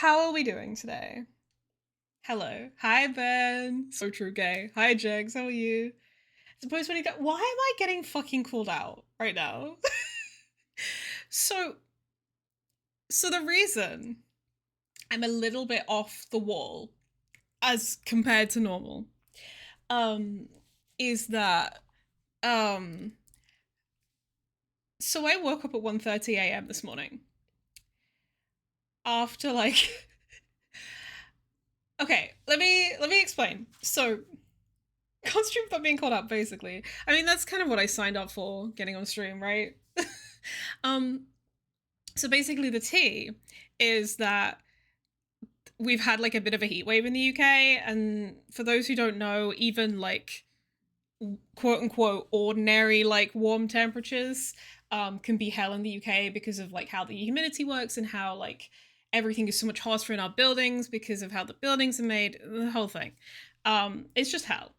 How are we doing today? Hello. Hi, Ben. So true, gay. Hi, Jegs. How are you? Suppose when you go, why am I getting fucking called out right now? so, so the reason I'm a little bit off the wall as compared to normal, um, is that, um, so I woke up at 1:30 a.m. this morning after like, okay, let me explain. So can't stream without being called out, basically. I mean, that's kind of what I signed up for, getting on stream, right? um, so basically, the tea is that we've had like a bit of a heat wave in the UK, and for those who don't know, even like quote unquote ordinary like warm temperatures can be hell in the UK because of like how the humidity works and how like everything is so much hotter in our buildings because of how the buildings are made, the whole thing. It's just hell.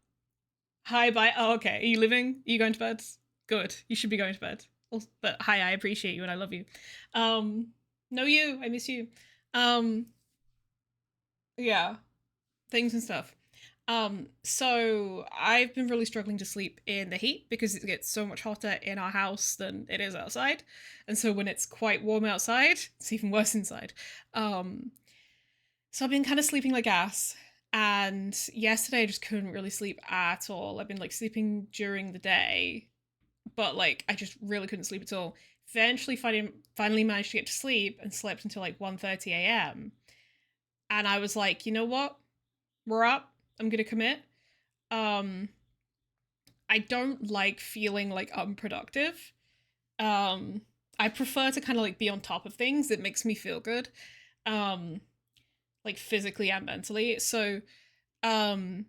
Hi, bye. Oh, okay. Are you living? Are you going to bed? Good. You should be going to bed. But hi, I appreciate you and I love you. Um, no, you. I miss you. Um, yeah, things and stuff. So I've been really struggling to sleep in the heat because it gets so much hotter in our house than it is outside. And so when it's quite warm outside, it's even worse inside. Um, so I've been kind of sleeping like ass. And yesterday I just couldn't really sleep at all. I've been like sleeping during the day, but like I just really couldn't sleep at all. Eventually finally managed to get to sleep and slept until like 1:30 a.m. And I was like, you know what? We're up. I'm gonna commit. Um I don't like feeling like unproductive. Um I prefer to kind of like be on top of things. It makes me feel good. Um like physically and mentally. So um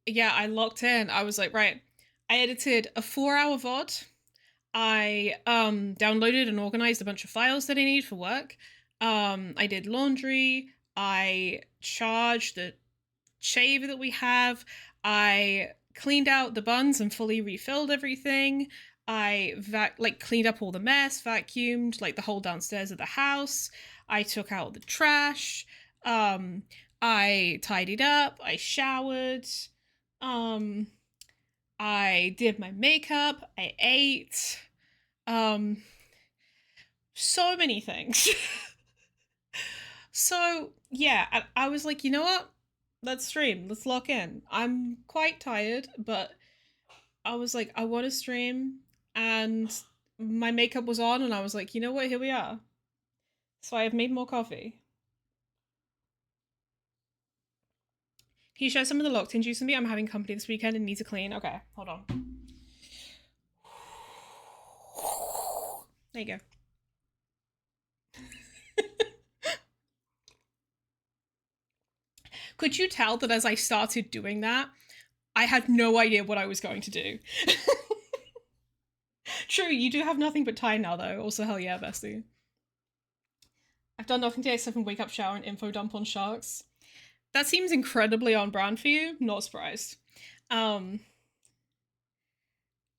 yeah, I locked in. I was like, right. I edited a 4-hour VOD. I downloaded and organized a bunch of files that I need for work. I did laundry. I charged the shaver that we have. I cleaned out the buns and fully refilled everything. I like cleaned up all the mess, vacuumed like the whole downstairs of the house. I took out the trash. Um, I tidied up. I showered. Um, I did my makeup. I ate. Um, so many things. So yeah, I was like, you know what? Let's stream. Let's lock in. I'm quite tired, but I was like, I want to stream, and my makeup was on, and I was like, you know what? Here we are. So I have made more coffee. Can you share some of the locked in juice with me? I'm having company this weekend and need to clean. Okay, hold on. There you go. Could you tell that as I started doing that, I had no idea what I was going to do? True, you do have nothing but time now, though. Also, hell yeah, bestie. I've done nothing today except for wake up, shower, and info dump on sharks. That seems incredibly on brand for you. Not surprised. Um,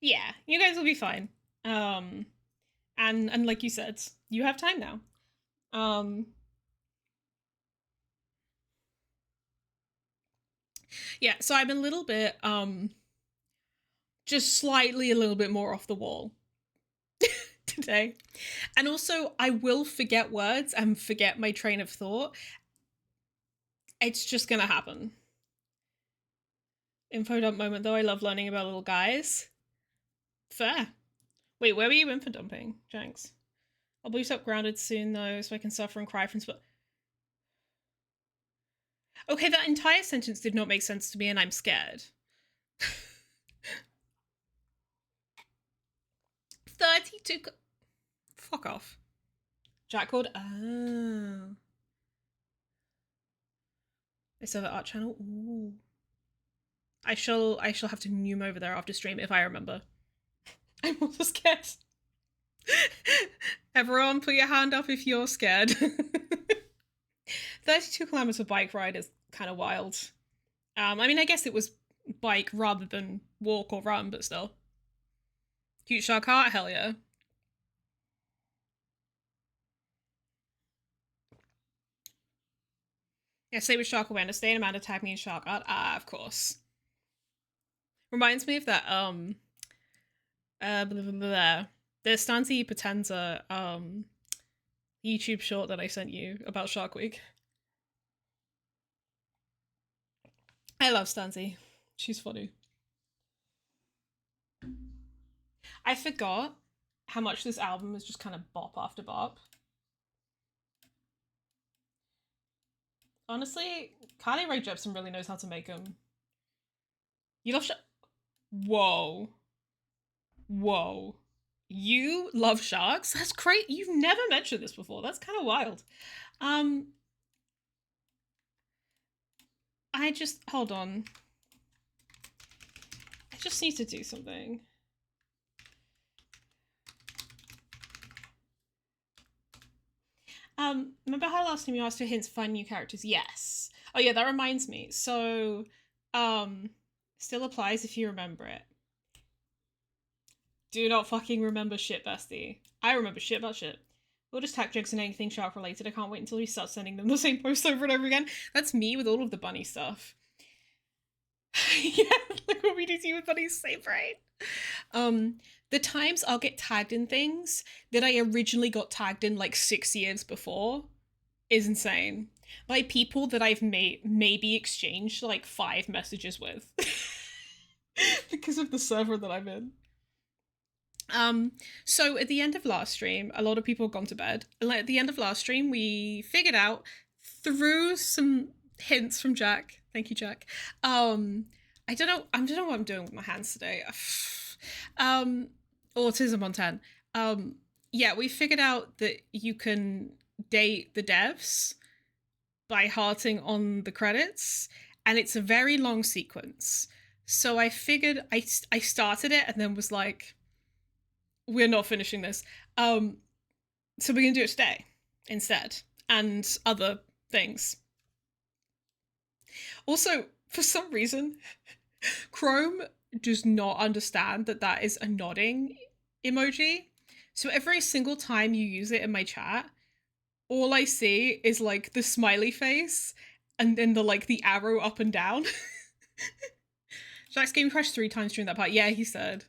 yeah, you guys will be fine. Um, and like you said, you have time now. Um, yeah, so I'm a little bit just slightly a little bit more off the wall today. And also I will forget words and forget my train of thought. It's just gonna happen. Info dump moment though, I love learning about little guys. Fair. Wait, where were you info dumping, Jenks? I'll boost up grounded soon though, so I can suffer and cry from Okay, that entire sentence did not make sense to me and I'm scared. 32 Fuck off. Jack called. Oh. It's over art channel. Ooh. I shall have to noom over there after stream if I remember. I'm also scared. Everyone put your hand up if you're scared. 32 kilometers of bike ride is kind of wild. I mean, I guess it was bike rather than walk or run, but still. Cute shark heart, hell yeah. Yeah, stay with Shark awareness. Stay in Amanda, tag me in Shark art. Ah, of course. Reminds me of that, blah, blah, blah, blah. The Stanzi Potenza, YouTube short that I sent you about Shark Week. I love Stanzi. She's funny. I forgot how much this album is just kind of bop after bop. Honestly, Carly Rae Jepsen really knows how to make them. You love Whoa. Whoa. You love sharks? That's great. You've never mentioned this before. That's kind of wild. I just, hold on. I just need to do something. Remember how last time you asked for hints for new characters? Yes. Oh yeah, that reminds me. So, still applies if you remember it. Do not fucking remember shit, bestie. I remember shit about shit. We'll just tack jokes and anything shark related. I can't wait until we start sending them the same post over and over again. That's me with all of the bunny stuff. Yeah, like what we do see with bunnies, same right? The times I'll get tagged in things that I originally got tagged in like 6 years before is insane. Like people that I've maybe exchanged like 5 messages with because of the server that I'm in. So at the end of last stream, a lot of people have gone to bed. And like at the end of last stream, we figured out through some hints from Jack. Thank you, Jack. I don't know what I'm doing with my hands today. Autism on 10. Yeah, we figured out that you can date the devs by hearting on the credits, and it's a very long sequence. So I figured I started it and then was like, we're not finishing this. So we're gonna do it today instead, and other things. Also, for some reason, Chrome does not understand that that is a nodding emoji. So every single time you use it in my chat, all I see is like the smiley face and then the arrow up and down. Jack's game crashed 3 times during that part. Yeah, he said.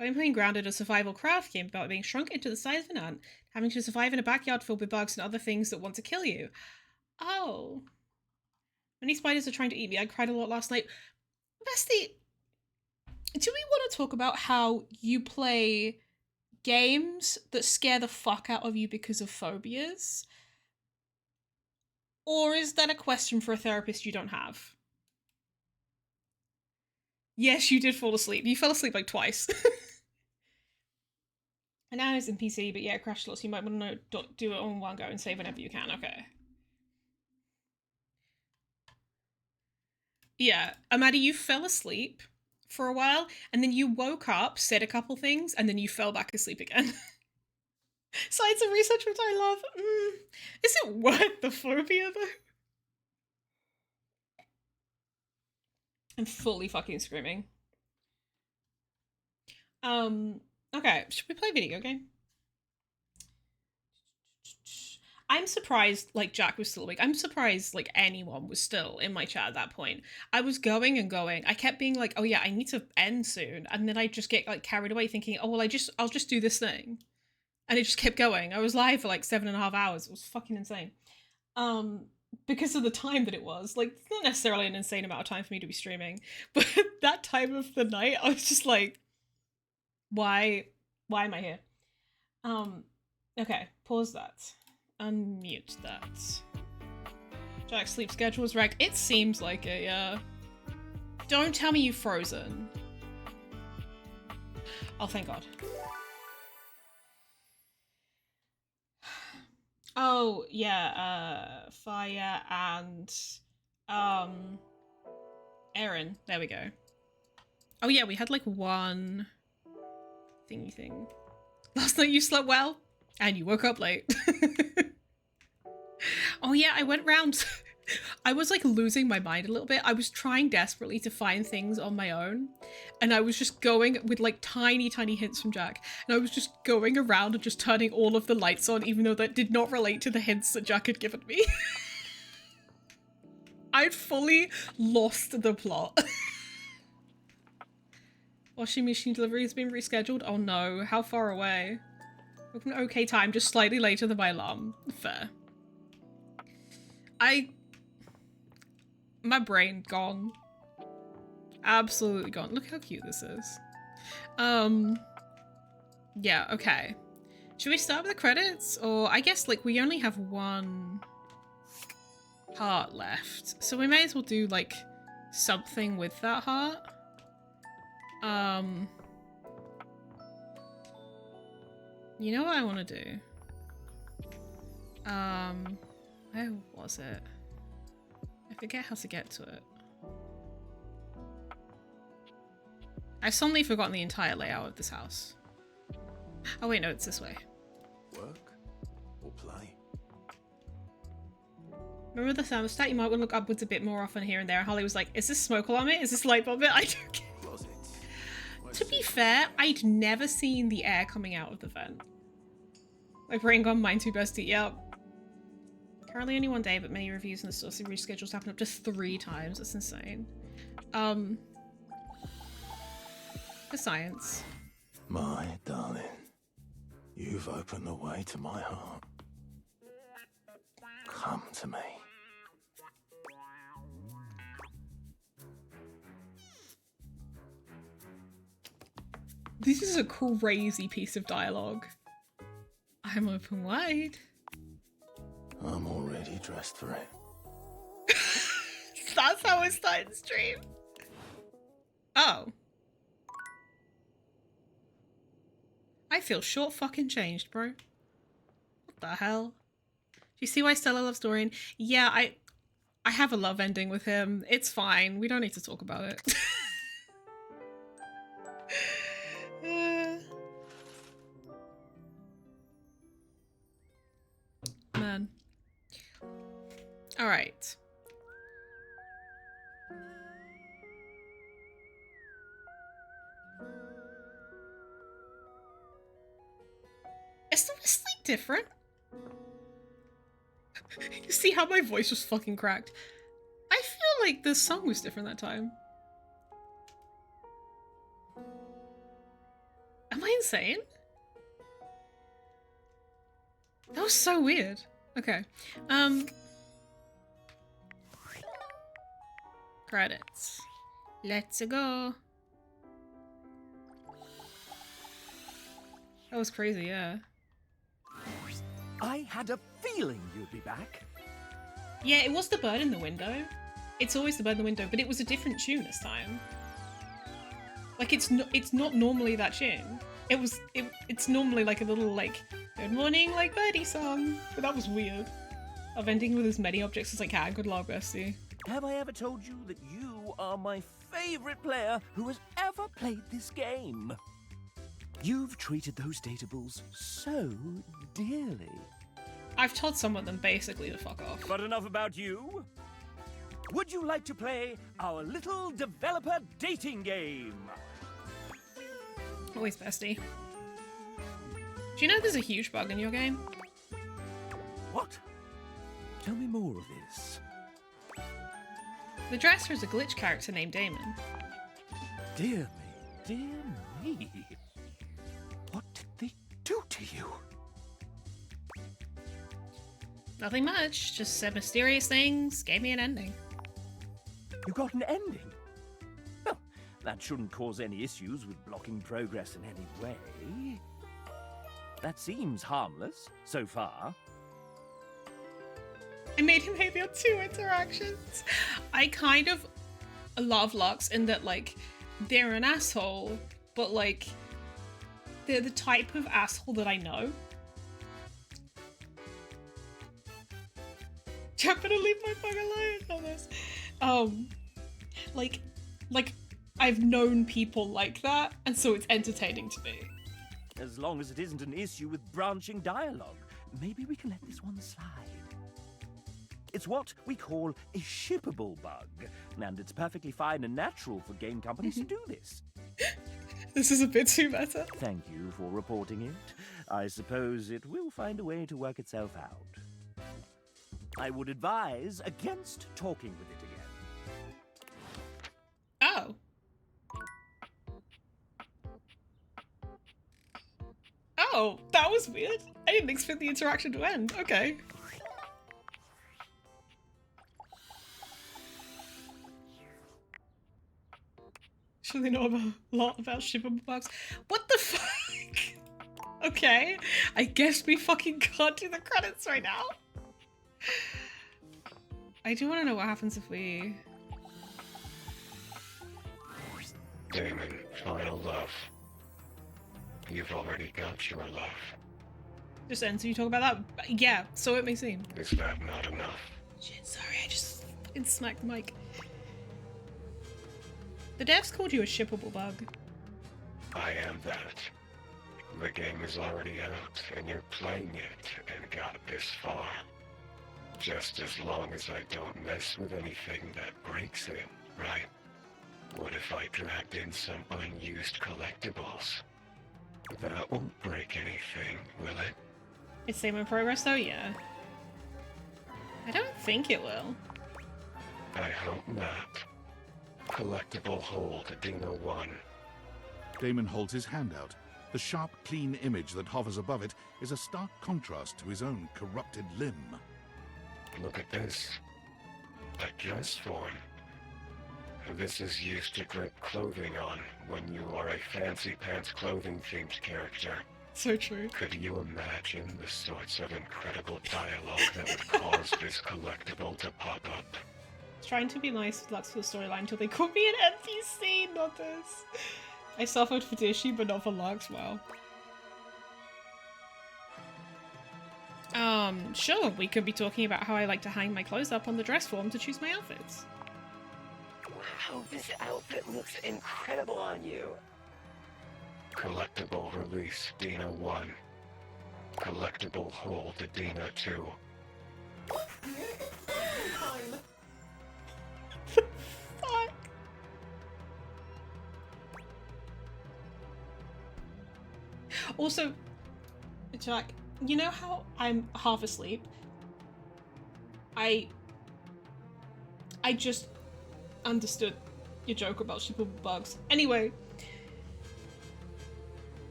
I'm playing Grounded, a survival craft game about being shrunk into the size of an ant, having to survive in a backyard filled with bugs and other things that want to kill you. Oh. Many spiders are trying to eat me. I cried a lot last night. Bestie, do we want to talk about how you play games that scare the fuck out of you because of phobias? Or is that a question for a therapist you don't have? Yes, you did fall asleep. You fell asleep like twice. And now it's in PC, but yeah, crash lots. You might want to do it on one go and save whenever you can. Okay. Yeah, Amadi, you fell asleep for a while, and then you woke up, said a couple things, and then you fell back asleep again. Science and research, which I love. Is it worth the phobia, though? I'm fully fucking screaming. Okay, should we play a video game? I'm surprised, like, Jack was still awake. I'm surprised, like, anyone was still in my chat at that point. I was going and going. I kept being like, oh yeah, I need to end soon. And then I just get, like, carried away thinking, oh, well, I'll just do this thing. And it just kept going. I was live for, like, 7.5 hours. It was fucking insane. Because of the time that it was. Like, it's not necessarily an insane amount of time for me to be streaming. But that time of the night, I was just like, why am I here? Okay, pause that. Unmute that. Jack's sleep schedule is wrecked. It seems like it, yeah. Don't tell me you've frozen. Oh, thank God. Oh, yeah, Fire and, Erin. There we go. Oh, yeah, we had, like, one thingy thing. Last night you slept well, and you woke up late. Oh, yeah, I went round... I was, like, losing my mind a little bit. I was trying desperately to find things on my own, and I was just going with, like, tiny, tiny hints from Jack, and I was just going around and just turning all of the lights on, even though that did not relate to the hints that Jack had given me. I'd fully lost the plot. Washing machine delivery has been rescheduled. Oh no, how far away? With an okay time, just slightly later than my alarm. Fair. My brain gone. Absolutely gone. Look how cute this is. Yeah, okay. Should we start with the credits? Or I guess like we only have one heart left. So we may as well do like something with that heart. You know what I want to do? Where was it? I forget how to get to it. I've suddenly forgotten the entire layout of this house. Oh wait, no, it's this way. Work or play? Remember the thermostat? You might want to look upwards a bit more often here and there. Holly was like, is this smoke alarm it? Is this light bulb it? I don't care. To be fair, I'd never seen the air coming out of the vent. My brain gone, mine too, bestie. Yep. Currently only one day, but many reviews in the store reschedules happen up to 3 times. That's insane. For science. My darling, you've opened the way to my heart. Come to me. This is a crazy piece of dialogue. I'm open wide. I'm already dressed for it. That's how we're starting stream. Oh. I feel short fucking changed, bro. What the hell? Do you see why Stella loves Dorian? Yeah, I have a love ending with him. It's fine. We don't need to talk about it. Man. All right. Is the whistling different? You see how my voice was fucking cracked? I feel like the song was different that time. Am I insane? That was so weird. Okay. Credits. Let's go. That was crazy, yeah. I had a feeling you'd be back. Yeah, it was the bird in the window. It's always the bird in the window, but it was a different tune this time. Like it's not normally that tune. It's normally like a little like good morning like birdie song, but that was weird. Of ending with as many objects as I can. Good luck, bestie. Have I ever told you that you are my favorite player who has ever played this game? You've treated those datables so dearly. I've told some of them basically to fuck off. But enough about you. Would you like to play our little developer dating game? Always, bestie. Do you know there's a huge bug in your game? What? Tell me more of this. The dresser is a glitch character named Damon. Dear me. What did they do to you? Nothing much, just said mysterious things, gave me an ending. You got an ending? Well, that shouldn't cause any issues with blocking progress in any way. That seems harmless, so far. I made him hate me on 2 interactions. I kind of love Lux in that, like, they're an asshole, but, like, they're the type of asshole that I know. I'm gonna leave my fucking alone on this. Like, I've known people like that, and so it's entertaining to me. As long as it isn't an issue with branching dialogue, maybe we can let this one slide. It's what we call a shippable bug, and it's perfectly fine and natural for game companies to do this. This is a bit too meta. Thank you for reporting it. I suppose it will find a way to work itself out. I would advise against talking with it again. Oh, that was weird. I didn't expect the interaction to end. Okay. Sure they know a lot about shippable bugs. What the fuck? Okay. I guess we fucking can't do the credits right now. I do want to know what happens if we... Damon, final love. You've already got your love. Just ends. So you talk about that? Yeah, so it may seem. Is that not enough? Shit, sorry, I just fucking smacked the mic. The devs called you a shippable bug. I am that. The game is already out, and you're playing it, and got this far. Just as long as I don't mess with anything that breaks it, right? What if I dragged in some unused collectibles? That won't break anything, will it? It's same in progress though, yeah. I don't think it will. I hope not. Collectible hold, Dino 1. Damon holds his hand out. The sharp, clean image that hovers above it is a stark contrast to his own corrupted limb. Look at this. A dress form. This is used to grip clothing on when you are a fancy pants clothing themed character. So true. Could you imagine the sorts of incredible dialogue that would cause this collectible to pop up? Trying to be nice with Lux for the storyline until they called me an NPC, not this. I suffered for Dishy, but not for Lux, wow. Sure, we could be talking about how I like to hang my clothes up on the dress form to choose my outfits. Wow, this outfit looks incredible on you. Collectible release, Dina 1. Collectible hold, Dina 2. Fuck. Also, Jack, you know how I'm half asleep? I just understood your joke about shippable bugs. Anyway,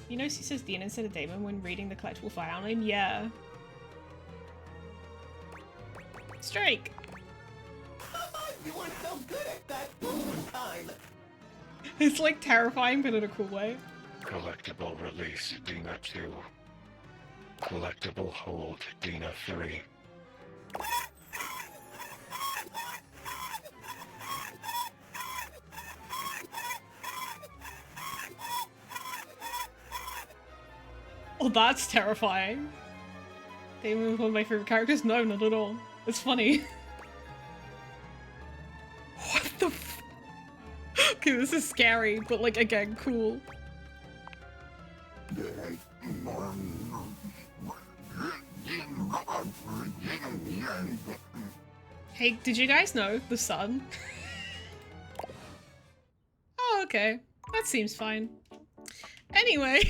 you know she says Dean instead of Damon when reading the collectible file name? Yeah. Strike! You weren't so good at that one time. It's like terrifying, but in a cool way. Collectible release, Dina 2. Collectible hold, Dina 3. Oh, that's terrifying. Damon was one of my favorite characters? No, not at all. It's funny. What the f- Okay, this is scary, but like, again, cool. Hey, did you guys know the sun? Oh, okay. That seems fine. Anyway.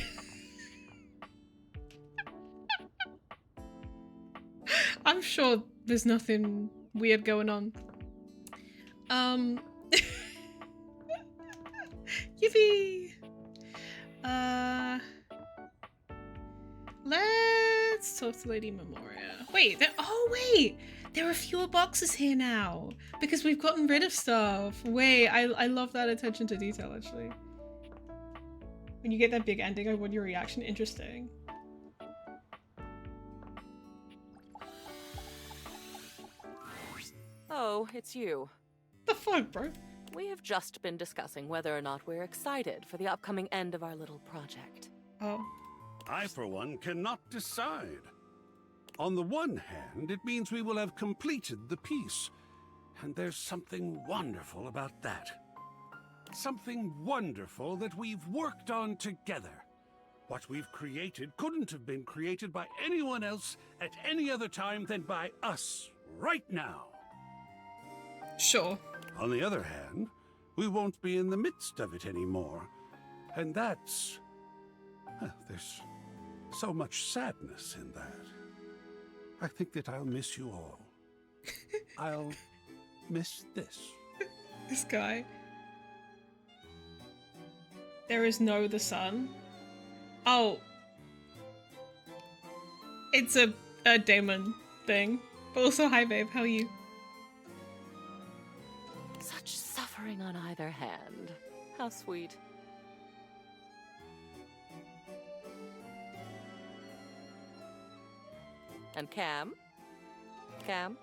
I'm sure there's nothing weird going on. Yippee! Let's talk to Lady Memoria. Wait, wait! There are fewer boxes here now because we've gotten rid of stuff. Wait, I love that attention to detail, actually. When you get that big ending, I want your reaction. Interesting. Oh, it's you. The fuck, bro? We have just been discussing whether or not we're excited for the upcoming end of our little project. Oh. I, for one, cannot decide. On the one hand, it means we will have completed the piece. And there's something wonderful about that. Something wonderful that we've worked on together. What we've created couldn't have been created by anyone else at any other time than by us, right now. Sure. On the other hand, we won't be in the midst of it anymore. And that's... well, there's so much sadness in that. I think that I'll miss you all. I'll miss this. This guy. There is no the sun. Oh. It's a Damon thing. But also, hi babe, how are you? Such suffering on either hand. How sweet. And Cam? Cam?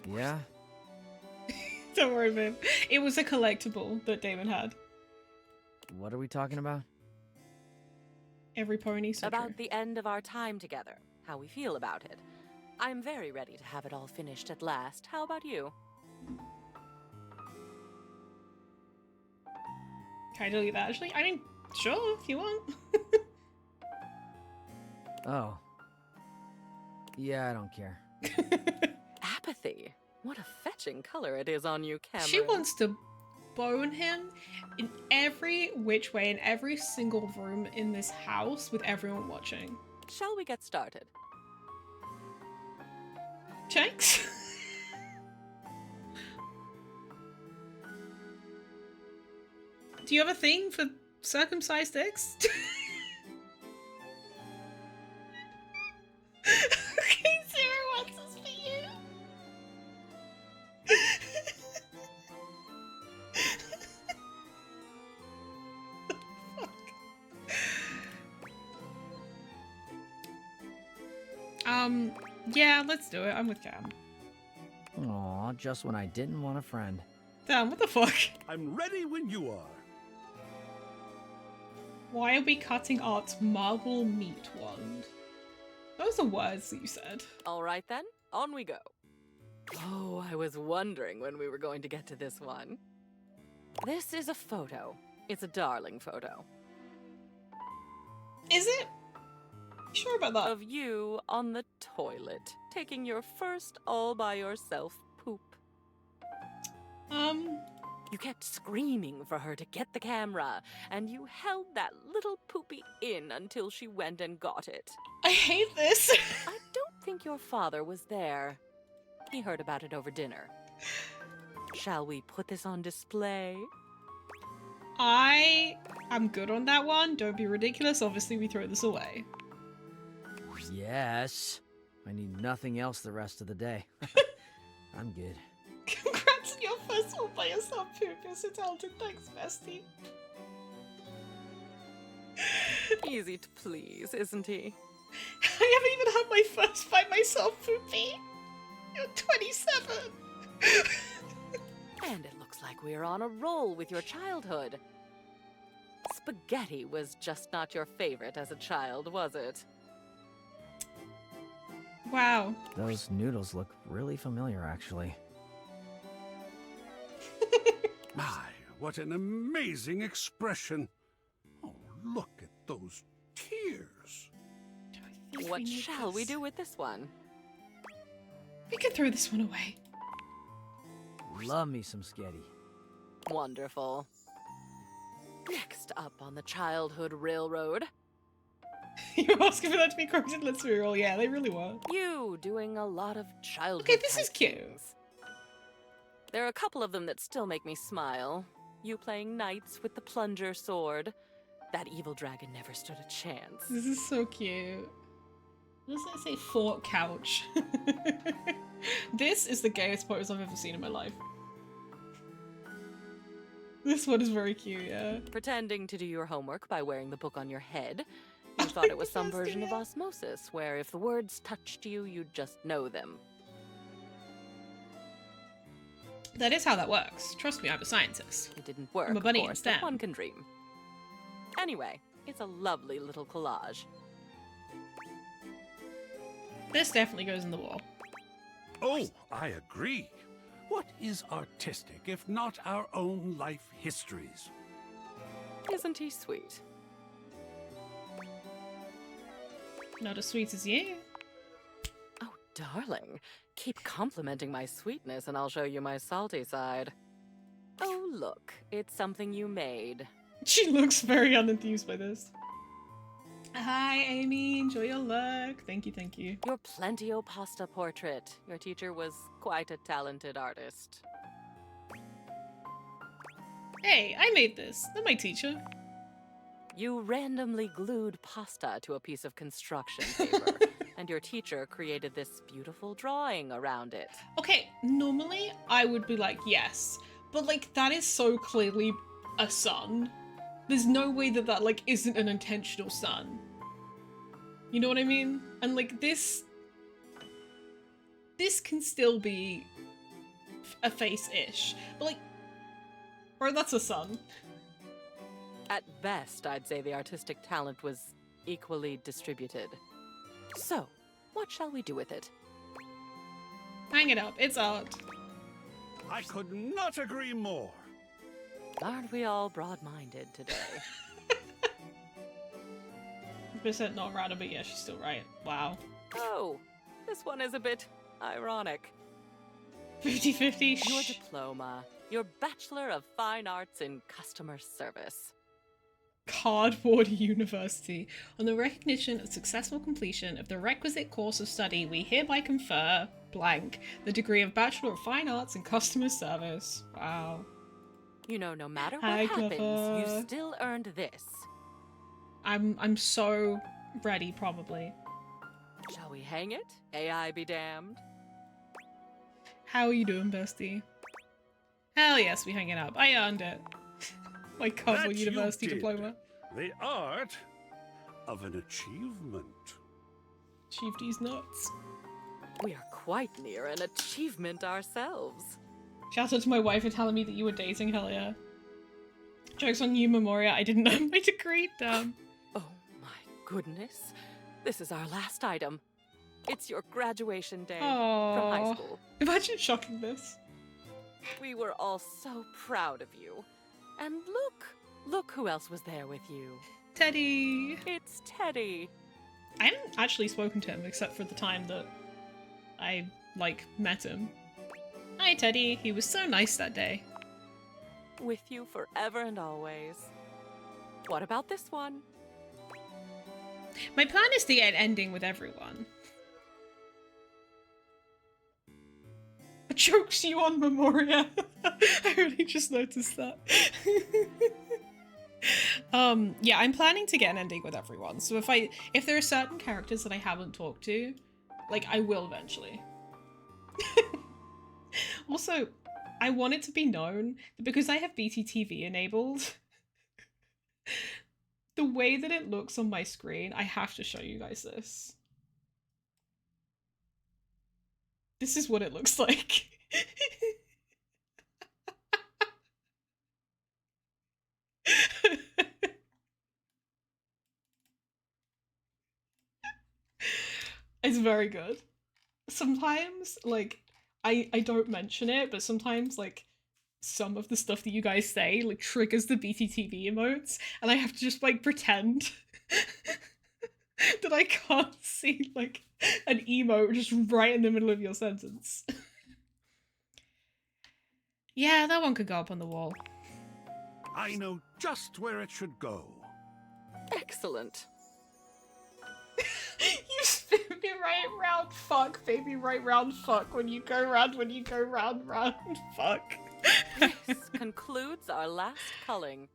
Yeah? Don't worry, babe. It was a collectible that Damon had. What are we talking about? Every pony, so true. About the end of our time together. How we feel about it. I'm very ready to have it all finished at last. How about you? Can I delete that actually? I mean, sure, if you want. Oh. Yeah, I don't care. Apathy. What a fetching color it is on you, Cameron. She wants to bone him in every which way, in every single room in this house with everyone watching. Shall we get started? Shanks? Do you have a thing for circumcised dicks? Okay, Sarah wants this for you. Fuck. Yeah, let's do it. I'm with Cam. Aw, just when I didn't want a friend. Damn, what the fuck? I'm ready when you are. Why are we cutting Art's marble meat wand? Those are words that you said. All right then, on we go. Oh, I was wondering when we were going to get to this one. This is a photo. It's a darling photo. Is it? You sure about that? Of you on the toilet, taking your first all-by-yourself poop. You kept screaming for her to get the camera, and you held that little poopy in until she went and got it. I hate this. I don't think your father was there. He heard about it over dinner. Shall we put this on display? I'm good on that one. Don't be ridiculous. Obviously, we throw this away. Yes. I need nothing else the rest of the day. I'm good. Congrats on your first all by yourself poop. You're so talented. Thanks, bestie. Easy to please, isn't he? I haven't even had my first by myself poopy. You're 27. And it looks like we're on a roll with your childhood. Spaghetti was just not your favorite as a child, was it? Wow. Those noodles look really familiar, actually. My, what an amazing expression. Oh, look at those tears. What shall we do with this one? We can throw this one away. Love me some sketty. Wonderful. Next up on the childhood railroad. You're asking for that to be corrected. Let's be real. Yeah, they really were. You doing a lot of childhood. Okay, this is type cute. things. There are a couple of them that still make me smile. You playing knights with the plunger sword. That evil dragon never stood a chance. This is so cute. What does that say? Fort couch. This is the gayest pose I've ever seen in my life. This one is very cute, yeah. Pretending to do your homework by wearing the book on your head. You thought it was some version of osmosis, where if the words touched you, you'd just know them. That is how that works. Trust me, I'm a scientist. It didn't work, I'm a bunny of course, instead. but one can dream. Anyway, it's a lovely little collage. This definitely goes in the wall. Oh, I agree. What is artistic if not our own life histories? Isn't he sweet? Not as sweet as you. Oh, darling. Keep complimenting my sweetness and I'll show you my salty side. Oh, look. It's something you made. She looks very unenthused by this. Hi, Amy. Enjoy your look. Thank you, thank you. Your Plentio pasta portrait. Your teacher was quite a talented artist. Hey, I made this. Not my teacher. You randomly glued pasta to a piece of construction paper, and your teacher created this beautiful drawing around it. Okay, normally I would be like, yes, but like that is so clearly a sun. There's no way that that like isn't an intentional sun. You know what I mean? And like this can still be a face-ish, but like, bro, that's a sun. At best, I'd say the artistic talent was equally distributed. So, what shall we do with it? Hang it up, it's art. I could not agree more. Aren't we all broad-minded today? 100% not random, but yeah, she's still right. Wow. Oh, this one is a bit ironic. 50-50. Your diploma, your Bachelor of Fine Arts in Customer Service. Cardboard University. On the recognition of successful completion of the requisite course of study, we hereby confer blank the degree of Bachelor of Fine Arts in Customer Service. Wow. You know, no matter what Hi, happens, Clever. you still earned this. I'm so ready, probably. Shall we hang it? AI be damned. How are you doing, bestie? Hell yes, we hang it up. I earned it. My Cardboard That you University did. diploma. The art of an achievement. Achieved these nuts. We are quite near an achievement ourselves. Shout out to my wife for telling me that you were dating, hell yeah. Jokes on you, Memoria. I didn't know my degree, damn. Oh my goodness. This is our last item. It's your graduation day from high Aww. school. Imagine shocking this. We were all so proud of you. And look who else was there with you. Teddy. It's Teddy. I haven't actually spoken to him except for the time that I, like, met him. Hi, Teddy. He was so nice that day. With you forever and always. What about this one? My plan is to get an ending with everyone. Jokes you on, Memoria. I really just noticed that. Yeah, I'm planning to get an ending with everyone. So if there are certain characters that I haven't talked to, like, I will eventually. Also, I want it to be known that because I have BTTV enabled, the way that it looks on my screen, I have to show you guys this. This is what it looks like. It's very good. Sometimes, like, I don't mention it, but sometimes, like, some of the stuff that you guys say, like, triggers the BTTV emotes, and I have to just, like, pretend that I can't see, like, an emote just right in the middle of your sentence. Yeah, that one could go up on the wall. I know just where it should go. Excellent. You spin me right round, fuck, baby, right round, fuck, when you go round, round, fuck. This concludes our last culling.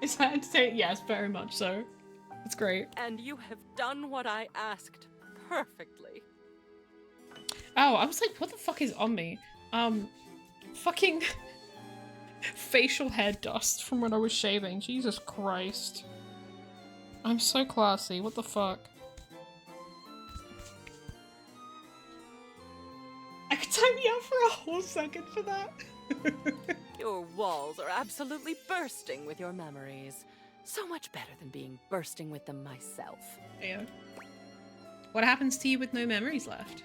Is that entertaining? Yes, very much so. It's great. And you have done what I asked perfectly. Oh, I was like, what the fuck is on me? Fucking facial hair dust from when I was shaving. Jesus Christ. I'm so classy. What the fuck? I could time you out for a whole second for that. Your walls are absolutely bursting with your memories. So much better than being bursting with them myself. Yeah. What happens to you with no memories left?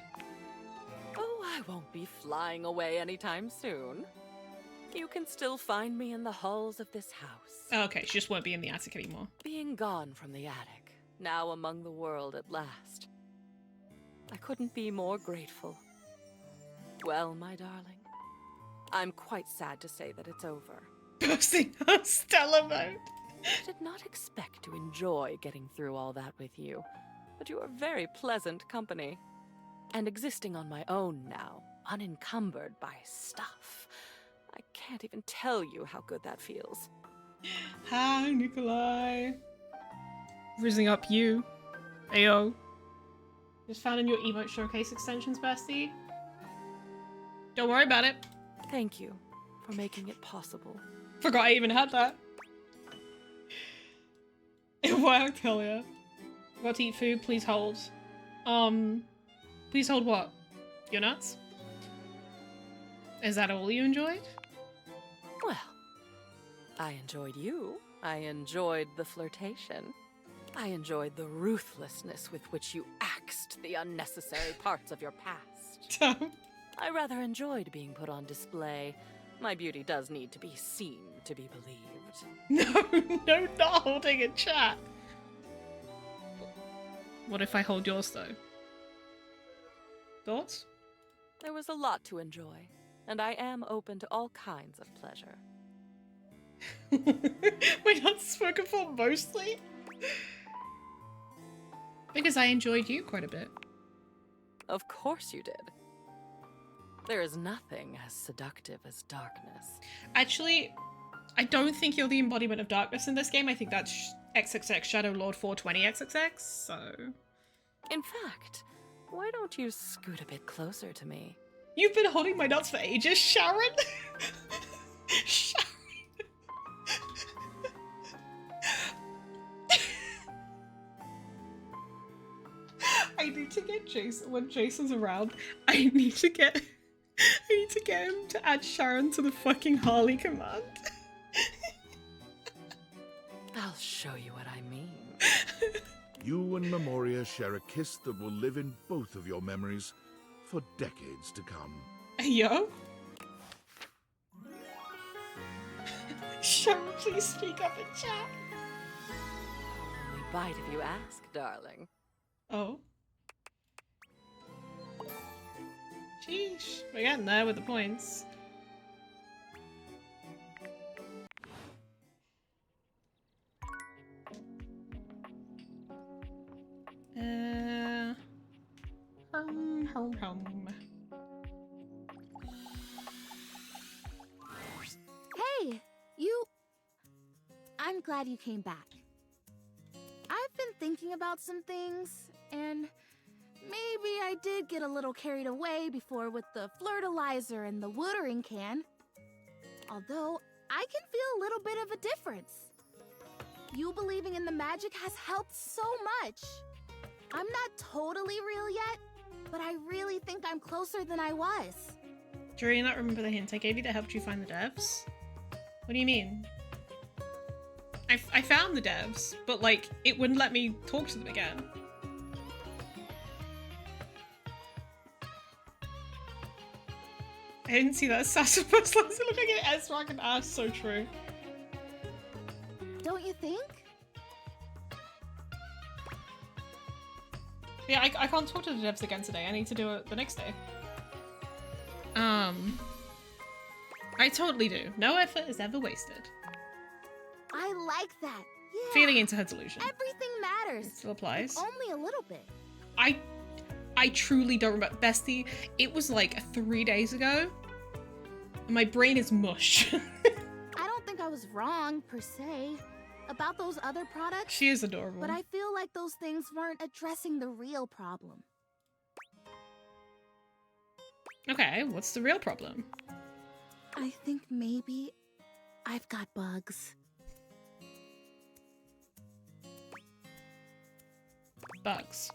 Oh, I won't be flying away anytime soon. You can still find me in the halls of this house. Oh, okay, she just won't be in the attic anymore. Being gone from the attic, now among the world at last. I couldn't be more grateful. Well, my darling, I'm quite sad to say that it's over. Bursting her Stella mode. I did not expect to enjoy getting through all that with you, but you are very pleasant company. And existing on my own now, unencumbered by stuff. I can't even tell you how good that feels. Hi, Nikolai. Rizzing up you. Ayo. Just found in your emote showcase extensions, bestie. Don't worry about it. Thank you for making it possible. Forgot I even had that. It worked, hell yeah. Got to eat food, please hold. Please hold what? Your nuts? Is that all you enjoyed? Well, I enjoyed you. I enjoyed the flirtation. I enjoyed the ruthlessness with which you axed the unnecessary parts of your past. I rather enjoyed being put on display. My beauty does need to be seen to be believed. No, not holding in chat. What if I hold yours though? Thoughts? There was a lot to enjoy, and I am open to all kinds of pleasure. We're not spoken for mostly? Because I enjoyed you quite a bit. Of course you did. There is nothing as seductive as darkness. Actually, I don't think you're the embodiment of darkness in this game. I think that's XXX Shadow Lord 420 XXX, so... In fact, why don't you scoot a bit closer to me? You've been holding my nuts for ages, Sharon! Sharon! I need to get Jason, when Jason's around, I need to get him to add Sharon to the fucking Harley command. I'll show you what I mean. You and Memoria share a kiss that will live in both of your memories for decades to come. Yo? Sharon, please speak up in chat. Only bite if you ask, darling. Oh. Sheesh. We're getting there with the points. Home. Hey, you... I'm glad you came back. I've been thinking about some things, and maybe I did get a little carried away before with the fertilizer and the watering can. Although, I can feel a little bit of a difference. You believing in the magic has helped so much. I'm not totally real yet, but I really think I'm closer than I was. Do you not remember the hint I gave you that helped you find the devs? What do you mean? I found the devs, but like, it wouldn't let me talk to them again. I didn't see that Sassafras looks like an S-Rock and ass, so true. Don't you think? Yeah, I can't talk to the devs again today. I need to do it the next day. I totally do. No effort is ever wasted. I like that. Yeah. Feeding into her delusion. Everything matters. It still applies. If only a little bit. I truly don't remember. Bestie, it was like 3 days ago. And my brain is mush. I don't think I was wrong, per se, about those other products. She is adorable. But I feel like those things weren't addressing the real problem. Okay, what's the real problem? I think maybe I've got bugs. Bugs.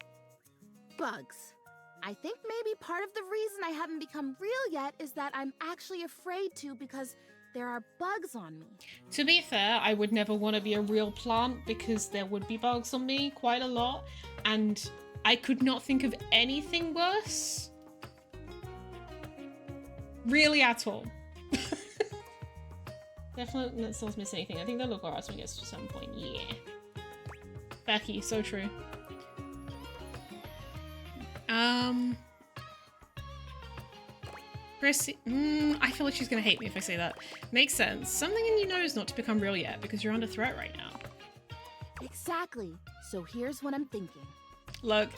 Bugs. I think maybe part of the reason I haven't become real yet is that I'm actually afraid to because there are bugs on me. To be fair, I would never want to be a real plant because there would be bugs on me quite a lot, and I could not think of anything worse. Really at all. Definitely not still miss anything. I think they'll look alright when it gets to some point. Yeah. Becky, so true. Prissy, I feel like she's gonna hate me if I say that. Makes sense. Something in you knows not to become real yet because you're under threat right now. Exactly. So here's what I'm thinking. Look,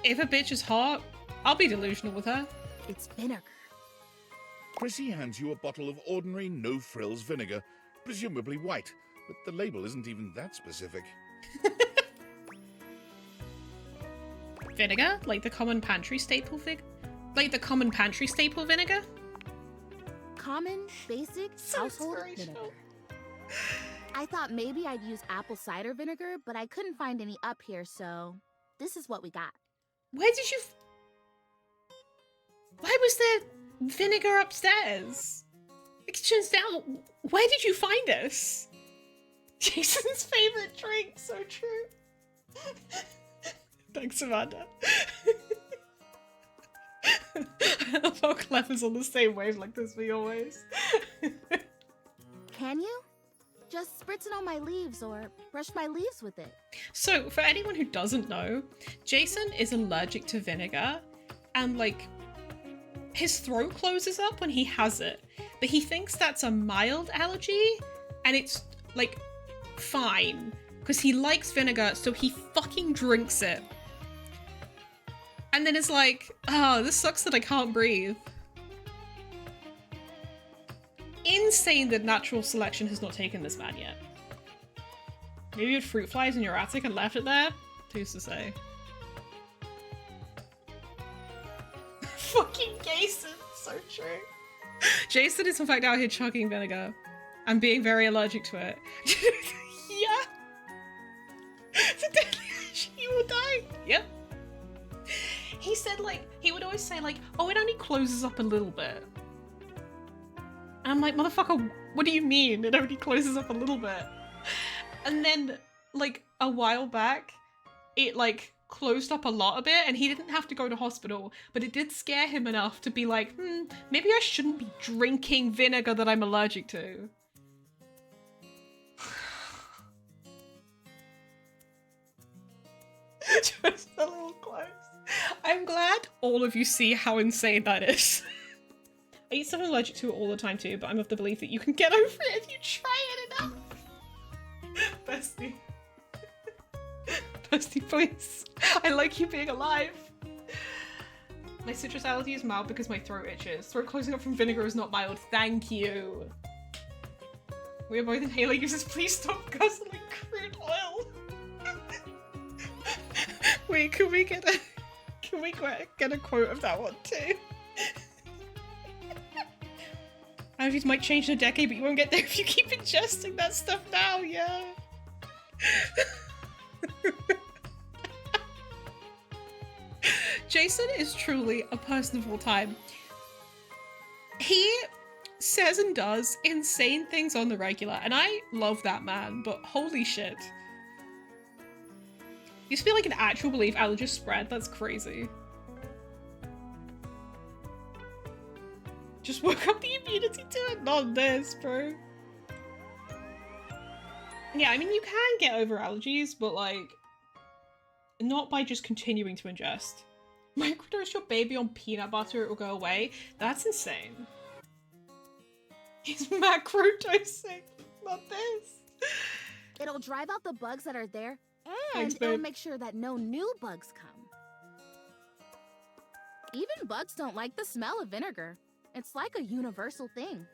if a bitch is hot, I'll be delusional with her. It's vinegar. Prissy hands you a bottle of ordinary no-frills vinegar presumably white, but the label isn't even that specific. Vinegar? Like the common pantry staple vinegar? Common, basic, household vinegar. I thought maybe I'd use apple cider vinegar, but I couldn't find any up here, so this is what we got. Where did you... Why was there vinegar upstairs? It turns down. Where did you find this? Jason's favorite drink, so true. Thanks, Amanda. I love how Clever's on the same wavelength as me always. Can you? Just spritz it on my leaves or brush my leaves with it. So, for anyone who doesn't know, Jason is allergic to vinegar, and like, his throat closes up when he has it, but he thinks that's a mild allergy, and it's like, fine, because he likes vinegar, so he fucking drinks it. And then it's like, oh, this sucks that I can't breathe. Insane that natural selection has not taken this man yet. Maybe you had fruit flies in your attic and left it there? Who's to say? Fucking Jason, so true. Jason is in fact out here chugging vinegar and being very allergic to it. Yeah. It's a deadly ash, you will die. Yep. He said, like, he would always say, like, oh, it only closes up a little bit. And I'm like, motherfucker, what do you mean it only closes up a little bit? And then, like, a while back, it, like, closed up a lot of it, and he didn't have to go to hospital, but it did scare him enough to be like, maybe I shouldn't be drinking vinegar that I'm allergic to. Just a little close. I'm glad all of you see how insane that is. I eat stuff I'm allergic to all the time too, but I'm of the belief that you can get over it if you try it enough. Bestie. Bestie, please. I like you being alive. My citrus allergy is mild because my throat itches. Throat closing up from vinegar is not mild. Thank you. We are both inhaler users. Please stop guzzling crude oil. Wait, can we get a quote of that one too? Allergies might change in a decade, but you won't get there if you keep ingesting that stuff now, yeah. Jason is truly a person of all time. He says and does insane things on the regular, and I love that man, but holy shit. You just feel like an actual belief allergies spread, that's crazy. Just work up the immunity to it, not this, bro. Yeah, I mean, you can get over allergies, but like, not by just continuing to ingest. Microdose your baby on peanut butter, it will go away. That's insane. He's macrodosing, not this. It'll drive out the bugs that are there, and Thanks, it'll babe. make sure that no new bugs come. Even bugs don't like the smell of vinegar. It's like a universal thing.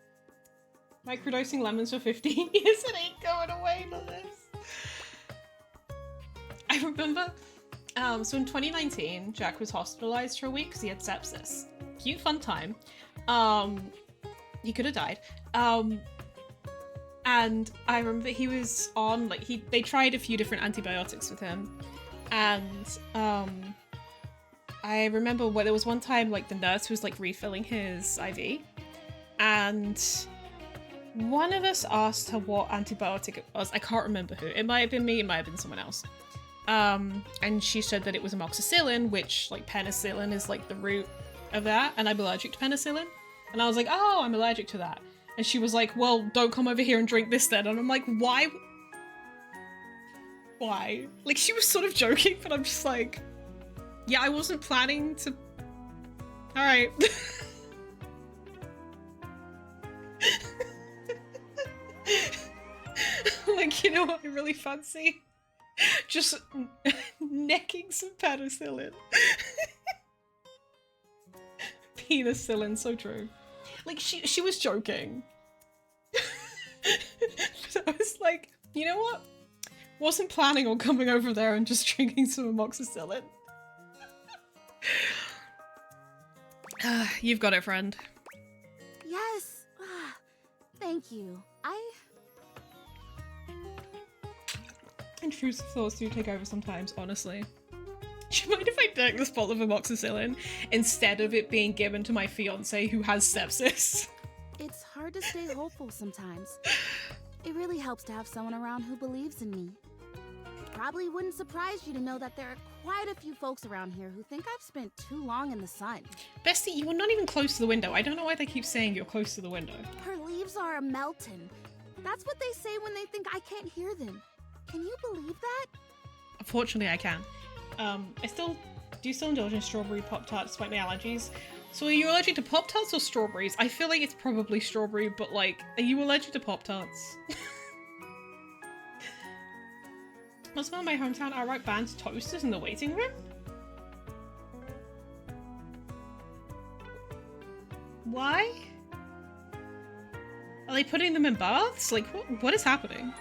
Microdosing lemons for 15 years, it ain't going away for this. I remember, so in 2019, Jack was hospitalized for a week because he had sepsis. Cute, fun time. He could have died. And I remember he was on, like, they tried a few different antibiotics with him. And, I remember there was one time, like, the nurse was, like, refilling his IV. And one of us asked her what antibiotic it was. I can't remember who. It might have been me, it might have been someone else. And she said that it was amoxicillin, which, like, penicillin is, like, the root of that. And I'm allergic to penicillin. And I was like, oh, I'm allergic to that. And she was like, well, don't come over here and drink this then. And I'm like, why? Why? Like, she was sort of joking, but I'm just like, yeah, I wasn't planning to... Alright. Like, you know what I really fancy? Just necking some penicillin. Penicillin, so true. Like, she was joking. So I was like, you know what? Wasn't planning on coming over there and just drinking some amoxicillin. You've got it, friend. Yes. Thank you. Intrusive thoughts do take over sometimes, honestly. Do you mind if I take this bottle of amoxicillin instead of it being given to my fiance who has sepsis? It's hard to stay hopeful sometimes. It really helps to have someone around who believes in me. It probably wouldn't surprise you to know that there are quite a few folks around here who think I've spent too long in the sun. Bestie, you were not even close to the window. I don't know why they keep saying you're close to the window. Her leaves are a-meltin'. That's what they say when they think I can't hear them. Can you believe that? Unfortunately, I can. I still indulge in strawberry Pop-Tarts despite my allergies. So are you allergic to Pop-Tarts or strawberries? I feel like it's probably strawberry, but like, are you allergic to Pop-Tarts? Was one of my hometown outright banned toasters in the waiting room? Why? Are they putting them in baths? Like, what is happening?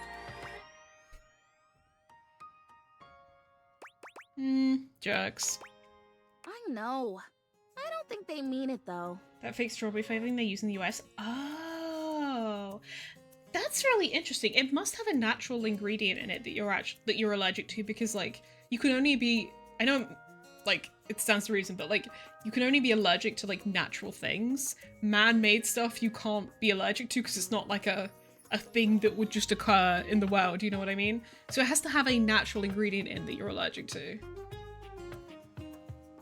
Jerks. I know. I don't think they mean it though. That fake strawberry flavoring they use in the US? Oh, that's really interesting. It must have a natural ingredient in it that you're allergic to, because like you can only be, I know like it stands to reason, but like you can only be allergic to like natural things. Man-made stuff you can't be allergic to because it's not like a thing that would just occur in the world, you know what I mean? So it has to have a natural ingredient in that you're allergic to.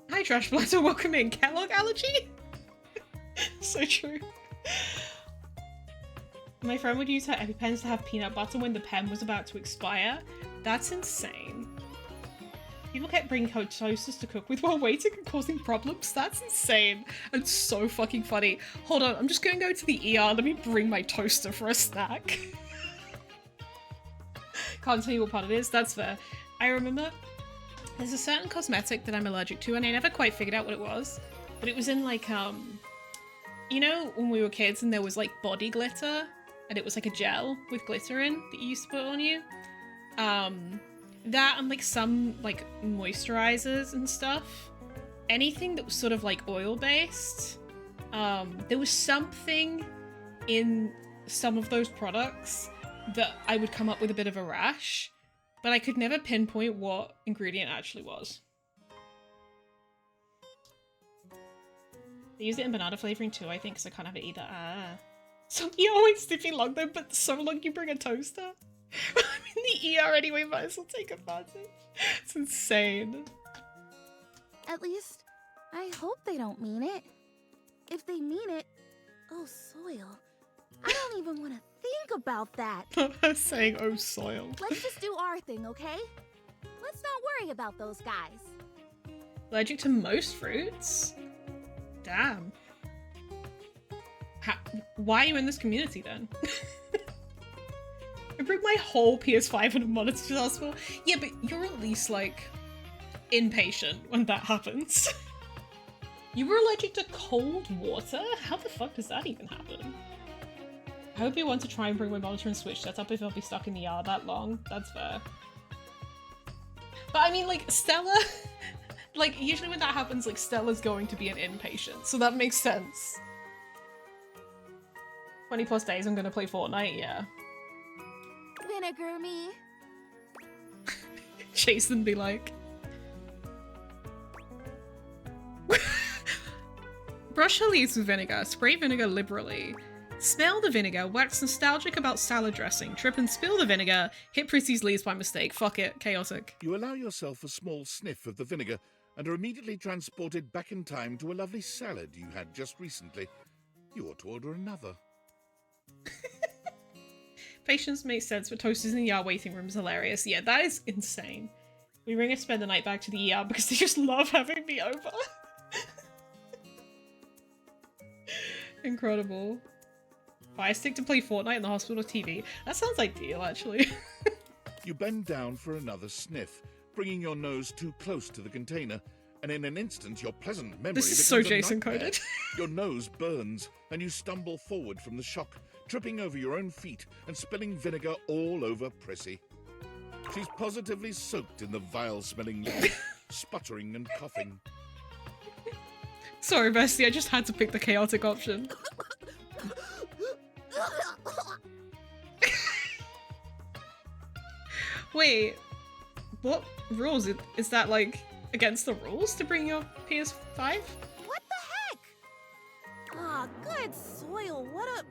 Hi Trash Blatter, welcome in. Kellogg allergy? So true. My friend would use her EpiPens to have peanut butter when the pen was about to expire. That's insane. People kept bringing toasters to cook with while waiting and causing problems. That's insane and so fucking funny. Hold on, I'm just gonna go to the ER. Let me bring my toaster for a snack. Can't tell you what part it is. That's fair. I remember there's a certain cosmetic that I'm allergic to, and I never quite figured out what it was. But it was in like, you know when we were kids and there was like body glitter? And it was like a gel with glitter in that you used to put on you? That and like some like moisturizers and stuff. Anything that was sort of like oil based. There was something in some of those products that I would come up with a bit of a rash, but I could never pinpoint what ingredient actually was. They use it in banana flavoring too, I think, because I can't have it either. So you always stiffy long though, but so long you bring a toaster. I'm in the ER anyway, might as well take advantage. It's insane. At least, I hope they don't mean it. If they mean it, oh soil. I don't even want to think about that. I'm saying oh soil. Let's just do our thing, okay? Let's not worry about those guys. Allergic to most fruits? Damn. Why are you in this community then? I bring my whole PS5 and a monitor to the hospital. Yeah, but you're at least, like, inpatient when that happens. You were allergic to cold water? How the fuck does that even happen? I hope you want to try and bring my monitor and Switch setup if I'll be stuck in the ER that long. That's fair. But I mean, like, Stella... like, usually when that happens, like, Stella's going to be an inpatient, so that makes sense. 20 plus days I'm gonna play Fortnite, yeah. Vinegar me. Jason be like... Brush her leaves with vinegar. Spray vinegar liberally. Smell the vinegar. Wax nostalgic about salad dressing. Trip and spill the vinegar. Hit Prissy's leaves by mistake. Fuck it. Chaotic. You allow yourself a small sniff of the vinegar and are immediately transported back in time to a lovely salad you had just recently. You ought to order another. Patience makes sense, but toasters in the ER waiting room is hilarious. Yeah, that is insane. We bring a spend the night back to the ER because they just love having me over. Incredible. Fire stick to play Fortnite in the hospital TV. That sounds ideal, actually. You bend down for another sniff, bringing your nose too close to the container, and in an instant your pleasant memory This is becomes so a Jason nightmare. coded. Your nose burns, and you stumble forward from the shock, tripping over your own feet and spilling vinegar all over Prissy. She's positively soaked in the vile-smelling liquid, sputtering and coughing. Sorry, Bestie, I just had to pick the chaotic option. Wait, what rules? Is that like against the rules to bring your PS5? What the heck? Ah, good soil. What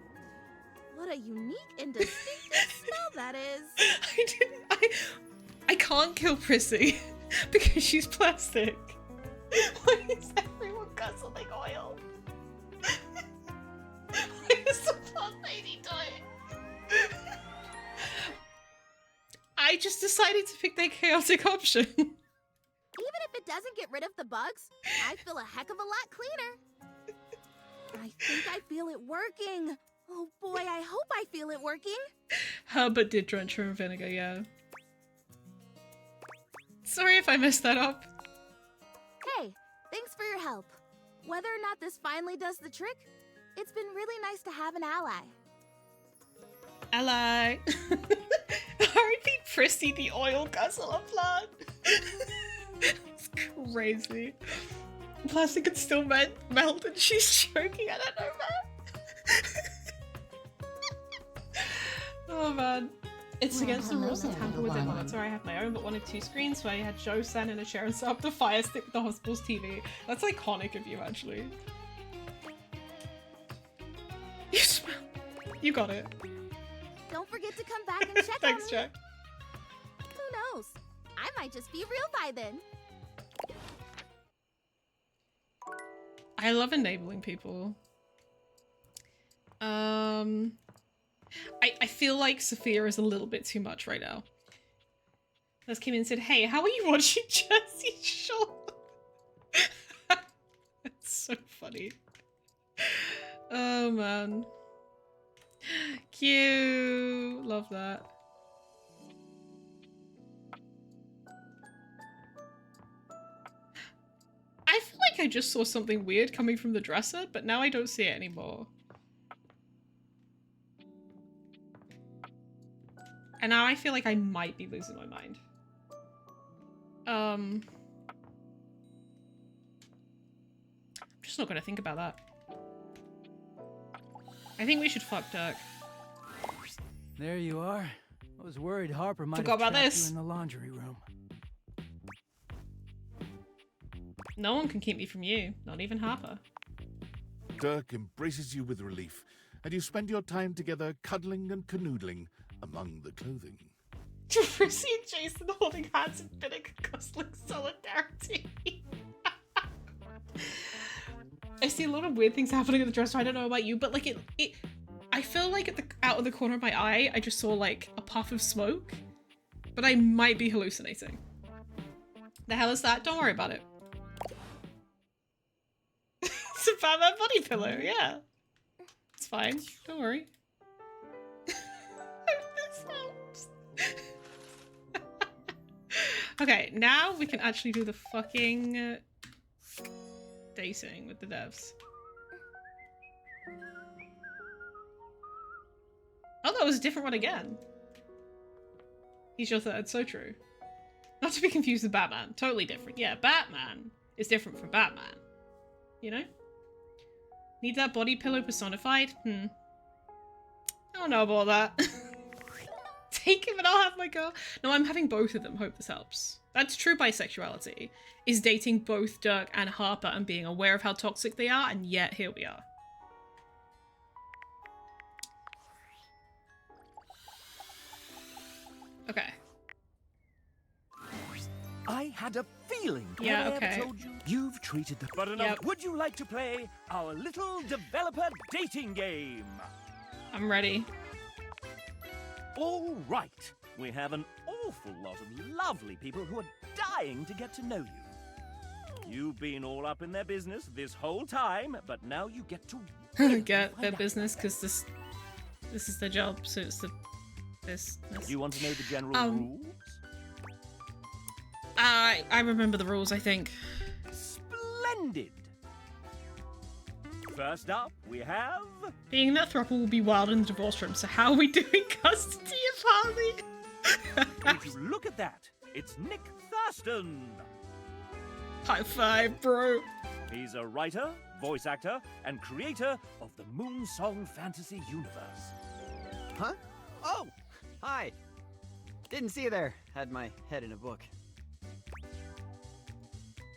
a unique and distinctive smell that is. I can't kill Prissy because she's plastic. Why is everyone guzzling oil? Why is the plant lady dying? I just decided to pick the chaotic option. Even if it doesn't get rid of the bugs, I feel a heck of a lot cleaner. I think I feel it working. Oh boy, I hope I feel it working. Herbert did drench her in vinegar, yeah. Sorry if I messed that up. Hey, thanks for your help. Whether or not this finally does the trick, it's been really nice to have an ally. Ally. R.I.P. Prissy, the oil guzzler plant. It's crazy. Plastic can still melt and she's choking. I don't know, man. Oh man. It's against the rules to tamper with their monitor. I have my own, but wanted 2 screens, so I had Joe stand in a chair and set up the fire stick with the hospital's TV. That's iconic of you, actually. You smell. You got it. Don't forget to come back and check Thanks, on me. Jack. Who knows? I might just be real by then. I love enabling people. I feel like Sophia is a little bit too much right now. Les came in and said, hey, how are you watching Jersey Shore? That's so funny. Oh man. Cute. Love that. I feel like I just saw something weird coming from the dresser, but now I don't see it anymore. And now I feel like I might be losing my mind. I'm just not gonna think about that. I think we should fuck Dirk. There you are. I was worried Harper might Forgot have about trapped this. you in the laundry room. No one can keep me from you, not even Harper. Dirk embraces you with relief, and you spend your time together cuddling and canoodling among the clothing. Prissy and Jason holding hands in vinegar guzzling solidarity. I see a lot of weird things happening in the dresser. I don't know about you, but like it I feel like out of the corner of my eye, I just saw like a puff of smoke, but I might be hallucinating. The hell is that? Don't worry about it. It's a Batman body pillow, yeah. It's fine. Don't worry. This helps. Okay, now we can actually do the fucking dating with the devs. Oh, that was a different one again. He's your third, so true. Not to be confused with Batman. Totally different. Yeah, Batman is different from Batman. You know? Need that body pillow personified? I don't know about that. Take him and I'll have my girl. No, I'm having both of them. Hope this helps. That's true bisexuality. Is dating both Dirk and Harper and being aware of how toxic they are, and yet here we are. Okay. I had a feeling. Yeah, Have I okay. ever told you? You've treated the button up. Yep. Would you like to play our little developer dating game? I'm ready. All right. We have an awful lot of lovely people who are dying to get to know you. You've been all up in their business this whole time, but now you get to Get their business because this is their job, so it's the this. You want to know the general rules? I remember the rules, I think. ended. First up, we have... Being that Thruple will be wild in the divorce room, so how are we doing custody of Harley? Would you look at that? It's Nick Thurston. High five, bro. He's a writer, voice actor, and creator of the Moonsong Fantasy Universe. Huh? Oh! Hi! Didn't see you there. Had my head in a book.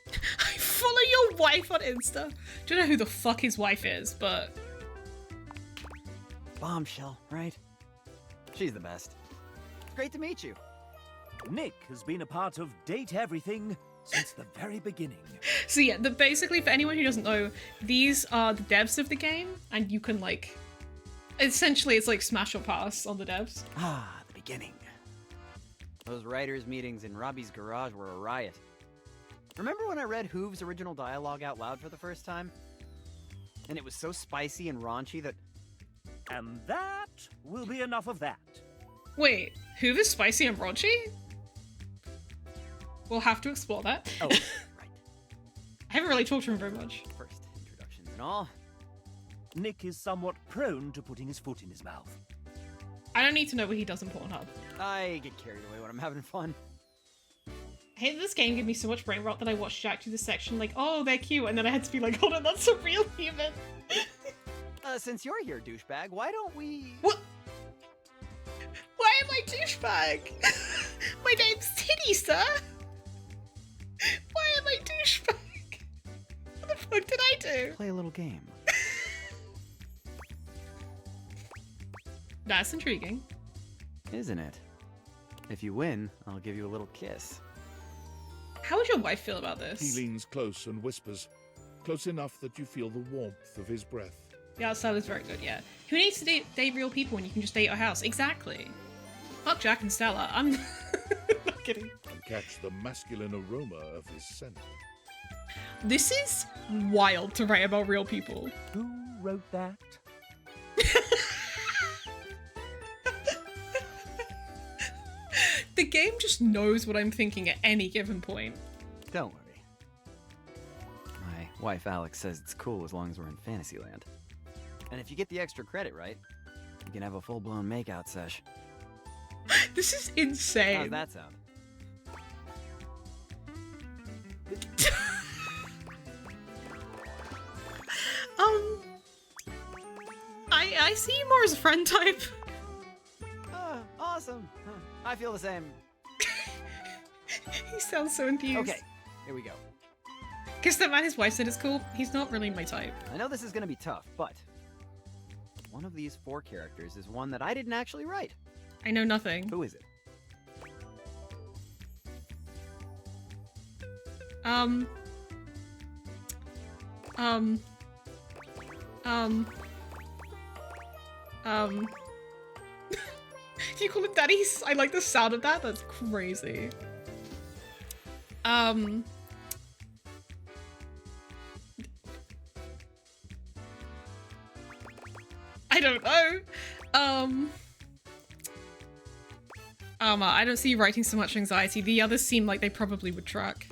I follow your wife on Insta. Don't know who the fuck his wife is, but... Bombshell, right? She's the best. Great to meet you. Nick has been a part of Date Everything since the very beginning. So yeah, basically, for anyone who doesn't know, these are the devs of the game, and you can, like... Essentially, it's like smash or pass on the devs. Ah, the beginning. Those writers' meetings in Robbie's garage were a riot. Remember when I read Hoove's original dialogue out loud for the first time? And it was so spicy and raunchy that... And that will be enough of that. Wait, Hoover's spicy and raunchy? We'll have to explore that. Oh, right. I haven't really talked to him very much. First introductions and all. Nick is somewhat prone to putting his foot in his mouth. I don't need to know what he does in Pornhub. I get carried away when I'm having fun. I hate that this game gave me so much brain rot that I watched Jack do this section like, oh, they're cute, and then I had to be like, hold on, that's a real human. Since you're here, douchebag, why don't we... What? Why am I douchebag? My name's Titty, sir. Why am I douchebag? What the fuck did I do? Play a little game. That's intriguing. Isn't it? If you win, I'll give you a little kiss. How would your wife feel about this? He leans close and whispers, close enough that you feel the warmth of his breath. The outside is very good, yeah. Who needs to date real people when you can just date your house? Exactly. Fuck Jack and Stella. I'm not kidding. And catch the masculine aroma of his scent. This is wild to write about real people. Who wrote that? The game just knows what I'm thinking at any given point. Don't worry. My wife Alex says it's cool as long as we're in Fantasyland. And if you get the extra credit right, you can have a full-blown makeout sesh. This is insane. How's that sound? I see you more as a friend type. Awesome. I feel the same. He sounds so enthused. Okay, here we go. Guess that man, his wife said it's cool. He's not really my type. I know this is gonna be tough, but one of these 4 characters is one that I didn't actually write. I know nothing. Who is it? Do you call him daddies? I like the sound of that. That's crazy. I don't know. I don't see you writing so much anxiety. The others seem like they probably would track.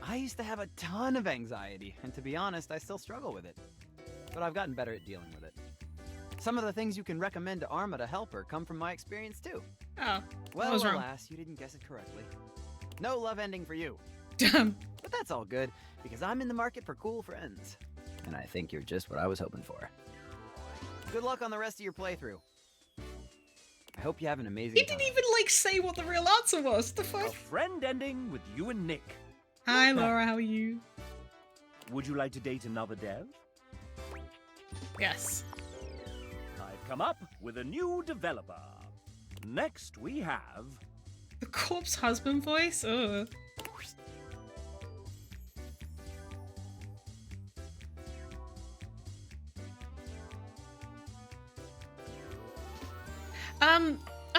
I used to have a ton of anxiety, and to be honest, I still struggle with it. But I've gotten better at dealing with it. Some of the things you can recommend to Arma to help her come from my experience too. Oh, well, I was wrong. alas, you didn't guess it correctly. No love ending for you. Damn. But that's all good, because I'm in the market for cool friends. And I think you're just what I was hoping for. Good luck on the rest of your playthrough. I hope you have an amazing He didn't even, like, say what the real answer was. The A fuck? friend ending with you and Nick. Hi, Laura. How are you? Would you like to date another dev? Yes. I've come up with a new developer. Next we have... The corpse husband voice? Ugh.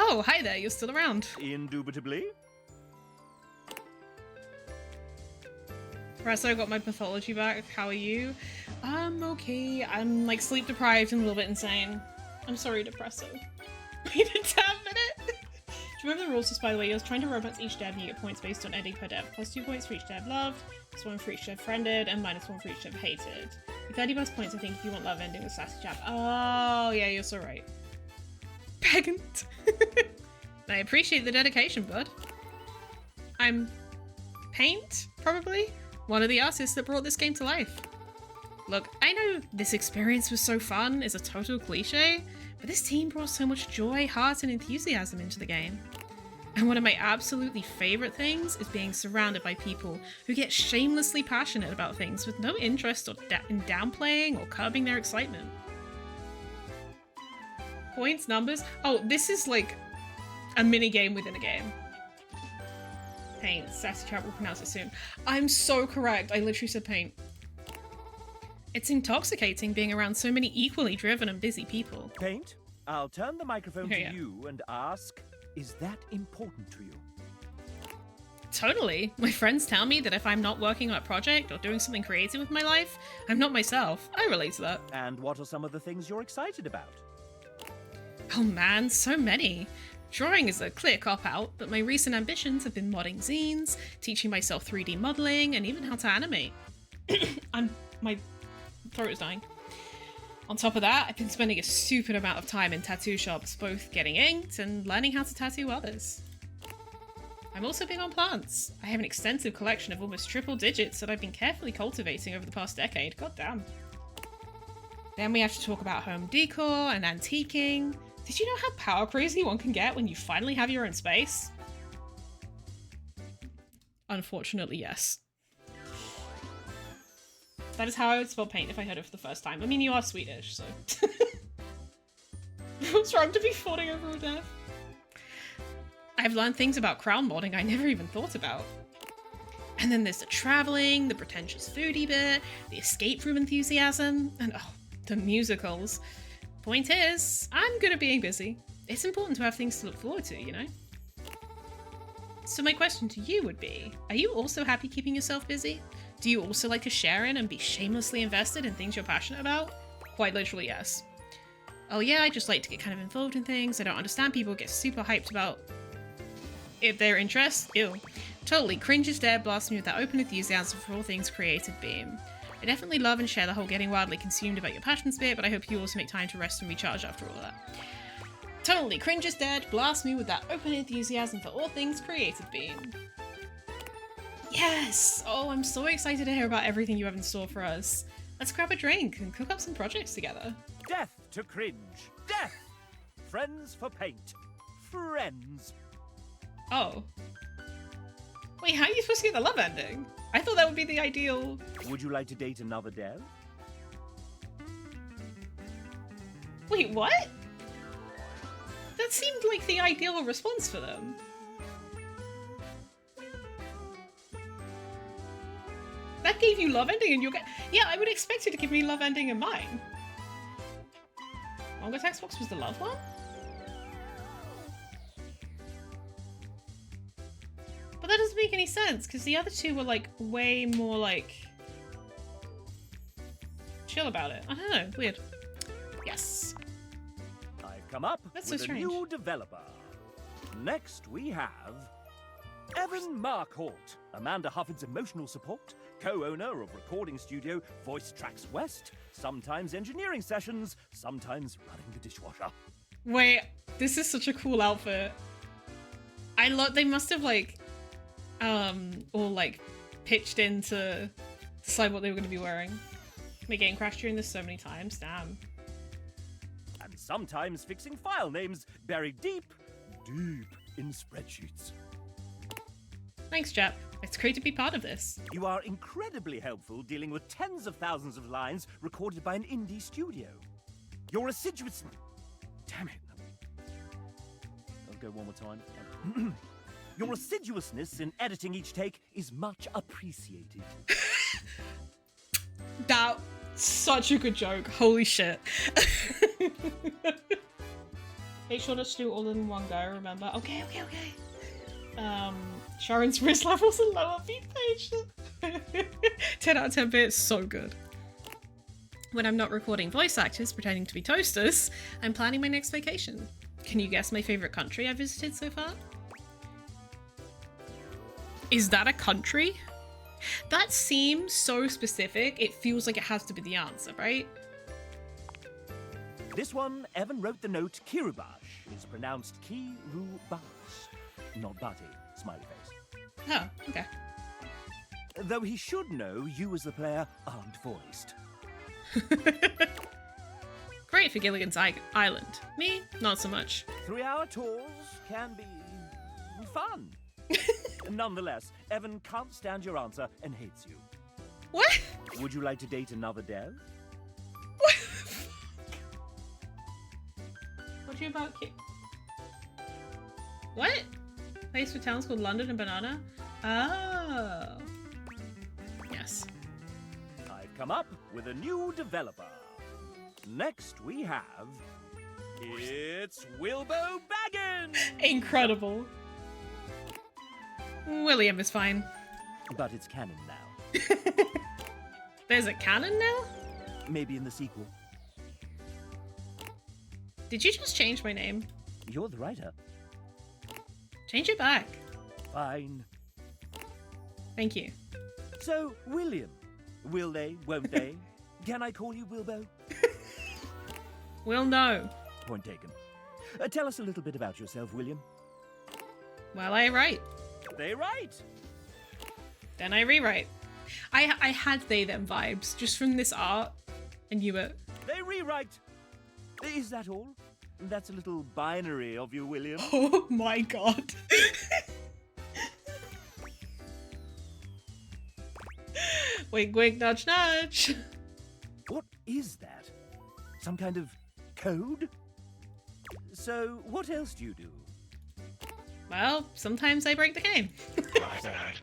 Oh, hi there, you're still around. Indubitably. Right, so I got my pathology back. How are you? I'm okay. I'm, like, sleep deprived and a little bit insane. I'm sorry, Depresso. Wait a damn minute. Should remember the rules just by the way, you're trying to romance each dev and you get points based on ending per dev. Plus 2 points for each dev loved, +1 for each dev friended, and -1 for each dev hated. With 30 plus points, I think if you want love ending with sassy chap. Oh, yeah, you're so right. Pegant. I appreciate the dedication, bud. I'm Paint, probably? One of the artists that brought this game to life. Look, I know this experience was so fun is a total cliche, but this team brought so much joy, heart, and enthusiasm into the game. And one of my absolutely favorite things is being surrounded by people who get shamelessly passionate about things with no interest in downplaying or curbing their excitement. Points, numbers? Oh, this is like a mini game within a game. Paint. Sassy Chat will pronounce it soon. I'm so correct. I literally said paint. It's intoxicating being around so many equally driven and busy people. Paint, I'll turn the microphone Okay, to you and ask, is that important to you? Totally. My friends tell me that if I'm not working on a project or doing something creative with my life, I'm not myself. I relate to that. And what are some of the things you're excited about? Oh man, so many. Drawing is a clear cop-out, but my recent ambitions have been modding zines, teaching myself 3D modeling, and even how to animate. My throat is dying. On top of that, I've been spending a stupid amount of time in tattoo shops, both getting inked and learning how to tattoo others. I'm also big on plants. I have an extensive collection of almost triple digits that I've been carefully cultivating over the past decade. God damn. Then we have to talk about home decor and antiquing. Did you know how power crazy one can get when you finally have your own space? Unfortunately, yes. That is how I would spell paint if I heard it for the first time. I mean, you are Swedish, so... What's wrong to be fawning over a dev? I've learned things about crown modding I never even thought about. And then there's the traveling, the pretentious foodie bit, the escape room enthusiasm, and oh, the musicals. Point is, I'm good at being busy. It's important to have things to look forward to, you know? So my question to you would be, are you also happy keeping yourself busy? Do you also like to share in and be shamelessly invested in things you're passionate about? Quite literally, yes. Oh yeah, I just like to get kind of involved in things. I don't understand people get super hyped about if their interests. Ew. Totally, cringe is there, blast me with that open enthusiasm for all things creative beam. I definitely love and share the whole getting wildly consumed about your passions bit, but I hope you also make time to rest and recharge after all that. Totally, cringe is dead, blast me with that open enthusiasm for all things creative beam. Yes! Oh, I'm so excited to hear about everything you have in store for us. Let's grab a drink and cook up some projects together. Death to cringe. Death! Friends for paint. Friends. Oh. Wait, how are you supposed to get the love ending? I thought that would be the ideal... Would you like to date another dev? Wait, what? That seemed like the ideal response for them. That gave you love ending and you'll get... Yeah, I would expect you to give me love ending in mine. Manga text box was the love one? But that doesn't make any sense, because the other two were like way more like... chill about it. I don't know, weird. Yes. I've come up That's with so a strange. new developer. Next we have... Evan Markholt, Amanda Hufford's emotional support, co-owner of recording studio Voice Tracks West, sometimes engineering sessions, sometimes running the dishwasher. Wait, this is such a cool outfit. I love... They must have like... all like pitched in to decide what they were going to be wearing. My game crashed during this so many times, damn. And sometimes fixing file names buried deep in spreadsheets. Thanks, Jep. It's great to be part of this. You are incredibly helpful dealing with tens of thousands of lines recorded by an indie studio. Your assiduous... Damn it. I'll go one more time. Your assiduousness in editing each take is much appreciated. That's such a good joke. Holy shit. Make sure to do all in one go, remember? Okay. Sharon's wrist levels and lower beat page. 10 out of 10 bits, so good. When I'm not recording voice actors pretending to be toasters, I'm planning my next vacation. Can you guess my favorite country I visited so far? Is that a country? That seems so specific, it feels like it has to be the answer, right? This one, Evan wrote the note Kirubash is pronounced Ki-ru-bash, not Bati, smiley face. Oh, okay. Though he should know you as the player aren't voiced. Great for Gilligan's Island. Me, not so much. 3-hour tours can be fun. Nonetheless, Evan can't stand your answer and hates you. What? Would you like to date another dev? What you about What? Place for towns called London and Banana? Oh. Yes. I've come up with a new developer. Next we have... It's Wilbo Baggins! Incredible. William is fine. But it's canon now. There's a canon now? Maybe in the sequel. Did you just change my name? You're the writer. Change it back. Fine. Thank you. So, William. Will they, won't they? Can I call you Wilbo? Will no. Point taken. Tell us a little bit about yourself, William. Well, I write. They write. Then I rewrite. I had they them vibes just from this art. I knew it. They rewrite. Is that all? That's a little binary of you, William. Oh my god. Wink, wink, nudge, nudge. What is that? Some kind of code? So, what else do you do? Well, sometimes I break the game. My bad.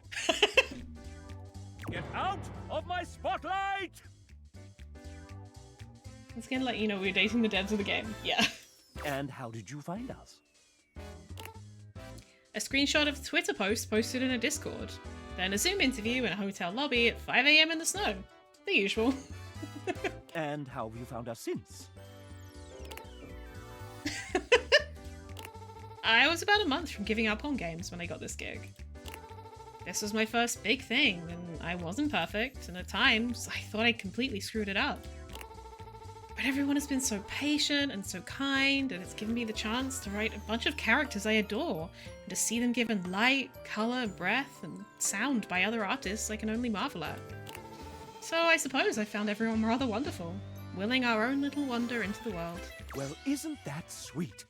Get out of my spotlight! It's gonna let you know we're dating the devs of the game. Yeah. And how did you find us? A screenshot of a Twitter post posted in a Discord. Then a Zoom interview in a hotel lobby at 5 AM in the snow. The usual. And how have you found us since? I was about a month from giving up on games when I got this gig. This was my first big thing, and I wasn't perfect, and at times I thought I completely screwed it up. But everyone has been so patient and so kind, and it's given me the chance to write a bunch of characters I adore, and to see them given light, colour, breath, and sound by other artists I can only marvel at. So I suppose I found everyone rather wonderful, willing our own little wonder into the world. Well, isn't that sweet?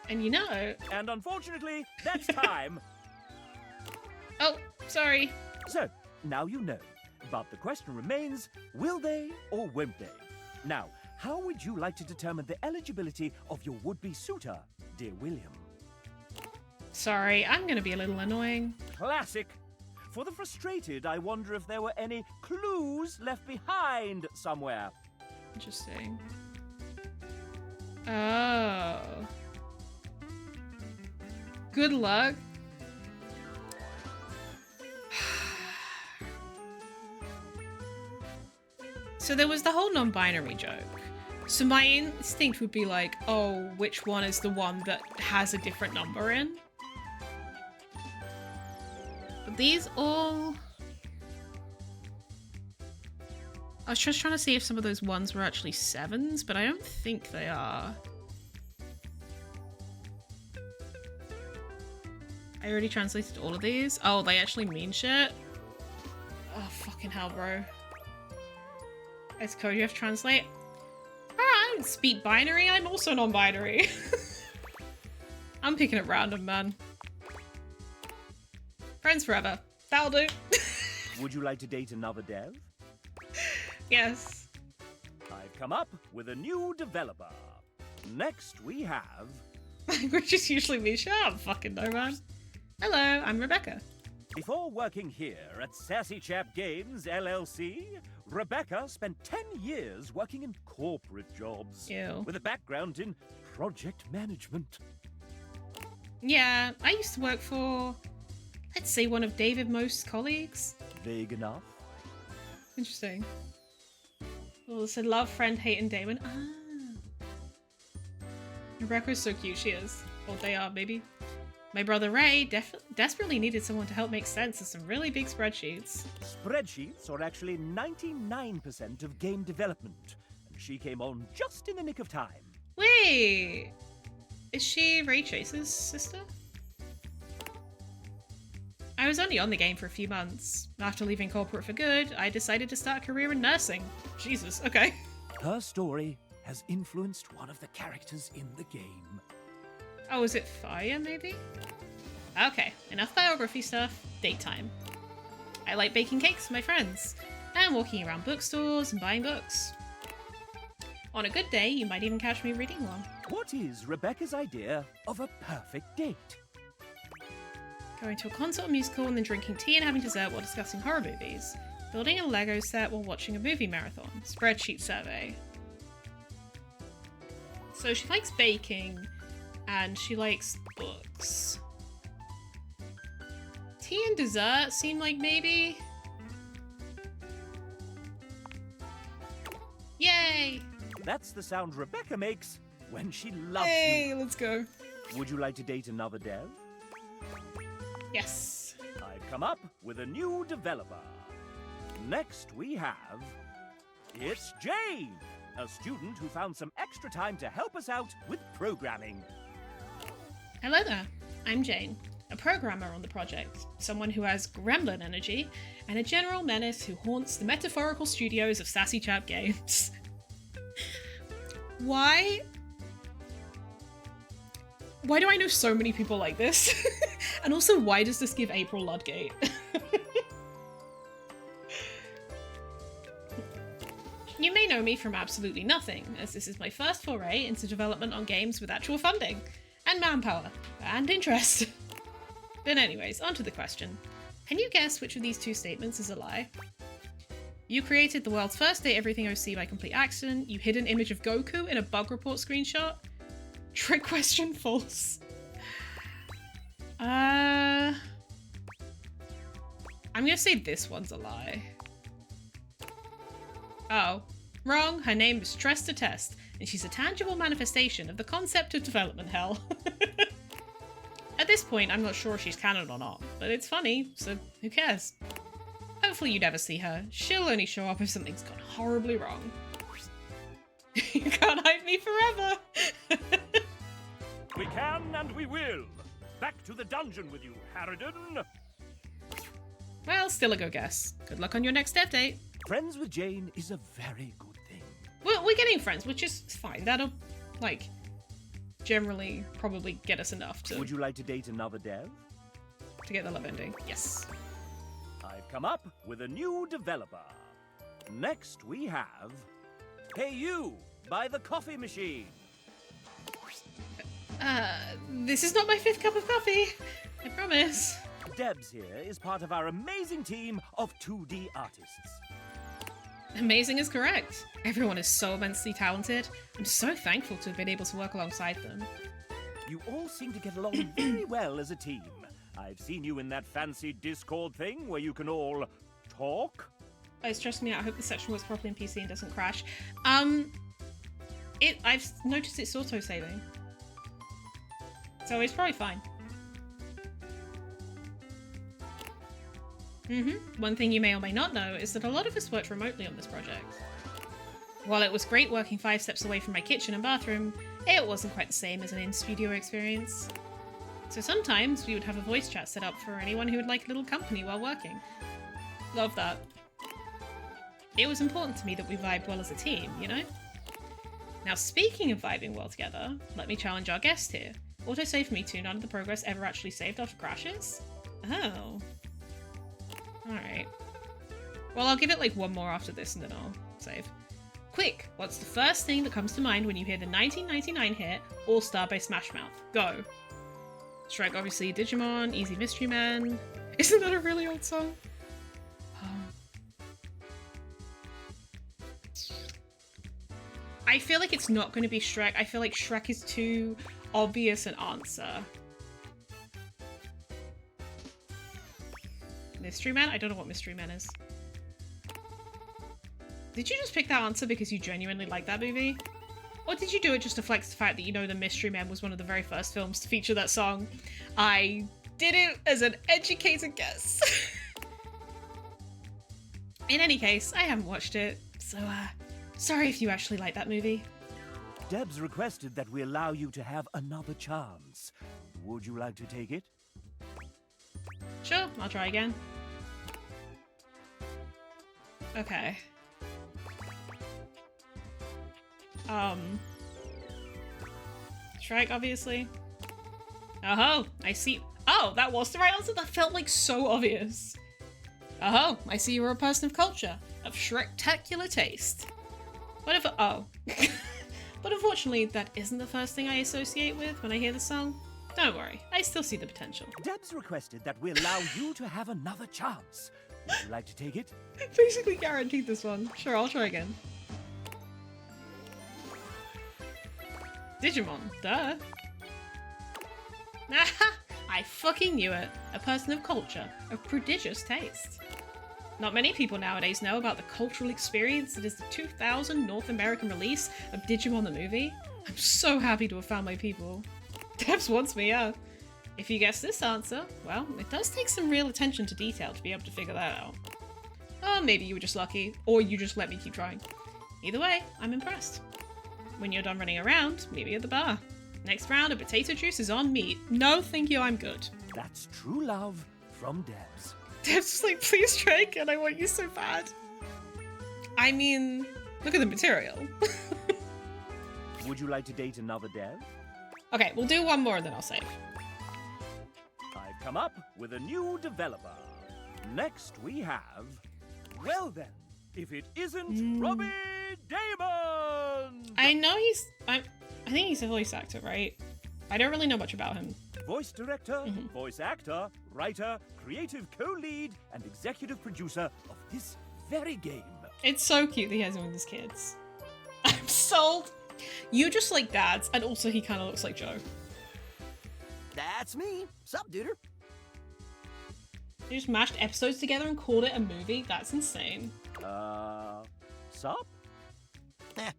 And you know... And unfortunately, that's time. Oh, sorry. So, now you know. But the question remains, will they or won't they? Now, how would you like to determine the eligibility of your would-be suitor, dear William? Sorry, I'm gonna be a little annoying. Classic. For the frustrated, I wonder if there were any clues left behind somewhere. Interesting. Oh. Good luck. So there was the whole non-binary joke. So my instinct would be like, oh, which one is the one that has a different number in? But these all... I was just trying to see if some of those ones were actually 7s, but I don't think they are. I already translated all of these. Oh, they actually mean shit? Oh, fucking hell, bro. As code you have to translate. I don't speak binary, I'm also non-binary. I'm picking at random, man. Friends forever. That'll do. Would you like to date another dev? Yes. I've come up with a new developer. Next we have... Which is usually me. Shut up, fucking no, man. Hello, I'm Rebecca. Before working here at Sassy Chap Games, LLC, Rebecca spent 10 years working in corporate jobs. Ew. With a background in project management. Yeah, I used to work for, let's say, one of David Most's colleagues. Vague enough. Interesting. Well, it said love, friend, hate, and Damon. Ah. Rebecca's so cute, she is. Or they are, maybe. My brother Ray desperately needed someone to help make sense of some really big spreadsheets. Spreadsheets are actually 99% of game development, and she came on just in the nick of time. Wait, is she Ray Chase's sister? I was only on the game for a few months. After leaving corporate for good, I decided to start a career in nursing. Jesus, okay. Her story has influenced one of the characters in the game. Oh, is it Fire, maybe? Okay, enough biography stuff. Date time. I like baking cakes with my friends, and walking around bookstores and buying books. On a good day, you might even catch me reading one. What is Rebecca's idea of a perfect date? Going to a concert or musical and then drinking tea and having dessert while discussing horror movies. Building a Lego set while watching a movie marathon. Spreadsheet survey. So she likes baking, and she likes books. Tea and dessert seem like maybe. Yay! That's the sound Rebecca makes when she loves Hey, you. let's go. Would you like to date another dev? Yes. I've come up with a new developer. Next we have... It's Jane, a student who found some extra time to help us out with programming. Hello there, I'm Jane, a programmer on the project, someone who has gremlin energy, and a general menace who haunts the metaphorical studios of Sassy Chap Games. Why do I know so many people like this? And also, why does this give April Ludgate? You may know me from absolutely nothing, as this is my first foray into development on games with actual funding, and manpower, and interest. But anyways, on to the question. Can you guess which of these two statements is a lie? You created the world's first Date Everything OC by complete accident. You hid an image of Goku in a bug report screenshot. Trick question, false. I'm gonna say this one's a lie. Oh, wrong. Her name is Tresta Test, and she's a tangible manifestation of the concept of development hell. At this point, I'm not sure if she's canon or not, but it's funny, so who cares? Hopefully you never see her. She'll only show up if something's gone horribly wrong. You can't hide me forever! We can and we will. Back to the dungeon with you, Harridan. Well, still a good guess. Good luck on your next dev date. Friends with Jane is a very good thing. We're getting friends, which is fine. That'll, like, generally probably get us enough to... Would you like to date another dev? To get the love ending, yes. I've come up with a new developer. Next we have... Hey You by the Coffee Machine. This is not my 5th cup of coffee. I promise. Debs here is part of our amazing team of 2D artists. Amazing is correct. Everyone is so immensely talented. I'm so thankful to have been able to work alongside them. You all seem to get along very well as a team. I've seen you in that fancy Discord thing where you can all talk. It's stressing me out. I hope the section works properly in PC and doesn't crash. I've noticed it's auto-saving. So it's probably fine. One thing you may or may not know is that a lot of us worked remotely on this project. While it was great working 5 steps away from my kitchen and bathroom, it wasn't quite the same as an in-studio experience. So sometimes we would have a voice chat set up for anyone who would like a little company while working. Love that. It was important to me that we vibed well as a team, you know? Now speaking of vibing well together, let me challenge our guest here. Autosave for me too, none of the progress ever actually saved after crashes? Oh. Alright. Well, I'll give it like one more after this and then I'll save. Quick, what's the first thing that comes to mind when you hear the 1999 hit All-Star by Smash Mouth? Go. Shrek, obviously, Digimon, Easy Mystery Man. Isn't that a really old song? I feel like it's not going to be Shrek. I feel like Shrek is too obvious an answer. Mystery Man? I don't know what Mystery Man is. Did you just pick that answer because you genuinely like that movie? Or did you do it just to flex the fact that you know The Mystery Men was one of the very first films to feature that song? I did it as an educated guess. In any case, I haven't watched it, so sorry if you actually like that movie. Debs requested that we allow you to have another chance. Would you like to take it? Sure, I'll try again. Okay. Shrek, obviously. Oh, I see. Oh, that was the right answer? That felt like so obvious. Oh, I see you're a person of culture, of Shrek-tacular taste. Whatever. Oh. But unfortunately, that isn't the first thing I associate with when I hear the song. Don't worry, I still see the potential. Debs requested that we allow you to have another chance. Would you like to take it? Basically guaranteed this one. Sure, I'll try again. Digimon, duh. I fucking knew it. A person of culture, of prodigious taste. Not many people nowadays know about the cultural experience that is the 2000 North American release of Digimon the movie. I'm so happy to have found my people. Debs wants me, yeah. If you guess this answer, well, it does take some real attention to detail to be able to figure that out. Or maybe you were just lucky, or you just let me keep trying. Either way, I'm impressed. When you're done running around, meet me at the bar. Next round of potato juice is on me. No, thank you, I'm good. That's true love from Debs. Debs is like, please try again, I want you so bad. I mean, look at the material. Would you like to date another Dev? Okay, we'll do one more and then I'll save. I've come up with a new developer. Next we have... Well then, if it isn't Robbie Damon! I know I think he's a voice actor, right? I don't really know much about him. Voice director, voice actor, writer, creative co-lead, and executive producer of this very game. It's so cute that he has him with his kids. I'm sold! You just like dads, and also he kind of looks like Joe. That's me. Sup, duder? They just mashed episodes together and called it a movie? That's insane. Sup?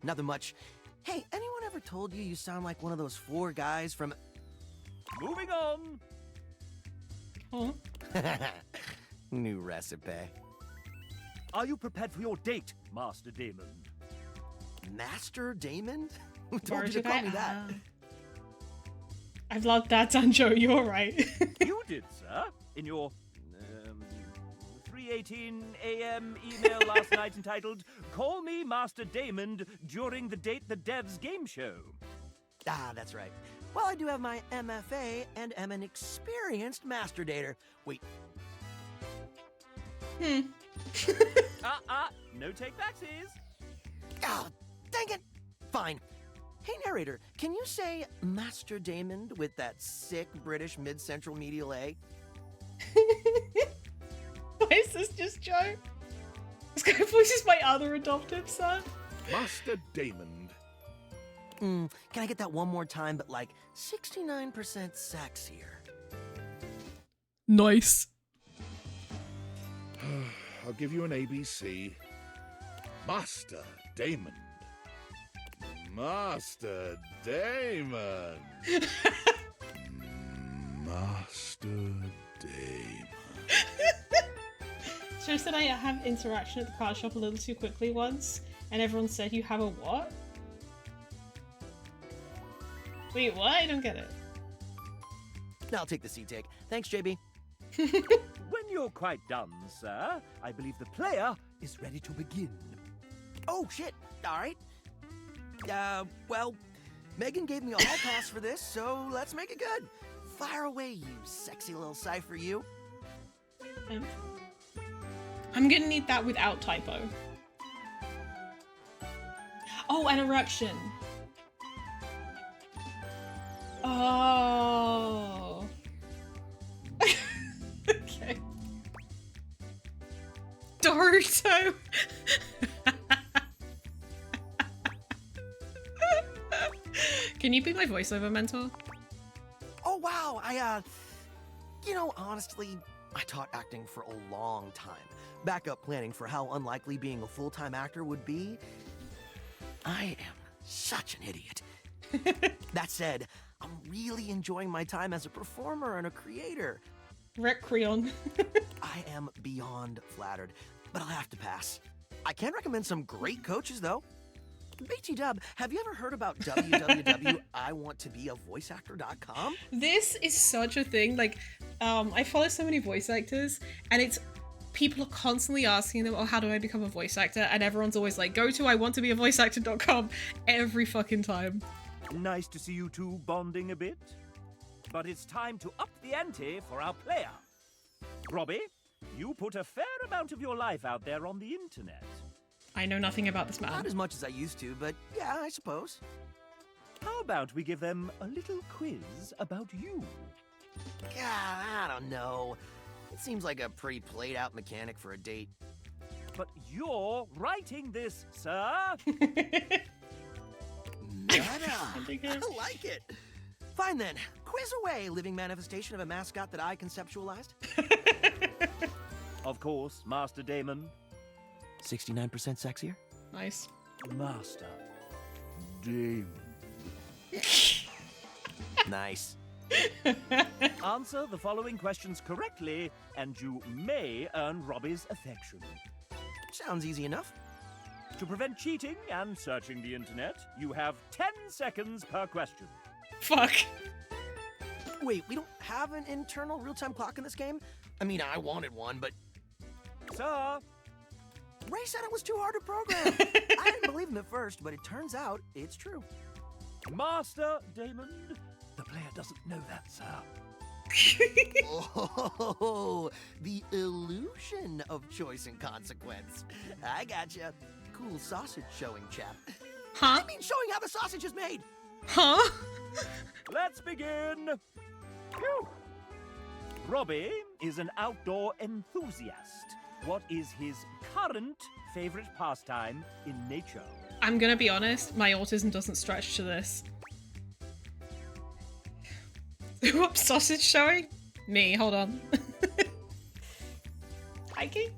Nothing much. Hey, anyone ever told you you sound like one of those 4 guys from... Moving on. Oh. New recipe. Are you prepared for your date, Master Damon? Master Damon? Who told you to call me that? I've loved that, Sanjo. You're right. You did, sir. In your 3:18 a.m. email last night entitled, "Call me Master Damon during the Date the Devs game show." Ah, that's right. Well, I do have my MFA and am an experienced master dater. Wait. No take backsies. Oh, dang it. Fine. Hey, narrator, can you say Master Damon with that sick British mid-central medial A? Why is this just Joe? This guy voices my other adoptive son. Master Damon. Can I get that one more time, but like 69% sexier? Nice. I'll give you an ABC. Master Damon. Master Damon. Master Damon. Joe said I have interaction at the card shop a little too quickly once, and everyone said you have a what? Wait, what? I don't get it. I'll take the C-take. Thanks, JB. When you're quite done, sir, I believe the player is ready to begin. Oh, shit. All right. Well, Megan gave me a hall pass for this, so let's make it good. Fire away, you sexy little cipher, you. I'm gonna need that without typo. Oh, an erection. Oh. Okay. Naruto. Can you be my voiceover mentor? Oh, wow. You know, honestly, I taught acting for a long time. Backup planning for how unlikely being a full-time actor would be. I am such an idiot. That said, I'm really enjoying my time as a performer and a creator. Recreon. I am beyond flattered, but I'll have to pass. I can recommend some great coaches, though. BT Dub, have you ever heard about www.iwanttobeavoiceactor.com? This is such a thing. Like, I follow so many voice actors, and it's people are constantly asking them, "Oh, how do I become a voice actor?" And everyone's always like, "Go to iwanttobeavoiceactor.com" every fucking time. Nice to see you two bonding a bit. But it's time to up the ante for our player. Robbie, you put a fair amount of your life out there on the internet. I know nothing about this man. Not as much as I used to, but yeah, I suppose. How about we give them a little quiz about you? Yeah, I don't know. It seems like a pretty played-out mechanic for a date. But you're writing this, sir. Meta. I like it. Fine then. Quiz away, living manifestation of a mascot that I conceptualized. Of course, Master Damon. 69% sexier? Nice. Master Damon. Nice. Answer the following questions correctly, and you may earn Robbie's affection. Sounds easy enough. To prevent cheating and searching the internet, you have 10 seconds per question. Fuck. Wait, we don't have an internal real-time clock in this game? I mean, I wanted one, but... Sir! Ray said it was too hard to program. I didn't believe him at first, but it turns out it's true. Master Damon, the player doesn't know that, sir. Oh, the illusion of choice and consequence. I gotcha. Cool sausage showing, chap. Huh? I mean showing how the sausage is made. Huh? Let's begin. Phew. Robbie is an outdoor enthusiast. What is his current favorite pastime in nature? I'm gonna be honest, my autism doesn't stretch to this. What sausage showing? Me, hold on. Hiking?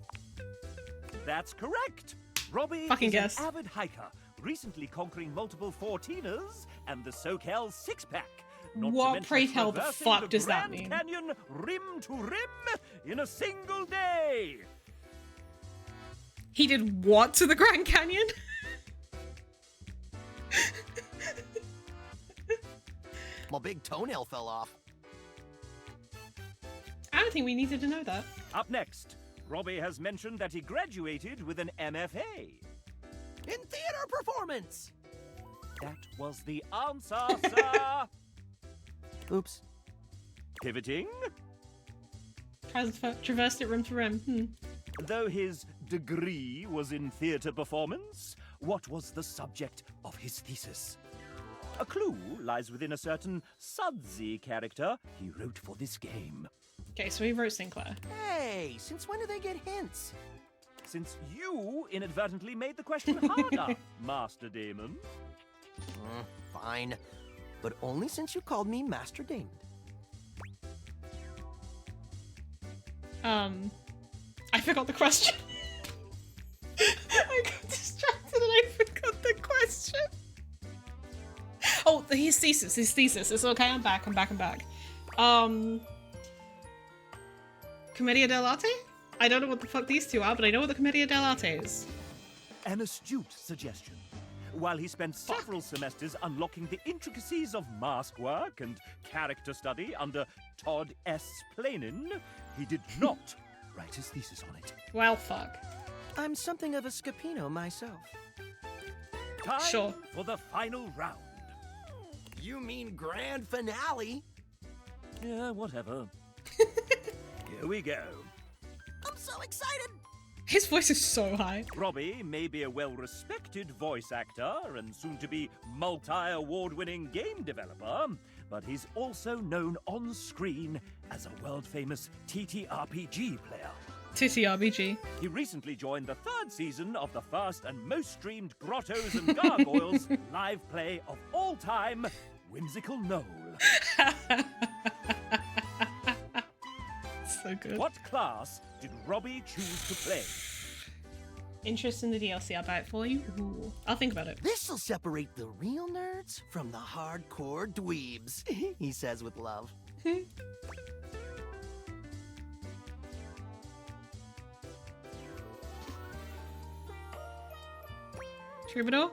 That's correct. Robbie Fucking is guess. an avid hiker, recently conquering multiple 14ers and the SoCal six-pack. Not to What mention pray tell the traversing fuck the does that Grand mean? Canyon rim to rim in a single day. He did what to the Grand Canyon? My big toenail fell off. I don't think we needed to know that. Up next, Robbie has mentioned that he graduated with an MFA. In theater performance! That was the answer, sir. Oops. Pivoting. Traversed it rim to rim. Though his degree was in theatre performance, what was the subject of his thesis? A clue lies within a certain sudsy character he wrote for this game. Okay, so he wrote Sinclair. Hey, since when do they get hints? Since you inadvertently made the question harder, Master Damon. Fine. But only since you called me Master Damon. I forgot the question. I got distracted and I forgot the question. Oh, his thesis. It's okay, I'm back. Commedia dell'arte? I don't know what the fuck these two are, but I know what the Commedia dell'arte is. An astute suggestion. While he spent several semesters unlocking the intricacies of mask work and character study under Todd S. Planin, he did not write his thesis on it. Well, fuck. I'm something of a Scapino myself. Time for the final round. You mean grand finale? Yeah, whatever. Here we go. I'm so excited! His voice is so high. Robbie may be a well-respected voice actor and soon-to-be multi-award-winning game developer, but he's also known on screen as a world-famous TTRPG player. TTRPG. He recently joined the 3rd season of the first and most streamed Grottos and Gargoyles live play of all time, Whimsical Knoll. So good. What class did Robbie choose to play? Interest in the DLC, I'll buy it for you. Ooh, I'll think about it. This'll separate the real nerds from the hardcore dweebs, he says with love. Troubadour?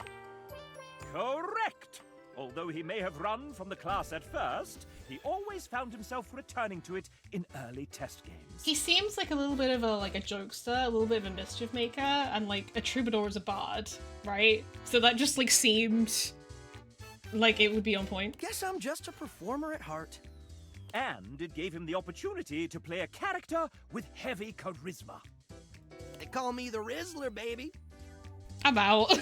Correct! Although he may have run from the class at first, he always found himself returning to it in early test games. He seems like a little bit of a jokester, a little bit of a mischief maker, and like a troubadour is a bard, right? So that just like seemed like it would be on point. Guess I'm just a performer at heart. And it gave him the opportunity to play a character with heavy charisma. They call me the Rizzler, baby. I'm out.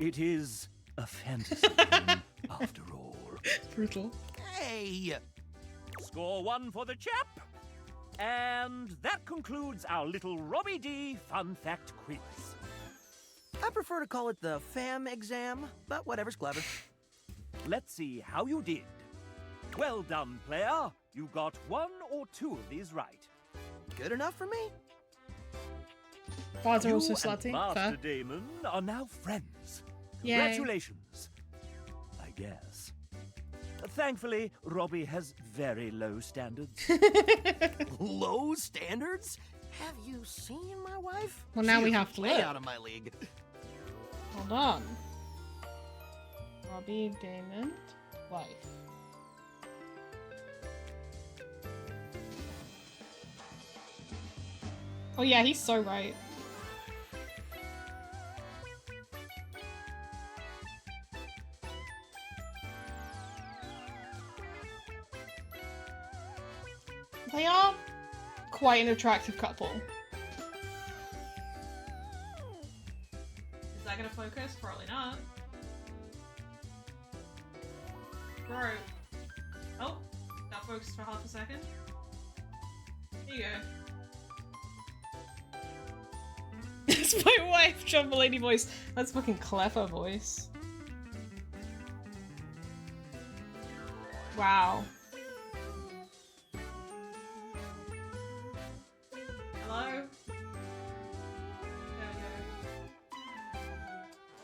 It is a fantasy game, after all. Brutal. Hey! Score 1 for the chap. And that concludes our little Robbie D fun fact quiz. I prefer to call it the fam exam, but whatever's clever. Let's see how you did. Well done, player. You got 1 or 2 of these right. Good enough for me. Bards are You also and slutty. Master Fair. Damon are now friends. Yay. Congratulations. I guess. Thankfully, Robbie has very low standards. Low standards? Have you seen my wife? Well, now She we is have to way look. out of my league. Hold on. Robbie Damon, wife. Oh yeah, he's so right. They are quite an attractive couple. Is that gonna focus? Probably not. Bro. Oh, that focused for half a second. There you go. It's my wife, John Mulaney voice. That's fucking clever voice. Wow. Hello? There we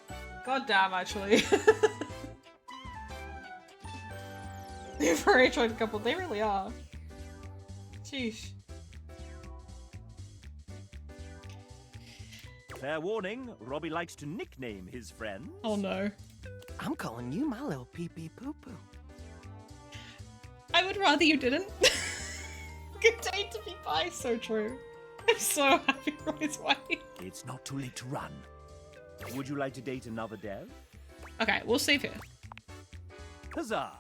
go. God damn, actually. They're a very attractive couple. They really are. Sheesh. Fair warning, Robbie likes to nickname his friends. Oh no. I'm calling you my little pee-pee poo-poo. I would rather you didn't. Good day to be bi, so true. I'm so happy for his wife. It's not too late to run. Would you like to date another dev? Okay, we'll save here. Huzzah!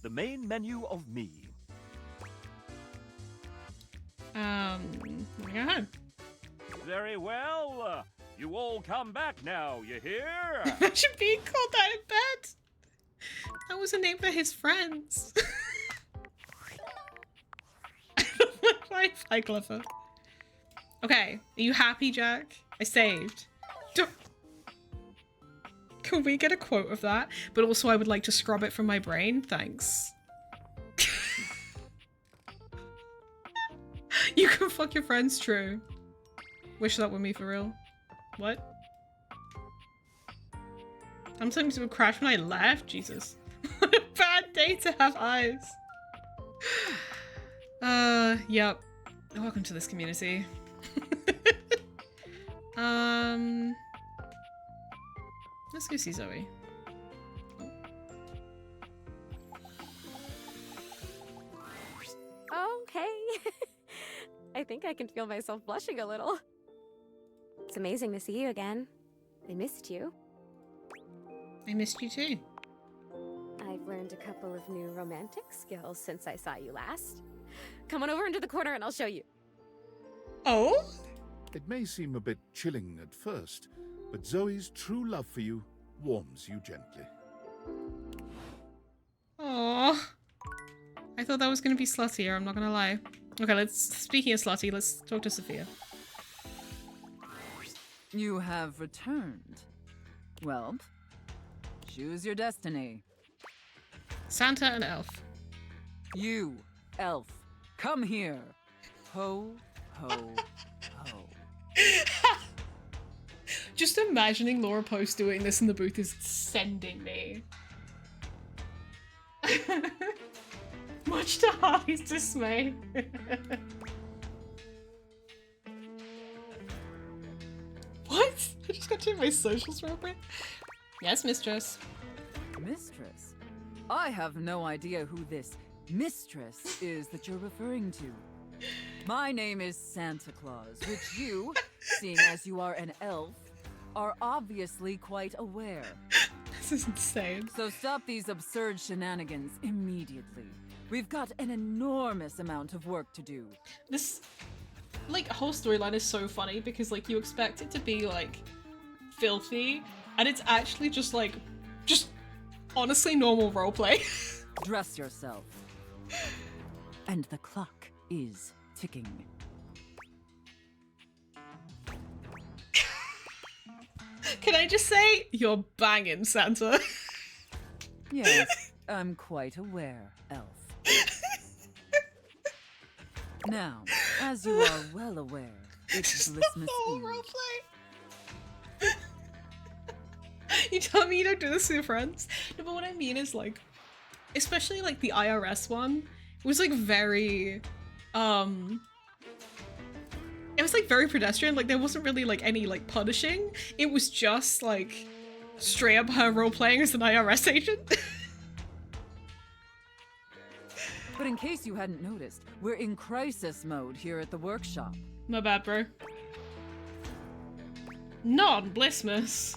The main menu of me. We're gonna go home. Very well. You all come back now, you hear? Imagine being called that in bed. That was a name for his friends. My wife, hi Clever. Okay, are you happy, Jack? I saved. Can we get a quote of that? But also I would like to scrub it from my brain. Thanks. You can fuck your friends, true. Wish that were me for real. What? Sometimes it would crash when I left? Jesus. What a bad day to have eyes. Yep. Welcome to this community. Let's go see Zoe. Okay. I think I can feel myself blushing a little. It's amazing to see you again. I missed you. I missed you too. I've learned a couple of new romantic skills since I saw you last. Come on over into the corner and I'll show you. Oh? It may seem a bit chilling at first, but Zoe's true love for you warms you gently. Aww. I thought that was gonna be sluttier, I'm not gonna lie. Okay, speaking of slutty, let's talk to Sophia. You have returned. Well, choose your destiny. Santa and Elf. You, Elf, come here. Ho, ho, ho. Just imagining Laura Post doing this in the booth is sending me. Much to Harley's dismay. What? I just got to my socials real quick. Yes, mistress. Mistress? I have no idea who this mistress is that you're referring to. My name is Santa Claus, which you, seeing as you are an elf, are obviously quite aware. This is insane. So stop these absurd shenanigans immediately. We've got an enormous amount of work to do. This, like, whole storyline is so funny because, like, you expect it to be, like, filthy, and it's actually just, like, just honestly normal roleplay. Dress yourself. And the clock is ticking. Can I just say, you're banging, Santa. Yes, I'm quite aware, elf. Now, as you are well aware, it's Blissmas Eve. Roleplay. You tell me you don't do this with your friends? No, but what I mean is, like, especially, like, the IRS one, it was, like, very, it was, like, very pedestrian. Like, there wasn't really, like, any, like, punishing. It was just, like, straight up her role-playing as an IRS agent. But in case you hadn't noticed, we're in crisis mode here at the workshop. My bad, bro. Non-Blissmas.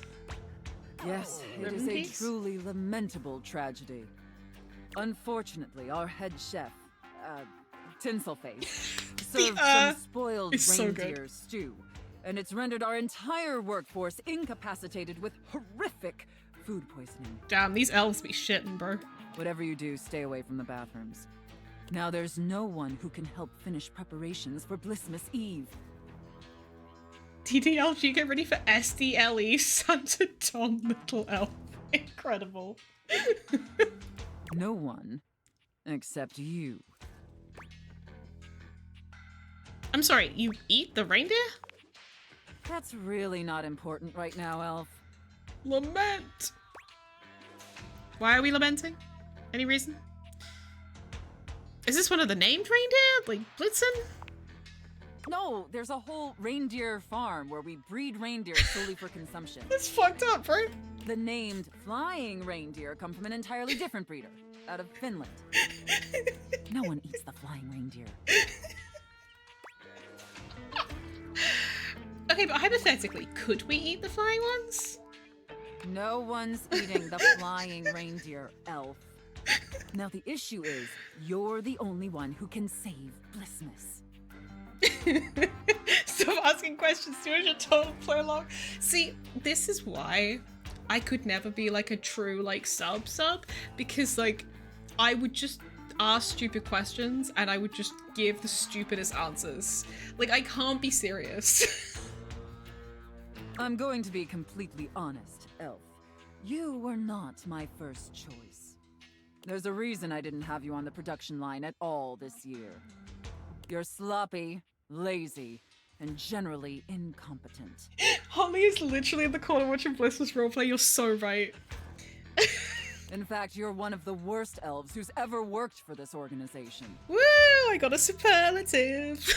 Yes, it is a truly lamentable tragedy. Unfortunately, our head chef, Tinselface, served some spoiled reindeer stew, and it's rendered our entire workforce incapacitated with horrific food poisoning. Damn, these elves be shitting, bro. Whatever you do, stay away from the bathrooms. Now there's no one who can help finish preparations for Blissmas Eve. TTLG, get ready for SDLE, Santa Tom Little Elf. Incredible. No one except you. I'm sorry, you eat the reindeer? That's really not important right now, Elf. Lament! Why are we lamenting? Any reason? Is this one of the named reindeer? Like, Blitzen? No, there's a whole reindeer farm where we breed reindeer solely for consumption. That's fucked up, bro. The named flying reindeer come from an entirely different breeder, out of Finland. No one eats the flying reindeer. Okay, but hypothetically, could we eat the flying ones? No one's eating the flying reindeer, Elf. Now the issue is, you're the only one who can save Blissmas. Stop asking questions, Stuart, your total play along. See, this is why I could never be like a true like sub, because like I would just ask stupid questions and I would just give the stupidest answers. Like, I can't be serious. I'm going to be completely honest, Elf. You were not my first choice. There's a reason I didn't have you on the production line at all this year. You're sloppy, lazy, and generally incompetent. Holly is literally in the corner watching Blissmas roleplay. You're so right. In fact, you're one of the worst elves who's ever worked for this organization. Woo! I got a superlative.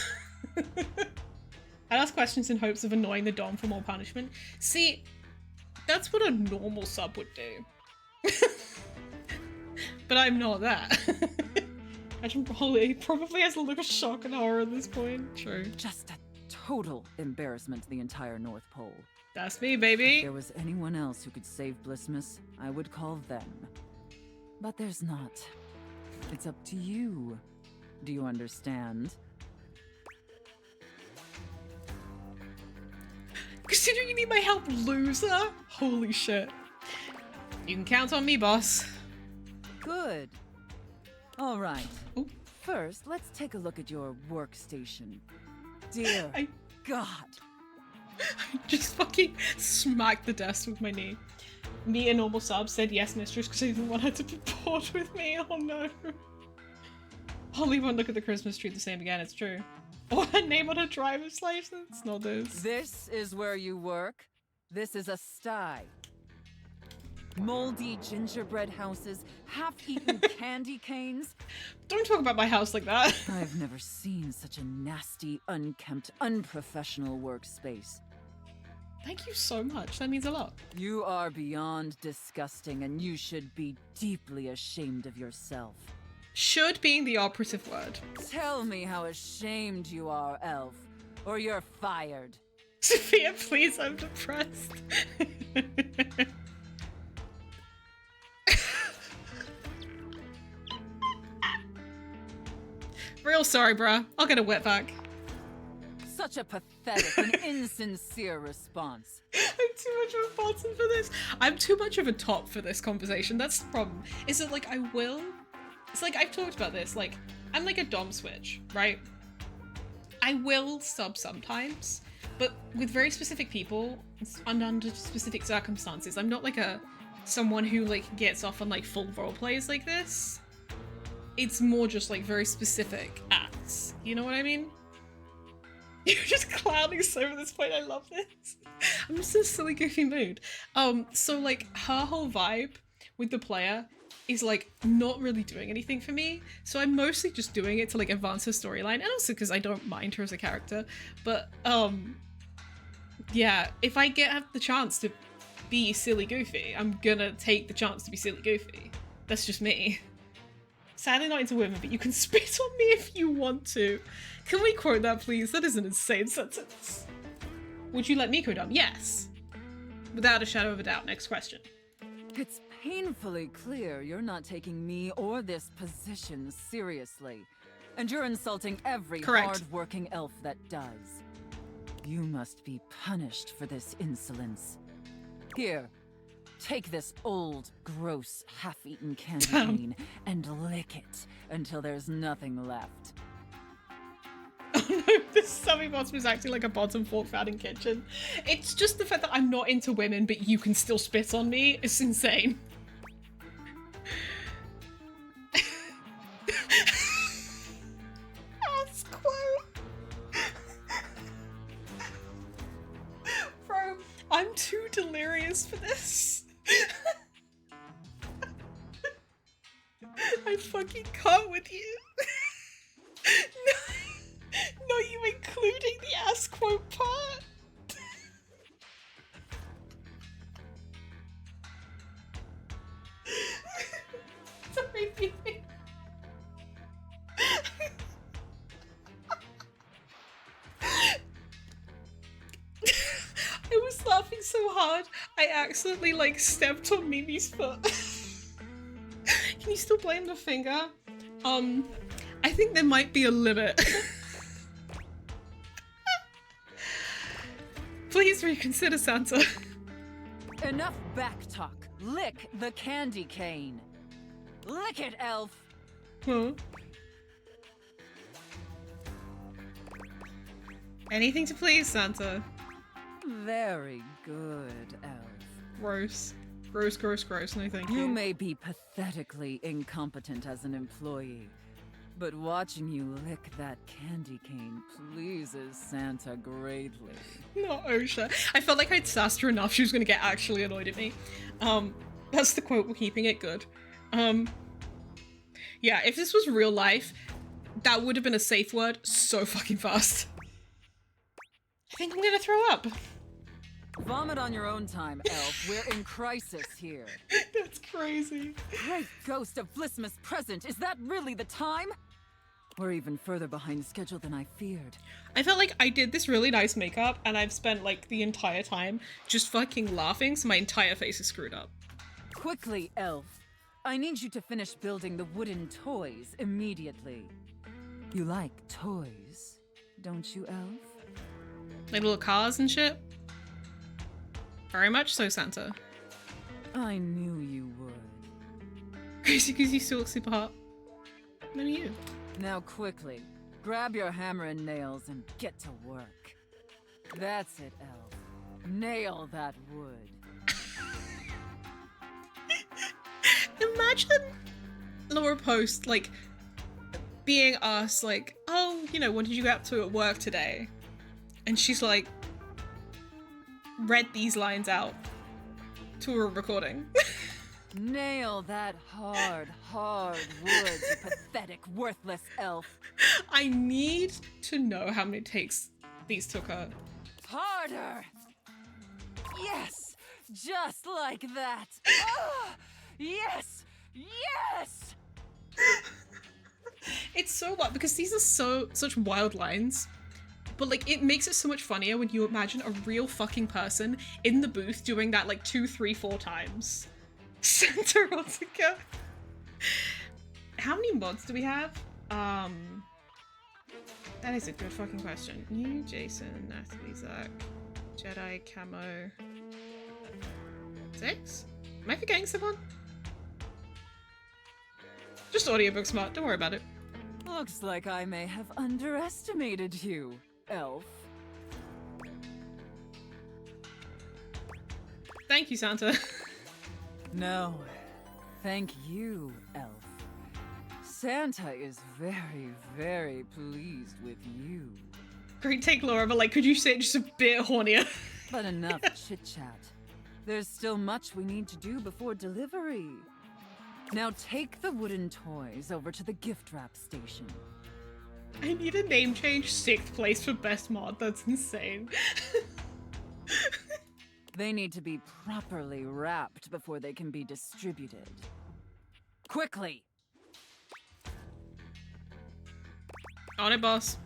I ask questions in hopes of annoying the Dom for more punishment. See, that's what a normal sub would do. But I'm not that. Imagine Holly probably has a look of shock and horror at this point. True. Just a total embarrassment to the entire North Pole. That's me, baby. If there was anyone else who could save Blissmas, I would call them. But there's not. It's up to you. Do you understand? Considering you need my help, loser? Holy shit. You can count on me, boss. Good. All right. Ooh. First, let's take a look at your workstation. Dear God. I just fucking smacked the desk with my knee. Me, a normal sub, said yes, mistress, because I didn't want her to be bored with me. Oh no. Holly won't look at the Christmas tree the same again, it's true. Or her name on her driver's license? Not this. This is where you work? This is a sty. Moldy gingerbread houses, half-eaten candy canes. Don't talk about my house like that. I've never seen such a nasty, unkempt, unprofessional workspace. Thank you so much. That means a lot. You are beyond disgusting, and you should be deeply ashamed of yourself. Should being the operative word. Tell me how ashamed you are, Elf, or you're fired. Sophia, please, I'm depressed. Real sorry, bruh. I'll get a wetback. Such a pathetic and insincere response. I'm too much of a bottom for this. I'm too much of a top for this conversation. That's the problem. Is it like it's like I've talked about this, like I'm like a dom switch, right? I will sub sometimes, but with very specific people and under specific circumstances. I'm not like someone who like gets off on like full role plays like this. It's more just like very specific acts. You know what I mean? You're just clowning so over this point. I love this. I'm just in a silly, goofy mood. So like her whole vibe with the player is like not really doing anything for me. So I'm mostly just doing it to like advance her storyline, and also because I don't mind her as a character. But yeah, if I have the chance to be silly, goofy, I'm gonna take the chance to be silly, goofy. That's just me. Sadly not into women, but you can spit on me if you want to. Can we quote that, please? That is an insane sentence. Would you let me quote them? Yes. Without a shadow of a doubt. Next question. It's painfully clear you're not taking me or this position seriously. And you're insulting every hard-working elf that does. You must be punished for this insolence. Here. Take this old, gross, half-eaten candy cane and lick it until there's nothing left. Oh no, this Subby Bottom is acting like a bottom fork found in kitchen. It's just the fact that I'm not into women, but you can still spit on me. It's insane. Ass quote. Bro, I'm too delirious for this. I fucking can't with you. No, not you including the ass quote part. Sorry, baby. I was laughing so hard, I accidentally like stepped on Mimi's foot. Can you still blame the finger? I think there might be a limit. Please reconsider, Santa. Enough backtalk. Lick the candy cane. Lick it, elf. Huh? Anything to please, Santa. Very good, elf. Gross. Gross, gross, gross. No thank you. You may be pathetically incompetent as an employee, but watching you lick that candy cane pleases Santa greatly. Not OSHA. I felt like I'd sassed her enough she was gonna get actually annoyed at me. That's the quote, we're keeping it good. Yeah, if this was real life, that would have been a safe word so fucking fast. I think I'm gonna throw up. Vomit on your own time, elf. We're in crisis here. That's crazy. Great ghost of Blismus present, is that really the time? We're even further behind schedule than I feared. I felt like I did this really nice makeup and I've spent like the entire time just fucking laughing, so my entire face is screwed up. Quickly, elf. I need you to finish building the wooden toys immediately. You like toys, don't you, elf? Like little cars and shit? Very much so, Santa. I knew you would. Crazy because you still look super hot. Maybe you. Now quickly, grab your hammer and nails and get to work. That's it, elf. Nail that wood. Imagine Laura Post, like, being asked, like, oh, you know, what did you get up to at work today? And she's like, read these lines out to a recording. Nail that hard, hard wood, you pathetic, worthless elf. I need to know how many takes these took her. Harder! Yes! Just like that! Ah! Yes! Yes! It's so wild because these are such wild lines. But like it makes it so much funnier when you imagine a real fucking person in the booth doing that like 2, 3, 4 times. Santa Erotica. How many mods do we have? That is a good fucking question. You, Jason, Natalie, Zach, Jedi, Camo. 6? Am I forgetting someone? Just audiobook smart, don't worry about it. Looks like I may have underestimated you, elf. Thank you, Santa. No, thank you, elf. Santa is very, very pleased with you. Great take, Laura, but like, could you say it just a bit hornier? But enough chit-chat. There's still much we need to do before delivery. Now take the wooden toys over to the gift wrap station. I need a name change, 6th place for best mod. That's insane. They need to be properly wrapped before they can be distributed. Quickly! On it, boss.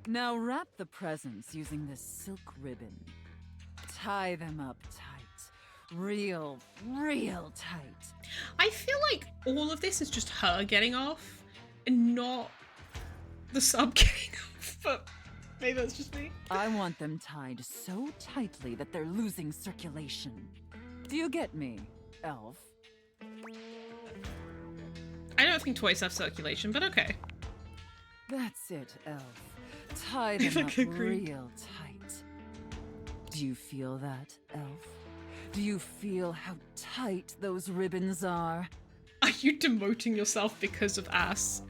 Now wrap the presents using this silk ribbon. Tie them up tight. Real tight. I feel like all of this is just her getting off and not the sub getting off, but maybe that's just me. I want them tied so tightly that they're losing circulation. Do you get me, elf? I don't think toys have circulation, but okay. That's it, elf. Tie them up real tight. Do you feel that, elf? Do you feel how tight those ribbons are? Are you demoting yourself because of ass?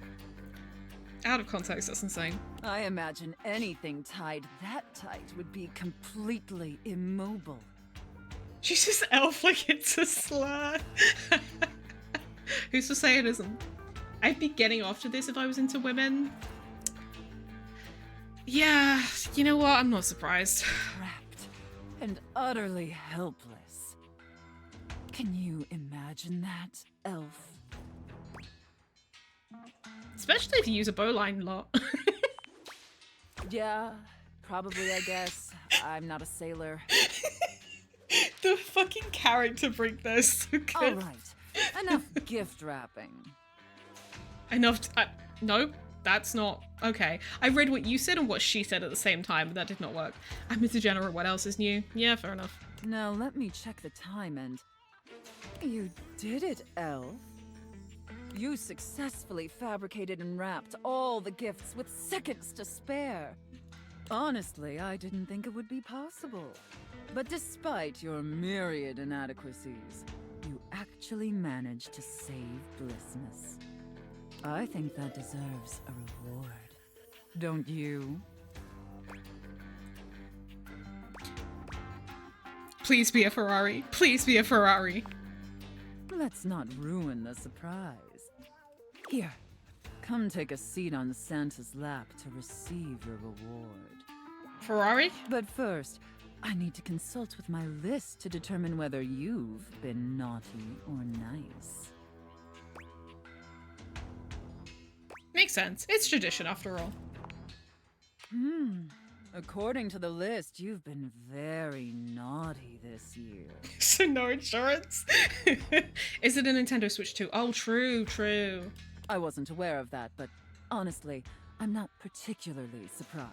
Out of context, that's insane. I imagine anything tied that tight would be completely immobile. She's just elf like it's a slur. Who's to say it isn't? I'd be getting off to this if I was into women. Yeah, you know what? I'm not surprised. Trapped and utterly helpless. Can you imagine that, elf? Especially if you use a bowline a lot. Yeah, probably, I guess. I'm not a sailor. The fucking character break there is so good. Alright, enough gift wrapping. Enough no, that's not okay. I read what you said and what she said at the same time, but that did not work. I'm a degenerate, what else is new? Yeah, fair enough. Now let me check the time and... You did it, elf. You successfully fabricated and wrapped all the gifts with seconds to spare. Honestly, I didn't think it would be possible. But despite your myriad inadequacies, you actually managed to save Blissmas. I think that deserves a reward. Don't you? Please be a Ferrari. Please be a Ferrari. Let's not ruin the surprise. Here, come take a seat on Santa's lap to receive your reward. Ferrari? But first, I need to consult with my list to determine whether you've been naughty or nice. Makes sense. It's tradition after all. According to the list, you've been very naughty this year. So no insurance? Is it a Nintendo Switch 2? Oh, true. I wasn't aware of that, but honestly, I'm not particularly surprised.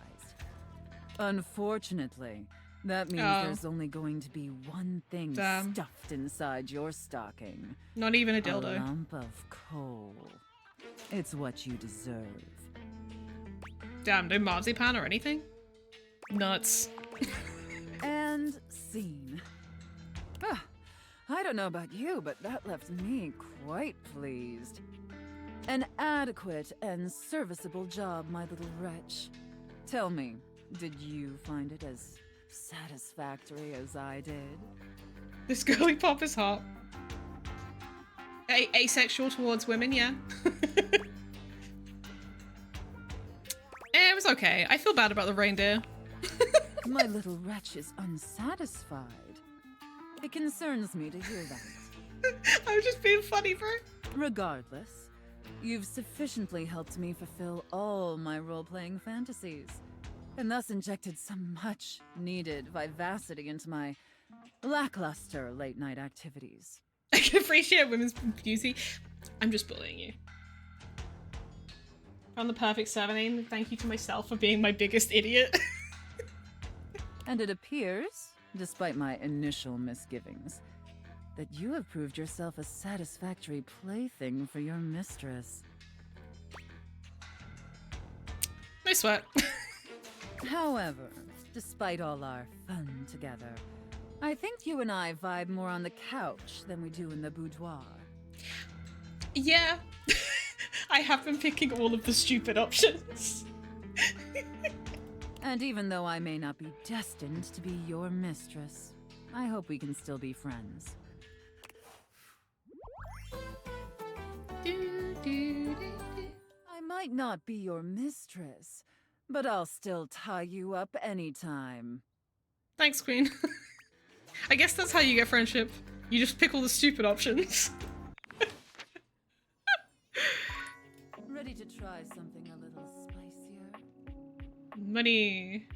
Unfortunately, that means there's only going to be one thing stuffed inside your stocking. Not even a dildo. A lump of coal. It's what you deserve. Damn, no marzipan or anything? Nuts. And scene. I don't know about you, but that left me quite pleased. An adequate and serviceable job, my little wretch. Tell me, did you find it as satisfactory as I did. This girly pop is hot. Asexual towards women, yeah. It was okay. I feel bad about the reindeer. My little wretch is unsatisfied. It concerns me to hear that. I was just being funny, bro. Regardless, you've sufficiently helped me fulfill all my role-playing fantasies, and thus injected some much-needed vivacity into my lackluster late-night activities. I can appreciate women's beauty. I'm just bullying you. Found the perfect surname. Thank you to myself for being my biggest idiot. And it appears, despite my initial misgivings, that you have proved yourself a satisfactory plaything for your mistress. No sweat. However, despite all our fun together, I think you and I vibe more on the couch than we do in the boudoir. Yeah. I have been picking all of the stupid options. And even though I may not be destined to be your mistress, I hope we can still be friends. I might not be your mistress, but I'll still tie you up anytime. Thanks, Queen. I guess that's how you get friendship. You just pick all the stupid options. Ready to try something a little spicier? Money.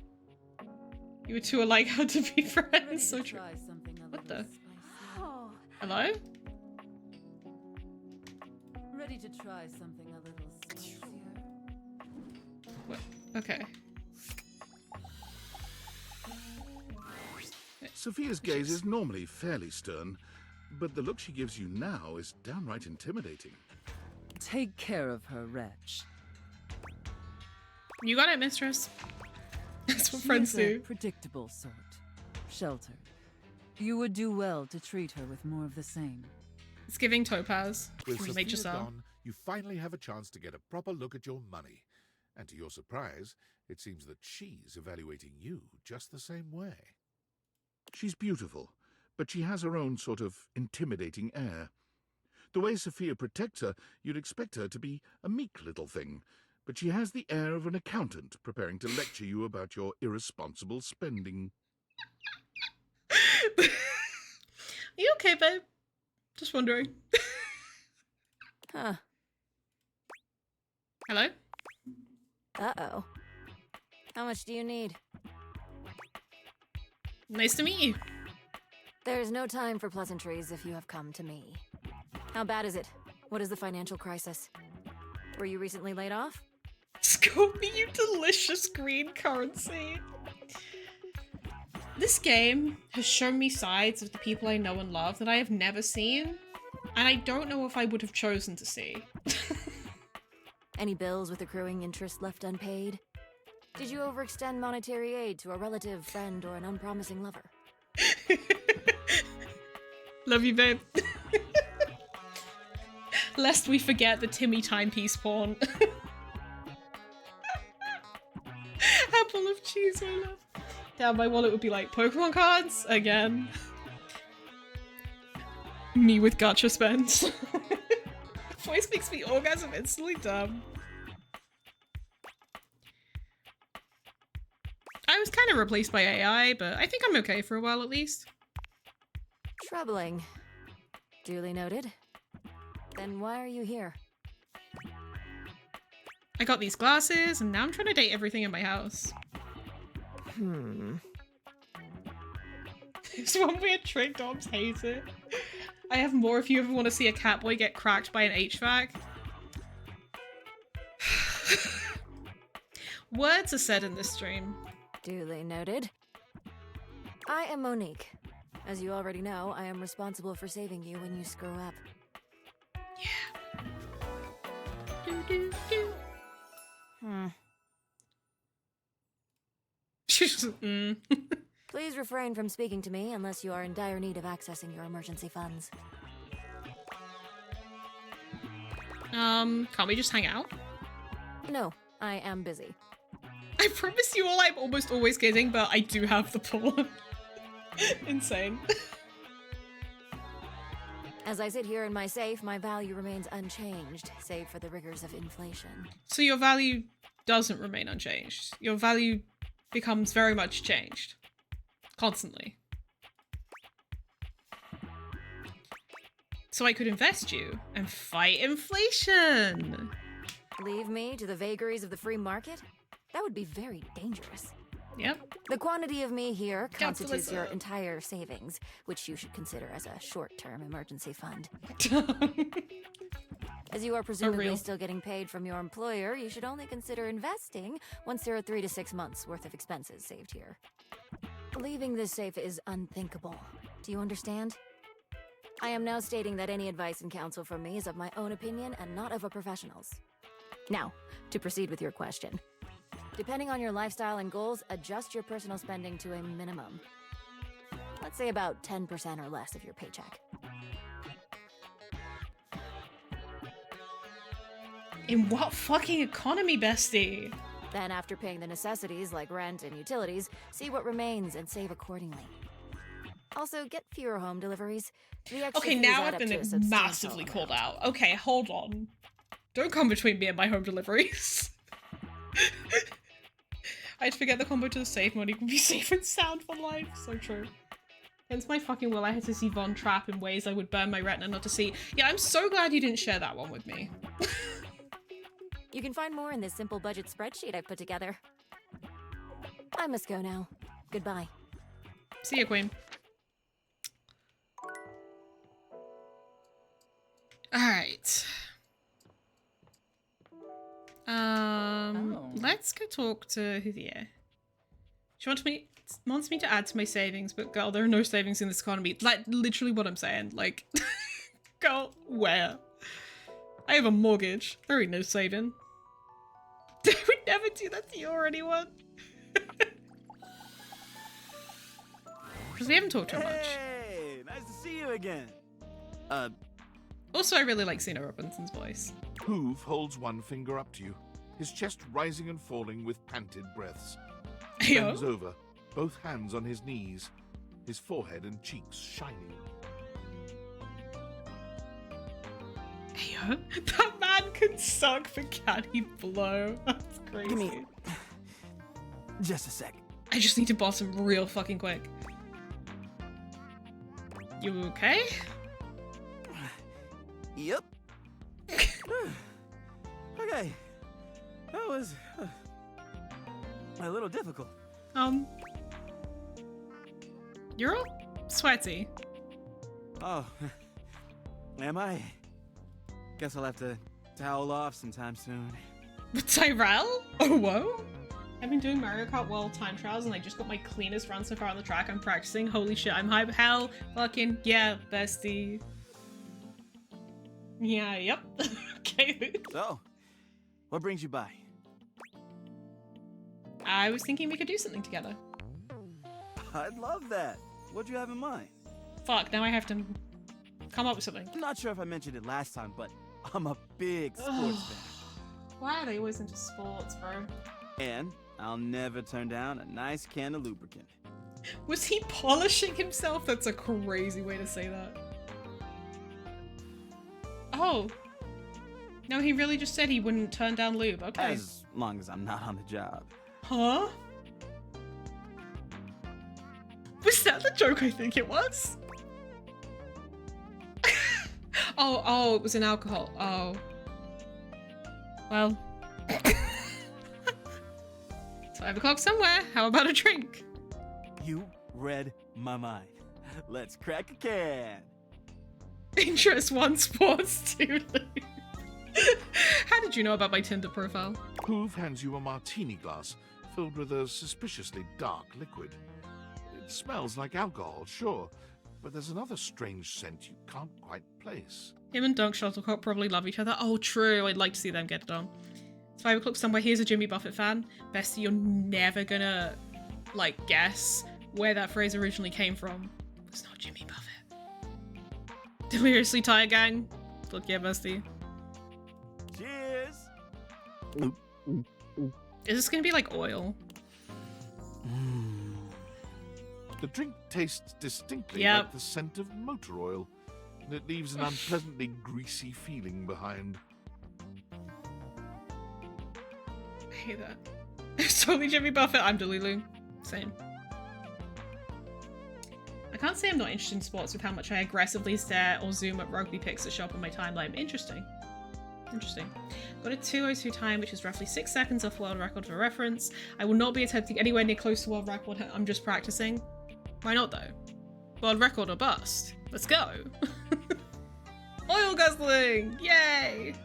You two are like how to be friends. So true. What the? Oh. Hello? Ready to try something a little spicier? What? Okay. Sophia's gaze is normally fairly stern, but the look she gives you now is downright intimidating. Take care of her, wretch. You got it, mistress. That's what She friends is a do. predictable sort. Sheltered. You would do well to treat her with more of the same. It's giving Topaz With from Sophia Nature Cell. gone, you finally have a chance to get a proper look at your money. And to your surprise, it seems that she's evaluating you just the same way. She's beautiful, but she has her own sort of intimidating air. The way Sophia protects her, you'd expect her to be a meek little thing, but she has the air of an accountant preparing to lecture you about your irresponsible spending. Are you okay, babe? Just wondering. Huh. Hello? Uh-oh. How much do you need? Nice to meet you. There's no time for pleasantries if you have come to me. How bad is it? What is the financial crisis? Were you recently laid off? Scooby, you delicious green currency. This game has shown me sides of the people I know and love that I have never seen, and I don't know if I would have chosen to see. Any bills with accruing interest left unpaid? Did you overextend monetary aid to a relative, friend, or an unpromising lover? Love you, babe. Lest we forget the Timmy timepiece porn. Apple of cheese, my love. Down my wallet would be like, Pokemon cards? Again. Me with gacha spends. Voice makes me orgasm instantly dumb. I was kind of replaced by AI, but I think I'm okay for a while at least. Troubling. Duly noted. Then why are you here? I got these glasses, and now I'm trying to date everything in my house. It's one weird trick, dogs hate it. I have more if you ever want to see a catboy get cracked by an HVAC. Words are said in this stream. Duly noted. I am Monique. As you already know, I am responsible for saving you when you screw up. Yeah. Do, do, do. Please refrain from speaking to me unless you are in dire need of accessing your emergency funds. Can't we just hang out? No, I am busy. I promise you all I'm almost always kidding, but I do have the pull. Insane. As I sit here in my safe, my value remains unchanged, save for the rigors of inflation. So your value doesn't remain unchanged. Your value becomes very much changed. Constantly. So I could invest you and fight inflation. Leave me to the vagaries of the free market? That would be very dangerous. Yep. The quantity of me here constitutes your Capitalism. entire savings, which you should consider as a short-term emergency fund. As you are presumably real. still getting paid from your employer, you should only consider investing once there are 3 to 6 months worth of expenses saved here. Leaving this safe is unthinkable. Do you understand? I am now stating that any advice and counsel from me is of my own opinion and not of a professional's. Now, to proceed with your question. Depending on your lifestyle and goals, adjust your personal spending to a minimum. Let's say about 10% or less of your paycheck. In what fucking economy, bestie? Then after paying the necessities like rent and utilities, see what remains and save accordingly. Also, get fewer home deliveries. The extra Okay, fees now add I've up to a been substantial massively amount. called out. Okay, hold on. Don't come between me and my home deliveries. I'd forget the combo to the safe money can be safe and sound for life. So true. Hence my fucking will I had to see Von Trapp in ways I would burn my retina not to see. Yeah, I'm so glad you didn't share that one with me. You can find more in this simple budget spreadsheet I've put together. I must go now. Goodbye. See ya, Queen. Alright. Let's go talk to Javier. She wants me to add to my savings, but girl, there are no savings in this economy. Like, literally what I'm saying. Like, girl, where? I have a mortgage. There ain't no saving. I would never do that to you or anyone. Because we haven't talked too much. Hey, nice to see you again. Also, I really like Cena Robinson's voice. Hoove holds one finger up to you, his chest rising and falling with panted breaths. Ayo. Bends over, both hands on his knees, his forehead and cheeks shining. Ayo, that man can suck, but can he blow? That's crazy. Give me just a sec. I just need to boss him real fucking quick. You okay? Yep. Okay. That was a little difficult. You're all sweaty. Oh, am I? Guess I'll have to towel off sometime soon. But Tyrell? Oh, whoa. I've been doing Mario Kart World time trials and I just got my cleanest run so far on the track. I'm practicing. Holy shit, I'm hype. Hell fucking yeah, bestie. Yeah, yep. Okay. So, what brings you by? I was thinking we could do something together. I'd love that. What'd you have in mind? Fuck, now I have to come up with something. I'm not sure if I mentioned it last time, but I'm a big sports fan. Why are they always into sports, bro? And I'll never turn down a nice can of lubricant. Was he polishing himself? That's a crazy way to say that. Oh. No, he really just said he wouldn't turn down lube. Okay. As long as I'm not on the job. Huh? Was that the joke I think it was? Oh, it was an alcohol. Oh. Well. It's 5 o'clock somewhere. How about a drink? You read my mind. Let's crack a can. Interest 1, sports 2. How did you know about my Tinder profile? Hoove hands you a martini glass filled with a suspiciously dark liquid. It smells like alcohol, sure, but there's another strange scent you can't quite place. Him and Dunk Shuttlecock probably love each other. Oh, true. I'd like to see them get it on. It's 5 o'clock somewhere. Here's a Jimmy Buffett fan. Bestie, you're never gonna, like, guess where that phrase originally came from. It's not Jimmy Buffett. Deliriously Tired Gang. Fuck yeah, bestie. Cheers! Is this gonna be like oil? The drink tastes distinctly Yep. like the scent of motor oil, and it leaves an unpleasantly greasy feeling behind. I hate that. It's totally Jimmy Buffett. I'm Delulu. Same. I can't say I'm not interested in sports with how much I aggressively stare or zoom at rugby pics that show up on my timeline. Interesting. Interesting. Got a 2:02 time, which is roughly 6 seconds off world record for reference. I will not be attempting anywhere near close to world record. I'm just practicing. Why not though? World record or bust. Let's go. Oil guzzling! Yay!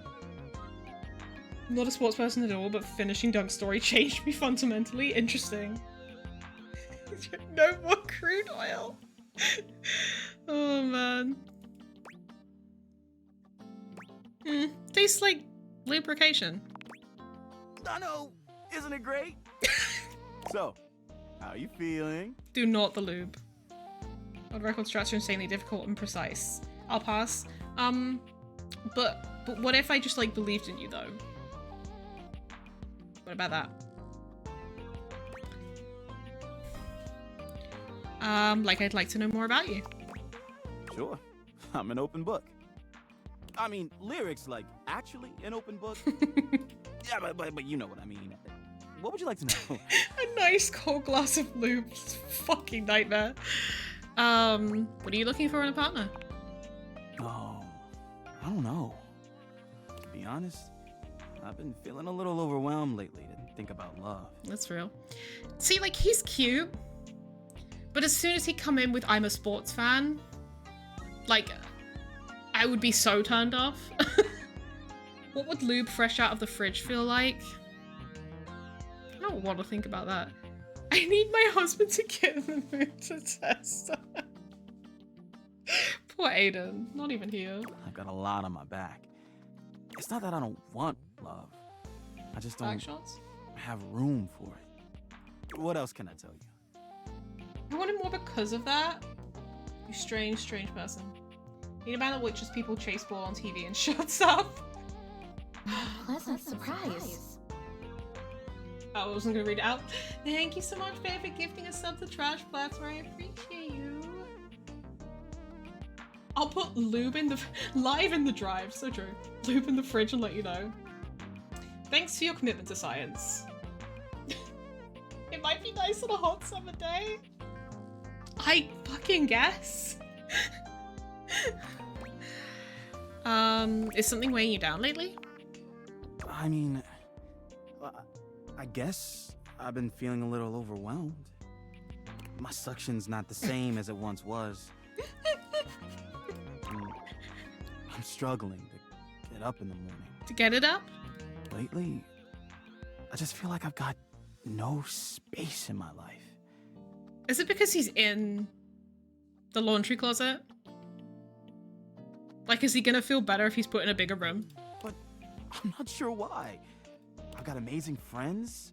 Not a sports person at all, but finishing Dunk's story changed me fundamentally. Interesting. No more crude oil. Oh man. Tastes like lubrication. I know, isn't it great? So, how you feeling? Do not the lube. World record strats are insanely difficult and precise. I'll pass. But what if I just like believed in you though? What about that? Like I'd like to know more about you. Sure, I'm an open book. I mean, lyrics like actually an open book. Yeah, but you know what I mean. What would you like to know? A nice cold glass of lube. Fucking nightmare. What are you looking for in a partner? Oh, I don't know. To be honest, I've been feeling a little overwhelmed lately to think about love. That's real. See, like, he's cute. But as soon as he come in with I'm a sports fan, like, I would be so turned off. What would lube fresh out of the fridge feel like? I don't want to think about that. I need my husband to get in the mood to test. Poor Aiden, not even here. I've got a lot on my back. It's not that I don't want love. I just don't have room for it. What else can I tell you? I want him more because of that. You strange, strange person. Need a man that watches people chase ball on TV and shuts up. Pleasant surprise. I wasn't gonna read it out. Thank you so much, babe, for gifting us sub to Trash Platform. I appreciate you. I'll put lube in the live in the drive. So true. Lube in the fridge and let you know. Thanks for your commitment to science. It might be nice on a hot summer day. I fucking guess. Is something weighing you down lately? I mean, I guess I've been feeling a little overwhelmed. My suction's not the same as it once was. I'm struggling to get up in the morning. To get it up? Lately, I just feel like I've got no space in my life. Is it because he's in the laundry closet? Like, is he gonna feel better if he's put in a bigger room? But I'm not sure why. I've got amazing friends,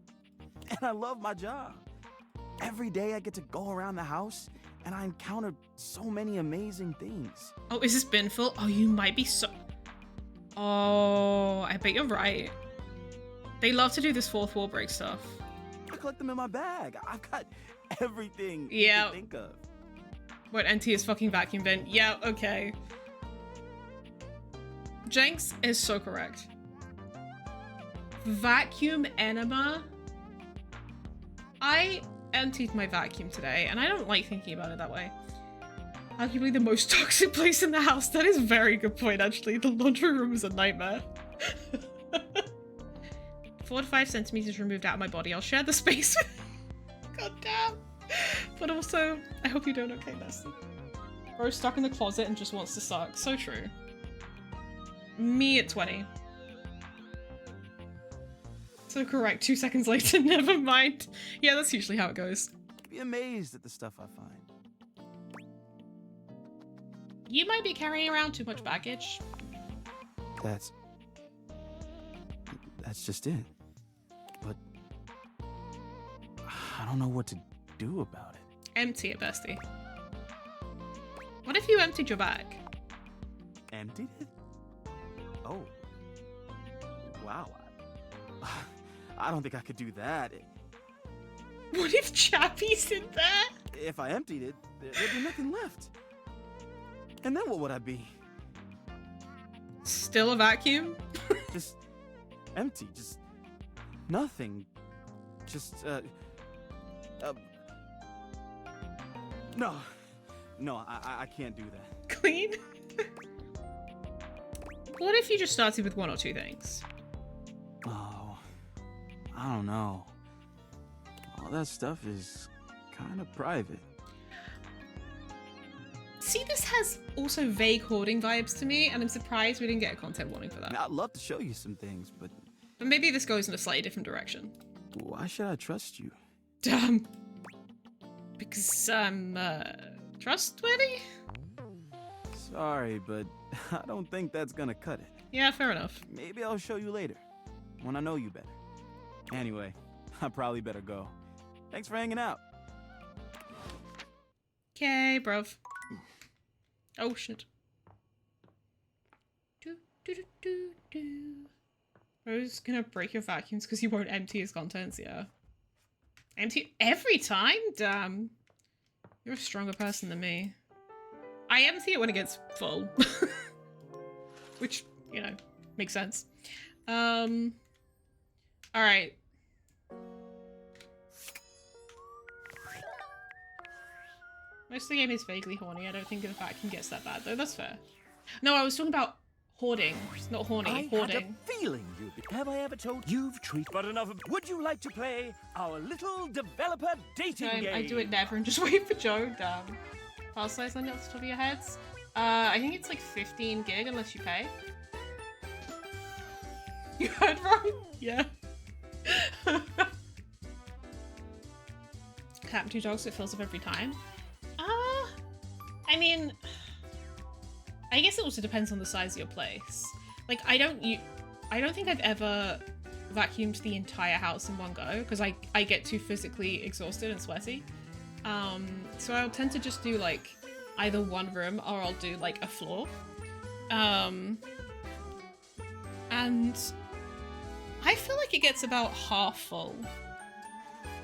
and I love my job. Every day I get to go around the house, and I encounter so many amazing things. Oh, is this bin full? Oh, you might be so... Oh, I bet you're right. They love to do this fourth wall break stuff. I collect them in my bag. I've got everything you Yeah. can think of. What, empty his fucking vacuum bin? Yeah, okay. Jenks is so correct. Vacuum enema? I emptied my vacuum today, and I don't like thinking about it that way. Arguably the most toxic place in the house. That is a very good point, actually. The laundry room is a nightmare. 4 to 5 centimeters removed out of my body. I'll share the space with... God damn. But also, I hope you're doing okay, Nessie. Bro's stuck in the closet and just wants to suck. So true. Me at 20. So correct. 2 seconds later, never mind. Yeah, that's usually how it goes. Be amazed at the stuff I find. You might be carrying around too much baggage. That's just it. But I don't know what to do about it. Empty it, bestie. What if you emptied your bag? Emptied it? Oh. Wow. I don't think I could do that. What if Chappie's in there? If I emptied it, there'd be nothing left. And then what would I be? Still a vacuum? Just empty, just nothing. Just, no. No, I can't do that. Clean? What if you just started with one or two things? Oh, I don't know. All that stuff is kind of private. See, this has also vague hoarding vibes to me, and I'm surprised we didn't get a content warning for that. I'd love to show you some things, but maybe this goes in a slightly different direction. Why should I trust you? Damn. Because I'm, trustworthy? Sorry, but I don't think that's gonna cut it. Yeah, fair enough. Maybe I'll show you later, when I know you better. Anyway, I probably better go. Thanks for hanging out. Okay, bruv. Oh, shit. Bro's gonna break your vacuums because you won't empty his contents, yeah. Empty every time? Damn. You're a stronger person than me. I empty it when it gets full. Which, you know, makes sense. Alright. Most of the game is vaguely horny. I don't think the vacuum gets that bad, though. That's fair. No, I was talking about hoarding. It's not horny, hoarding. I had a feeling you'd be. Have I ever told you've treated but enough of... Would you like to play our little developer dating game? I do it never and just wait for Joe. Damn. File size limit off the top of your heads? I think it's like 15 gig unless you pay. You heard wrong? Yeah. Cat and 2 dogs, it fills up every time. I mean, I guess it also depends on the size of your place. Like, I don't think I've ever vacuumed the entire house in one go because I get too physically exhausted and sweaty. So I'll tend to just do like either one room or I'll do like a floor. And I feel like it gets about half full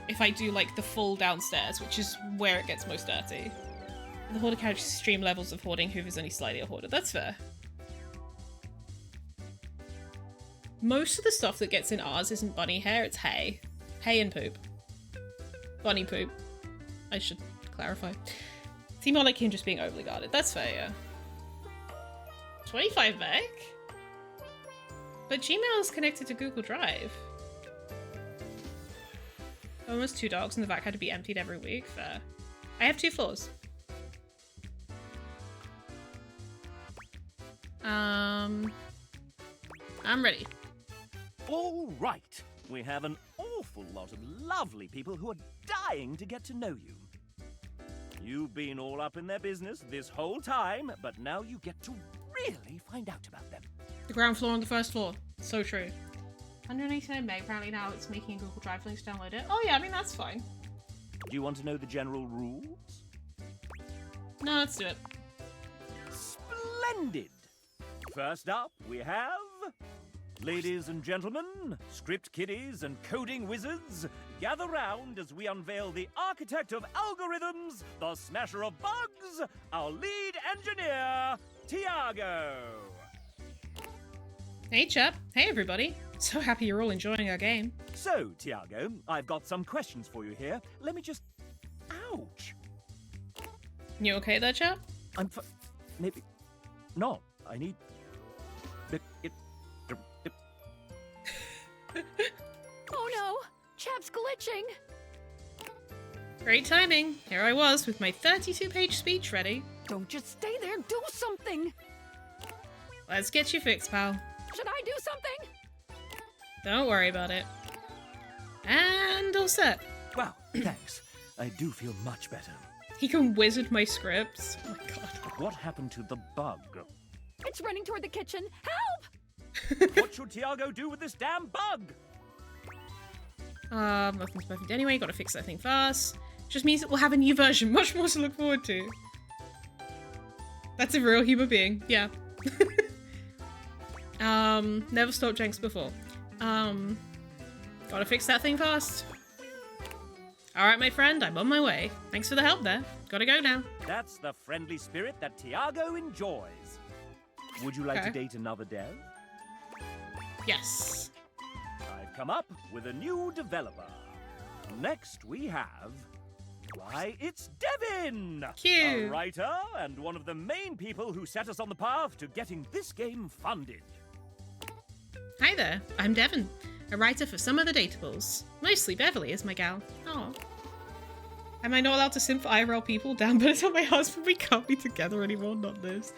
if I do like the full downstairs, which is where it gets most dirty. The hoarder carries extreme levels of hoarding. Hoover's only slightly a hoarder. That's fair. Most of the stuff that gets in ours isn't bunny hair, it's hay. Hay and poop. Bunny poop. I should clarify. Seem more like him just being overly guarded. That's fair, yeah. 25 meg? But Gmail is connected to Google Drive. Almost 2 dogs and the vac had to be emptied every week. Fair. I have 2 floors. I'm ready. All right. We have an awful lot of lovely people who are dying to get to know you. You've been all up in their business this whole time, but now you get to really find out about them. The ground floor and the first floor. So true. 189 meg. Apparently now it's making a Google Drive link to download it. Oh yeah, I mean, that's fine. Do you want to know the general rules? No, let's do it. Splendid! First up, we have... Ladies and gentlemen, script kiddies and coding wizards, gather round as we unveil the architect of algorithms, the smasher of bugs, our lead engineer, Tiago. Hey, chap. Hey, everybody. So happy you're all enjoying our game. So, Tiago, I've got some questions for you here. Let me just... Ouch! You okay there, chap? Maybe... No, I need... Oh no! Chap's glitching! Great timing. Here I was with my 32-page speech ready. Don't just stay there, do something! Let's get you fixed, pal. Should I do something? Don't worry about it. And all set. Wow, thanks. I do feel much better. He can wizard my scripts. Oh my god. What happened to the bug? It's running toward the kitchen. Help! What should Tiago do with this damn bug? Nothing's perfect anyway. Gotta fix that thing fast. Just means that we'll have a new version. Much more to look forward to. That's a real human being. Yeah. Never stopped Jenks before. Gotta fix that thing fast. Alright, my friend, I'm on my way. Thanks for the help there. Gotta go now. That's the friendly spirit that Tiago enjoys. Would you like to date another dev? Yes. I've come up with a new developer. Next we have... Why, it's Devin! Cute. A writer and one of the main people who set us on the path to getting this game funded. Hi there, I'm Devin, a writer for some of the Datables. Mostly Beverly is my gal. Aw. Am I not allowed to simp for IRL people? Damn, but it's not my husband. We can't be together anymore, not this.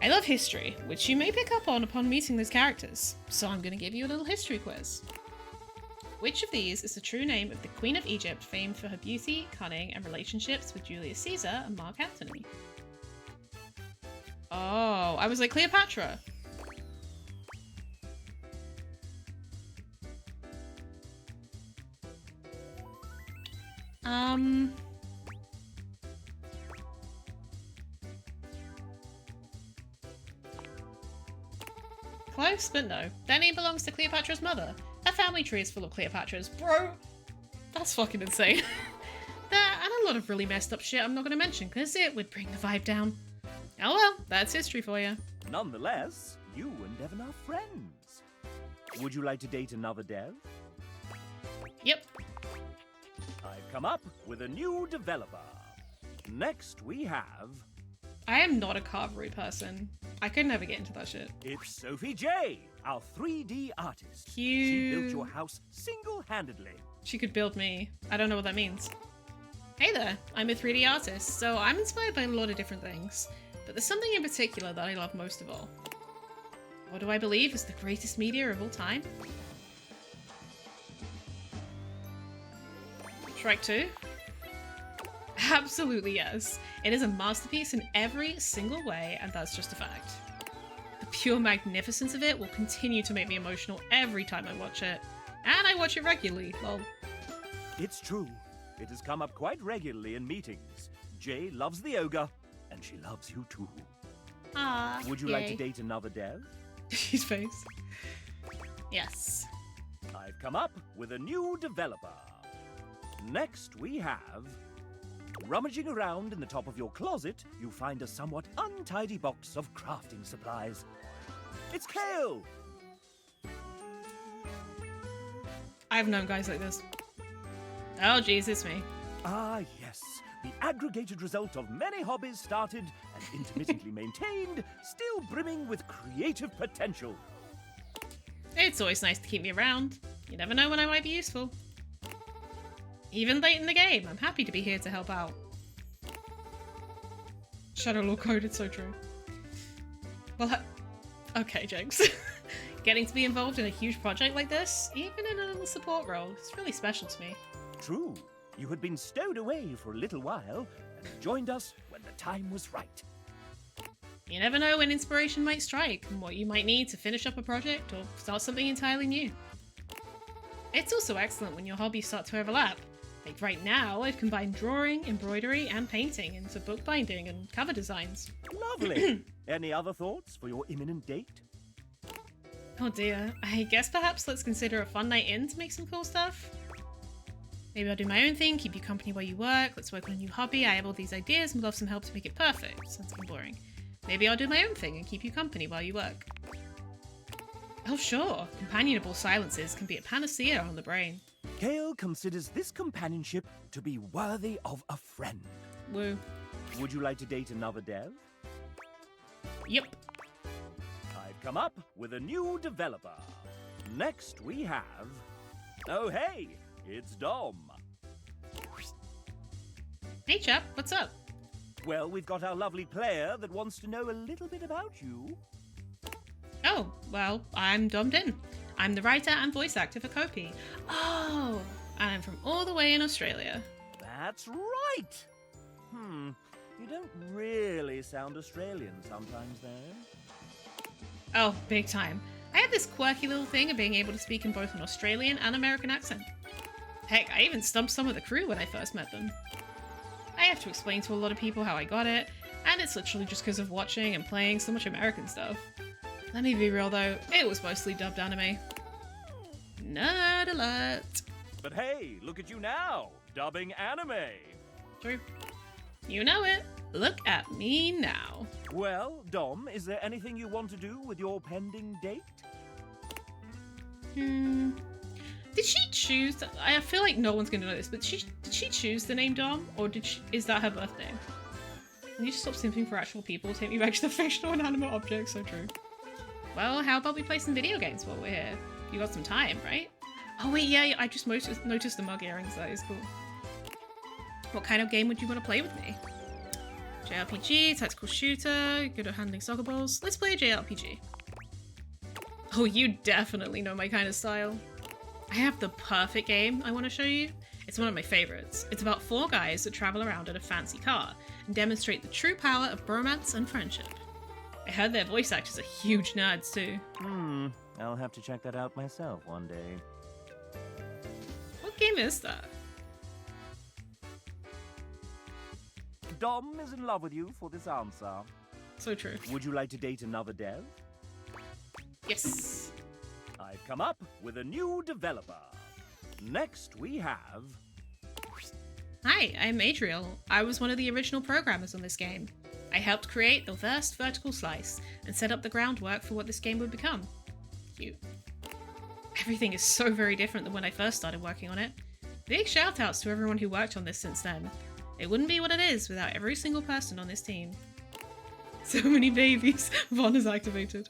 I love history, which you may pick up on upon meeting those characters. So I'm going to give you a little history quiz. Which of these is the true name of the Queen of Egypt, famed for her beauty, cunning, and relationships with Julius Caesar and Mark Antony? Oh, I was like Cleopatra. Close, but no. That name belongs to Cleopatra's mother. Her family tree is full of Cleopatras. Bro, that's fucking insane. That and a lot of really messed up shit I'm not gonna mention, because it would bring the vibe down. Oh well, that's history for you. Nonetheless, you and Devin are friends. Would you like to date another dev? Yep. I've come up with a new developer. Next we have... I am not a carvery person. I could never get into that shit. It's Sophie J, our 3D artist. Cute. She built your house single-handedly. She could build me. I don't know what that means. Hey there, I'm a 3D artist, so I'm inspired by a lot of different things. But there's something in particular that I love most of all. What do I believe is the greatest media of all time? Shrek 2? Absolutely yes. It is a masterpiece in every single way, and that's just a fact. The pure magnificence of it will continue to make me emotional every time I watch it. And I watch it regularly, lol. It's true. It has come up quite regularly in meetings. Jay loves the ogre, and she loves you too. Ah, Would you like to date another dev? His face. Yes. I've come up with a new developer. Next we have... Rummaging around in the top of your closet, you find a somewhat untidy box of crafting supplies. It's Kale! I've known guys like this. Oh jeez, it's me. Ah yes, the aggregated result of many hobbies started and intermittently maintained, still brimming with creative potential. It's always nice to keep me around. You never know when I might be useful. Even late in the game, I'm happy to be here to help out. Shadow Lord Code, it's so true. Well, okay, Jinx. Getting to be involved in a huge project like this, even in a little support role, is really special to me. True. You had been stowed away for a little while and joined us when the time was right. You never know when inspiration might strike and what you might need to finish up a project or start something entirely new. It's also excellent when your hobbies start to overlap. Like right now, I've combined drawing, embroidery, and painting into bookbinding and cover designs. Lovely! Any other thoughts for your imminent date? Oh dear, I guess perhaps let's consider a fun night in to make some cool stuff. Maybe I'll do my own thing, keep you company while you work, let's work on a new hobby, I have all these ideas and would love some help to make it perfect. Sounds kind of boring. Maybe I'll do my own thing and keep you company while you work. Oh sure, companionable silences can be a panacea on the brain. Kale considers this companionship to be worthy of a friend. Woo. Would you like to date another dev? Yep. I've come up with a new developer. Next we have... Oh hey, it's Dom. Hey chap, what's up? Well, we've got our lovely player that wants to know a little bit about you. Oh, well, I'm Dom Din. I'm the writer and voice actor for Kopi. Oh, and I'm from all the way in Australia. That's right! You don't really sound Australian sometimes, though. Oh, big time. I have this quirky little thing of being able to speak in both an Australian and American accent. Heck, I even stumped some of the crew when I first met them. I have to explain to a lot of people how I got it, and it's literally just because of watching and playing so much American stuff. Let me be real though, it was mostly dubbed anime. Nerd alert. But hey, look at you now, dubbing anime. True. You know it. Look at me now. Well, Dom, is there anything you want to do with your pending date? Did she choose? I feel like no one's gonna know this, but did she choose the name Dom, or is that her birthday? Can you stop simping for actual people? Take me back to the fictional inanimate objects. So true. Well, how about we play some video games while we're here? You got some time, right? Oh wait, yeah, I just noticed the mug earrings. That is cool. What kind of game would you want to play with me? JRPG, tactical shooter, good at handling soccer balls. Let's play a JRPG. Oh, you definitely know my kind of style. I have the perfect game I want to show you. It's one of my favorites. It's about 4 guys that travel around in a fancy car and demonstrate the true power of bromance and friendship. I heard their voice actors are huge nerds too. I'll have to check that out myself one day. What game is that? Dom is in love with you for this answer. So true. Would you like to date another dev? Yes. I've come up with a new developer. Next we have... Hi, I'm Adriel. I was one of the original programmers on this game. I helped create the first vertical slice and set up the groundwork for what this game would become. Cute. Everything is so very different than when I first started working on it. Big shout outs to everyone who worked on this since then. It wouldn't be what it is without every single person on this team. So many babies. Vaughn is activated.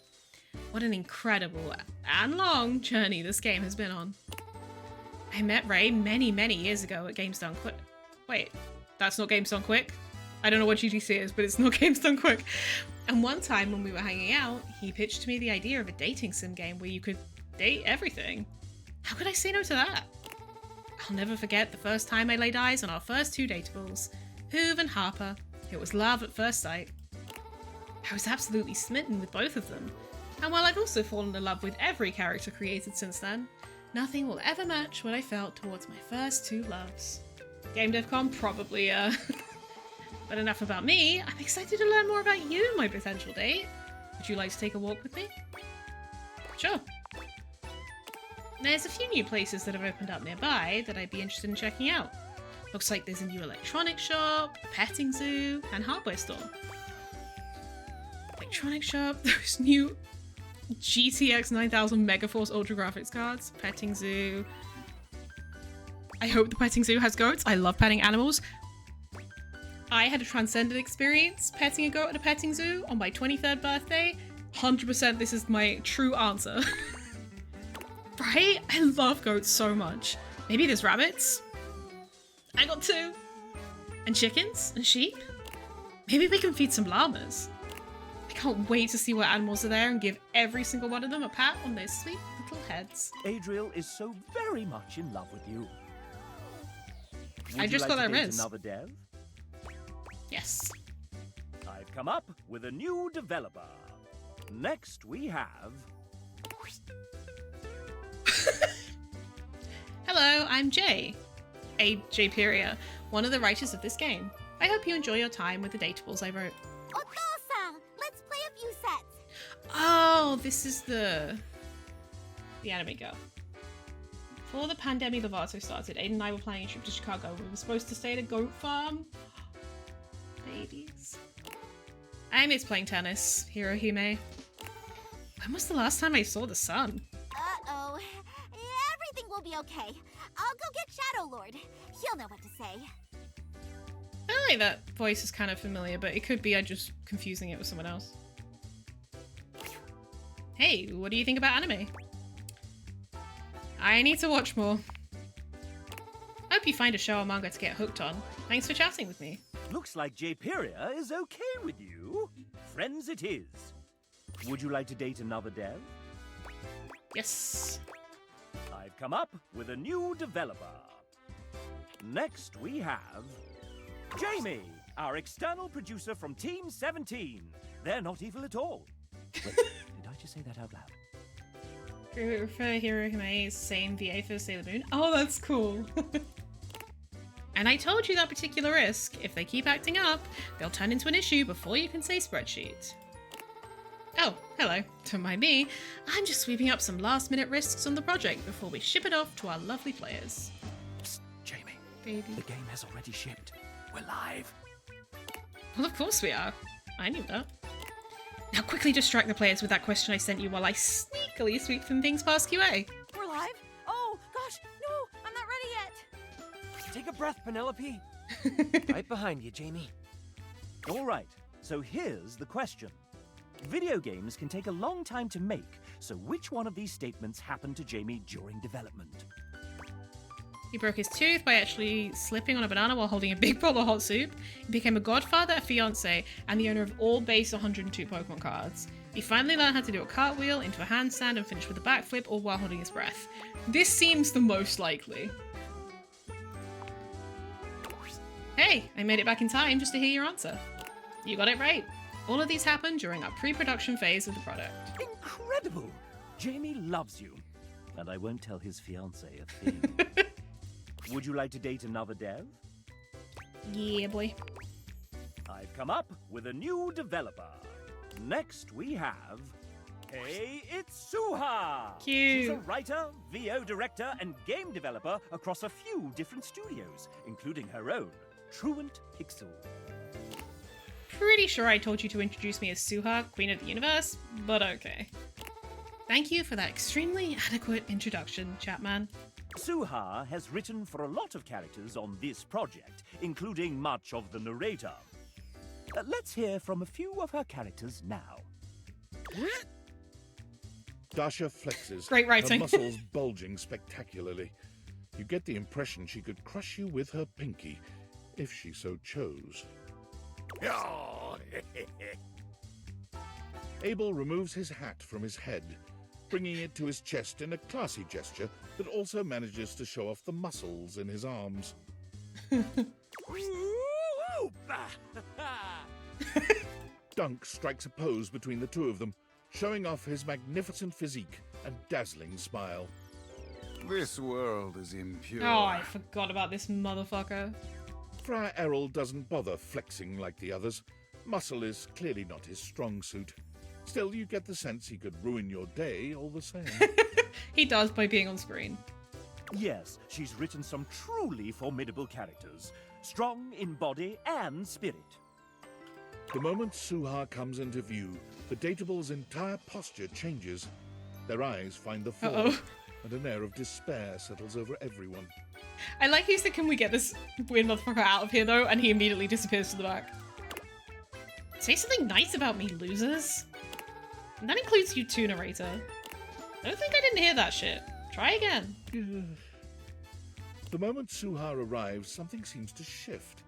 What an incredible and long journey this game has been on. I met Ray many, many years ago at Games Done Quick. Wait, that's not Games Done Quick? I don't know what GDC is, but it's not Games Done Quick. And one time when we were hanging out, he pitched to me the idea of a dating sim game where you could date everything. How could I say no to that? I'll never forget the first time I laid eyes on our first 2 dateables, Hoove and Harper. It was love at first sight. I was absolutely smitten with both of them. And while I've also fallen in love with every character created since then, nothing will ever match what I felt towards my first 2 loves. Game DevCon? Probably, But enough about me. I'm excited to learn more about you, my potential date. Would you like to take a walk with me? Sure. There's a few new places that have opened up nearby that I'd be interested in checking out. Looks like there's a new electronics shop, a petting zoo, and hardware store. Electronics shop, those new GTX 9000 Megaforce Ultra Graphics cards, petting zoo. I hope the petting zoo has goats. I love petting animals. I had a transcendent experience petting a goat at a petting zoo on my 23rd birthday. 100% this is my true answer. Right? I love goats so much. Maybe there's rabbits? I got 2. And chickens? And sheep? Maybe we can feed some llamas. I can't wait to see what animals are there and give every single one of them a pat on their sweet little heads. Adriel is so very much in love with you. I just got that rinse. Another dev? Yes. I've come up with a new developer. Next we have... Hello, I'm Jay. Jayperia, one of the writers of this game. I hope you enjoy your time with the dateables I wrote. Otosa! Let's play a few sets! Oh, this is the anime girl. Before the pandemic Lovato started, Aiden and I were planning a trip to Chicago. We were supposed to stay at a goat farm. Babies. I miss playing tennis, Hirohime. When was the last time I saw the sun? Uh-oh. Everything will be okay. I'll go get Shadow Lord. He'll know what to say. I feel like that voice is kind of familiar, but it could be I'm just confusing it with someone else. Hey, what do you think about anime? I need to watch more. I hope you find a show or manga to get hooked on. Thanks for chatting with me. Looks like Jayperia is okay with you. Friends it is. Would you like to date another dev? Yes. I've come up with a new developer. Next we have... Jamie, our external producer from Team 17. They're not evil at all. Wait, did I just say that out loud? For Hirohime is same VA for Sailor Moon. Oh, that's cool. And I told you that particular risk. If they keep acting up, they'll turn into an issue before you can say spreadsheet. Oh, hello. Don't mind me. I'm just sweeping up some last-minute risks on the project before we ship it off to our lovely players. Psst, Jamie. Baby. The game has already shipped. We're live. Well, of course we are. I knew that. Now quickly distract the players with that question I sent you while I sneakily sweep some things past QA. We're live? Oh, gosh, no, I'm not ready yet. Take a breath, Penelope. Right behind you, Jamie. All right, so here's the question. Video games can take a long time to make, so which one of these statements happened to Jamie during development? He broke his tooth by actually slipping on a banana while holding a big bowl of hot soup. He became a godfather, a fiance, and the owner of all base 102 Pokemon cards. He finally learned how to do a cartwheel into a handstand and finished with a backflip, all while holding his breath. This seems the most likely. Hey, I made it back in time just to hear your answer. You got it right. All of these happened during our pre-production phase of the product. Incredible! Jamie loves you. And I won't tell his fiance a thing. Would you like to date another dev? Yeah, boy. I've come up with a new developer. Next we have... Hey, it's Suha! Cute. She's a writer, VO director, and game developer across a few different studios, including her own, Truant Pixel. Pretty sure I told you to introduce me as Suha, Queen of the Universe, but okay. Thank you for that extremely adequate introduction, Chapman. Suha has written for a lot of characters on this project, including much of the narrator. Let's hear from a few of her characters now. Dasha flexes, Great writing. her muscles bulging spectacularly. You get the impression she could crush you with her pinky, if she so chose. Abel removes his hat from his head, bringing it to his chest in a classy gesture that also manages to show off the muscles in his arms. Dunk strikes a pose between the two of them, showing off his magnificent physique and dazzling smile. This world is impure. Oh, I forgot about this motherfucker. Friar Errol doesn't bother flexing like the others. Muscle is clearly not his strong suit. Still, you get the sense he could ruin your day all the same. He does by being on screen. Yes, she's written some truly formidable characters, strong in body and spirit. The moment Suha comes into view, the Datable's entire posture changes. Their eyes find the fall, and an air of despair settles over everyone. I like he said, can we get this weird motherfucker out of here, though? And he immediately disappears to the back. Say something nice about me, losers. And that includes you too, narrator. I don't think I didn't hear that shit. Try again. The moment Suha arrives, something seems to shift.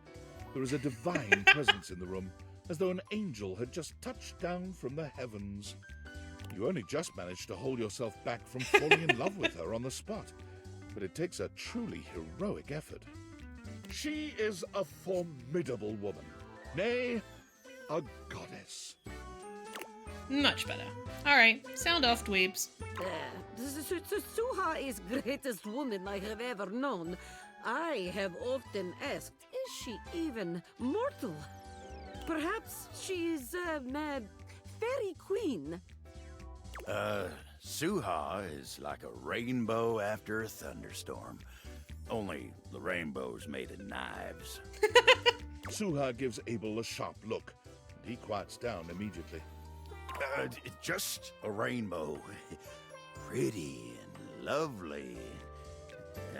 There is a divine presence in the room, as though an angel had just touched down from the heavens. You only just managed to hold yourself back from falling in love with her on the spot, but it takes a truly heroic effort. She is a formidable woman, nay, a goddess. Much better. Alright, sound off, dweebs. Suha is greatest woman I have ever known. I have often asked, is she even mortal? Perhaps she is a fairy queen. Suha is like a rainbow after a thunderstorm. Only the rainbow's made of knives. Suha gives Abel a sharp look, and he quiets down immediately. Just a rainbow. Pretty and lovely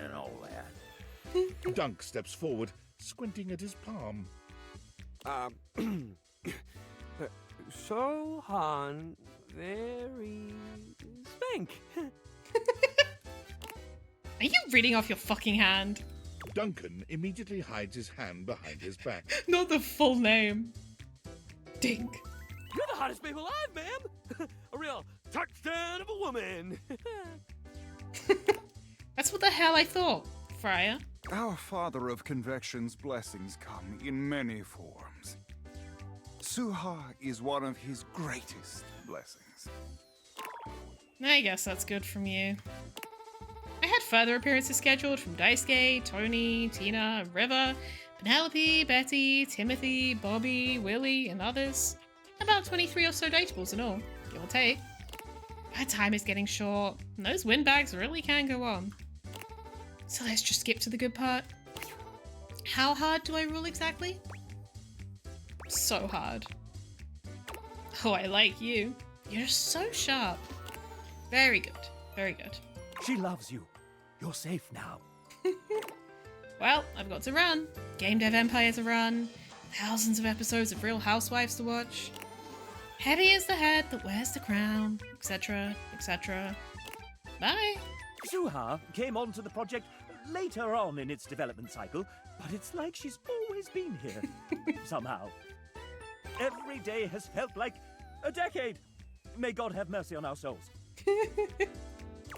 and all that. Dunk steps forward, squinting at his palm. Sohan, very spank. Are you reading off your fucking hand? Duncan immediately hides his hand behind his back. Not the full name. Dink. You're the hottest babe alive, ma'am. A real touchdown of a woman. That's what the hell I thought, Friar. Our Father of Convection's blessings come in many forms. Suha is one of his greatest blessings. I guess that's good from you. I had further appearances scheduled from Daisuke, Tony, Tina, River, Penelope, Betty, Timothy, Bobby, Willie, and others. About 23 or so datables in all. give or take. Our time is getting short, and those windbags really can go on. So let's just skip to the good part. How hard do I rule exactly? So hard. Oh, I like you. You're so sharp. Very good. Very good. She loves you. You're safe now. Well, I've got to run. Game Dev Empire to run. Thousands of episodes of Real Housewives to watch. Heavy is the head that wears the crown, etc., etc. Bye. Suha came onto the project later on in its development cycle, but it's like she's always been here, somehow. Every day has felt like a decade. May God have mercy on our souls.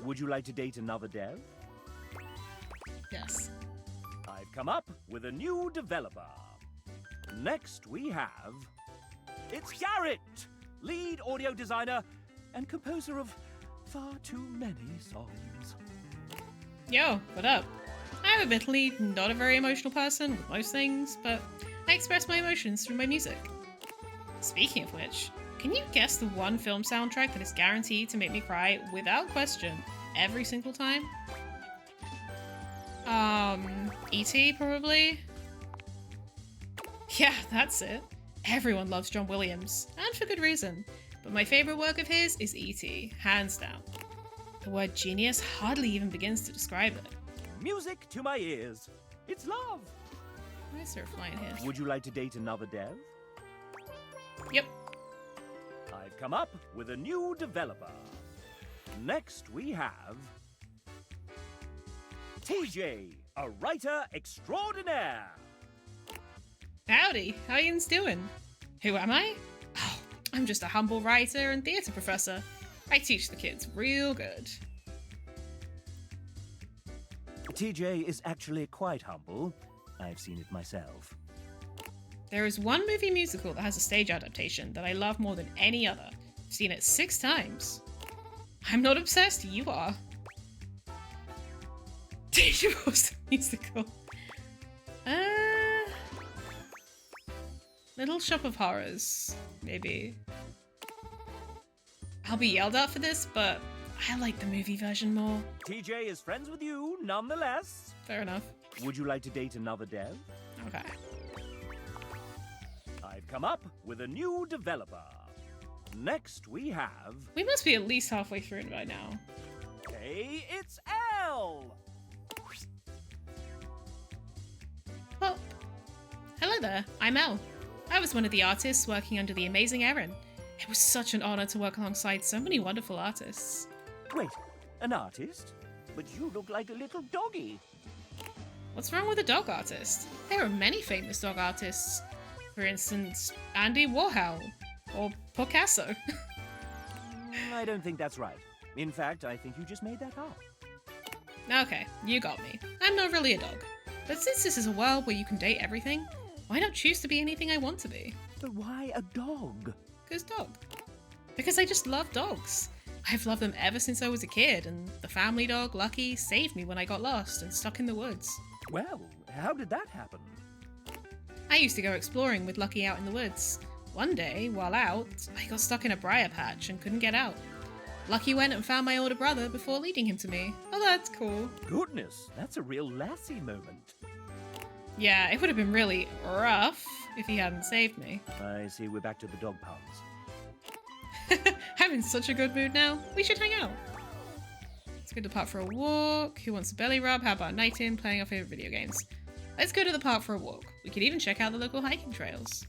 Would you like to date another dev? Yes. I've come up with a new developer. Next we have... It's Garrett! Lead audio designer and composer of far too many songs. Yo, what up? I'm admittedly not a very emotional person with most things, but I express my emotions through my music. Speaking of which, can you guess the one film soundtrack that is guaranteed to make me cry without question every single time? E.T. probably? Yeah, that's it. Everyone loves John Williams, and for good reason. But my favourite work of his is E.T., hands down. The word genius hardly even begins to describe it. Music to my ears. It's love. Why is there a fly in here? Would you like to date another dev? Yep. I've come up with a new developer. Next we have... TJ, a writer extraordinaire. Howdy, how yous doing? Who am I? Oh, I'm just a humble writer and theatre professor. I teach the kids real good. TJ is actually quite humble. I've seen it myself. There is one movie musical that has a stage adaptation that I love more than any other. I've seen it 6 times. I'm not obsessed, you are. Teacher was the musical. Little Shop of Horrors, maybe. I'll be yelled at for this, but I like the movie version more. TJ is friends with you, nonetheless. Fair enough. Would you like to date another dev? Okay. I've come up with a new developer. Next we have... We must be at least halfway through it by now. Hey, it's Elle! Well, hello there, I'm Elle. I was one of the artists working under the amazing Erin. It was such an honor to work alongside so many wonderful artists. Wait, an artist? But you look like a little doggy. What's wrong with a dog artist? There are many famous dog artists. For instance, Andy Warhol or Picasso. I don't think that's right. In fact, I think you just made that up. Okay, you got me. I'm not really a dog. But since this is a world where you can date everything, why not choose to be anything I want to be? But why a dog? 'Cause dog. Because I just love dogs. I've loved them ever since I was a kid, and the family dog, Lucky, saved me when I got lost and stuck in the woods. Well, how did that happen? I used to go exploring with Lucky out in the woods. One day, while out, I got stuck in a briar patch and couldn't get out. Lucky went and found my older brother before leading him to me. Oh, that's cool. Goodness, that's a real Lassie moment. Yeah, it would have been really rough if he hadn't saved me. I see we're back to the dog puns. I'm in such a good mood now. We should hang out. Let's go to the park for a walk. Who wants a belly rub? How about a night in playing our favorite video games? Let's go to the park for a walk. We could even check out the local hiking trails.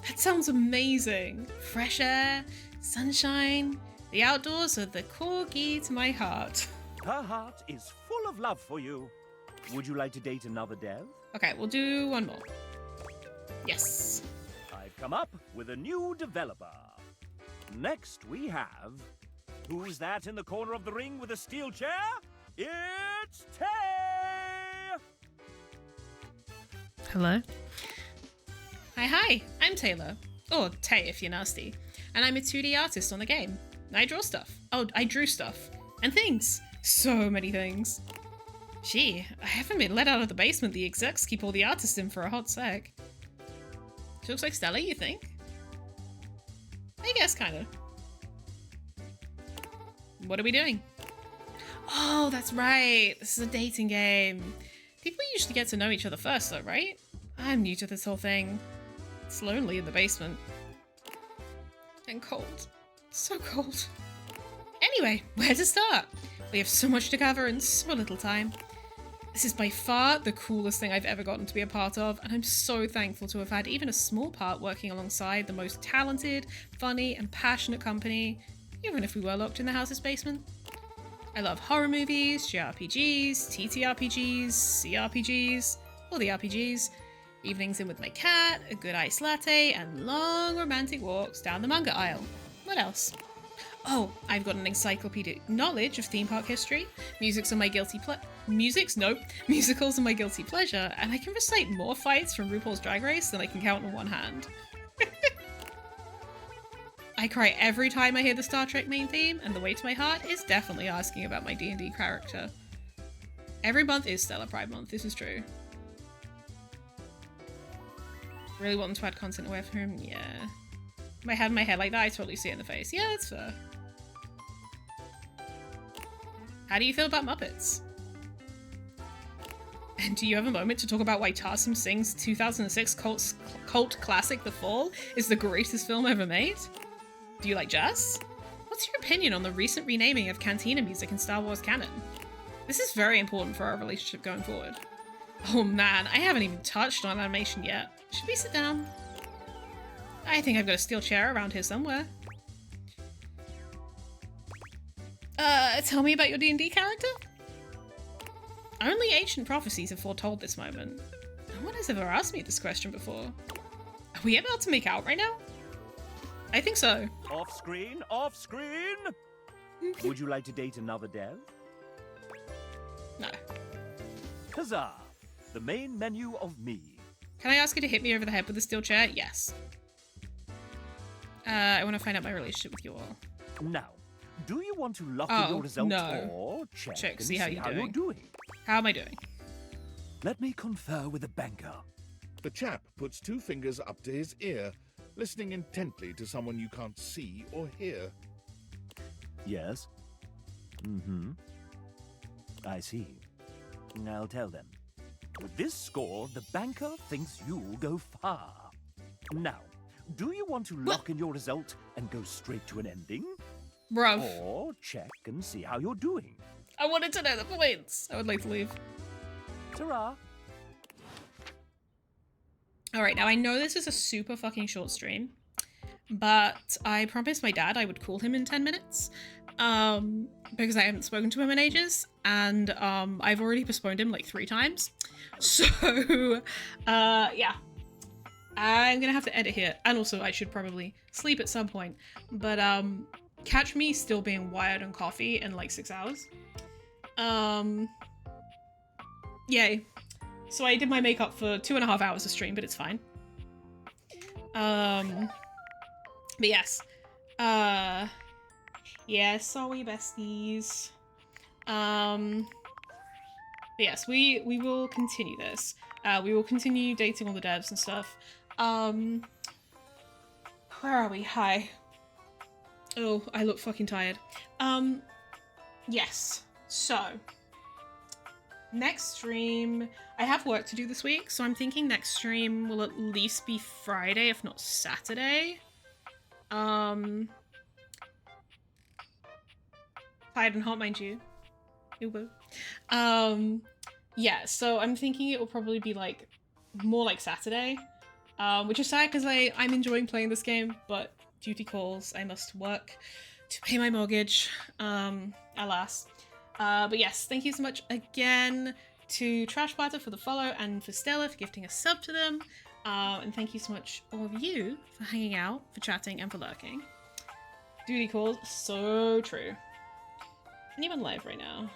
That sounds amazing. Fresh air, sunshine. The outdoors are the core key to my heart. Her heart is full of love for you. Would you like to date another dev? Okay, we'll do one more. Yes. I've come up with a new developer. Next we have... Who's that in the corner of the ring with a steel chair? It's Tay! Hello? Hi, I'm Taylor. Or Tay if you're nasty. And I'm a 2D artist on the game. I draw stuff. Oh, I drew stuff. And things. So many things. Gee, I haven't been let out of the basement the execs keep all the artists in for a hot sec. She looks like Stella, you think? I guess, kinda. What are we doing? Oh, that's right. This is a dating game. People usually get to know each other first though, right? I'm new to this whole thing. It's lonely in the basement. And cold. So cold. Anyway, where to start? We have so much to cover in so little time. This is by far the coolest thing I've ever gotten to be a part of, and I'm so thankful to have had even a small part working alongside the most talented, funny, and passionate company, even if we were locked in the house's basement. I love horror movies, JRPGs, TTRPGs, CRPGs, all the RPGs, evenings in with my cat, a good iced latte, and long romantic walks down the manga aisle. What else? Oh, I've got an encyclopedic knowledge of theme park history. Musicals are my guilty pleasure, and I can recite more fights from RuPaul's Drag Race than I can count on one hand. I cry every time I hear the Star Trek main theme, and the way to my heart is definitely asking about my D&D character. Every month is Stellar Pride Month, this is true. Really want them to add content away from him? Yeah. If I had my hair like that, I totally see it in the face. Yeah, that's fair. How do you feel about Muppets? And do you have a moment to talk about why Tarsem Singh's 2006 cult classic The Fall is the greatest film ever made? Do you like jazz? What's your opinion on the recent renaming of Cantina music in Star Wars canon? This is very important for our relationship going forward. Oh man, I haven't even touched on animation yet. Should we sit down? I think I've got a steel chair around here somewhere. Tell me about your D&D character? Only ancient prophecies have foretold this moment. No one has ever asked me this question before. Are we about to make out right now? I think so. Off screen, off screen! Would you like to date another dev? No. Huzzah! The main menu of me. Can I ask you to hit me over the head with a steel chair? Yes. I want to find out my relationship with you all. Now, do you want to lock in your results or check and see how you're you're doing? How am I doing? Let me confer with the banker. The chap puts 2 fingers up to his ear, listening intently to someone you can't see or hear. Yes? Mm-hmm. I see. I'll tell them. With this score, the banker thinks you'll go far. Now, do you want to lock in your result and go straight to an ending? Bro. Or check and see how you're doing? I wanted to know the points. I would like to leave. Ta-ra. Alright, now I know this is a super fucking short stream, but I promised my dad I would call him in 10 minutes. Because I haven't spoken to him in ages, and I've already postponed him like 3 times. So, yeah. I'm gonna have to edit here, and also I should probably sleep at some point. But catch me still being wired on coffee in like 6 hours. Yay. So I did my makeup for 2.5 hours of stream, but it's fine. But yes. Yeah, sorry besties. But yes, we will continue this. We will continue dating all the devs and stuff. Where are we? Hi. Oh, I look fucking tired. Yes. So, next stream, I have work to do this week, so I'm thinking next stream will at least be Friday, if not Saturday. Tired and hot, mind you. Ubu. Yeah, so I'm thinking it will probably be like more like Saturday, which is sad because I'm enjoying playing this game, but duty calls. I must work to pay my mortgage, alas. But yes, thank you so much again to Trash Platter for the follow and for Stella for gifting a sub to them. And thank you so much all of you for hanging out, for chatting, and for lurking. Duty calls, so true. Anyone live right now?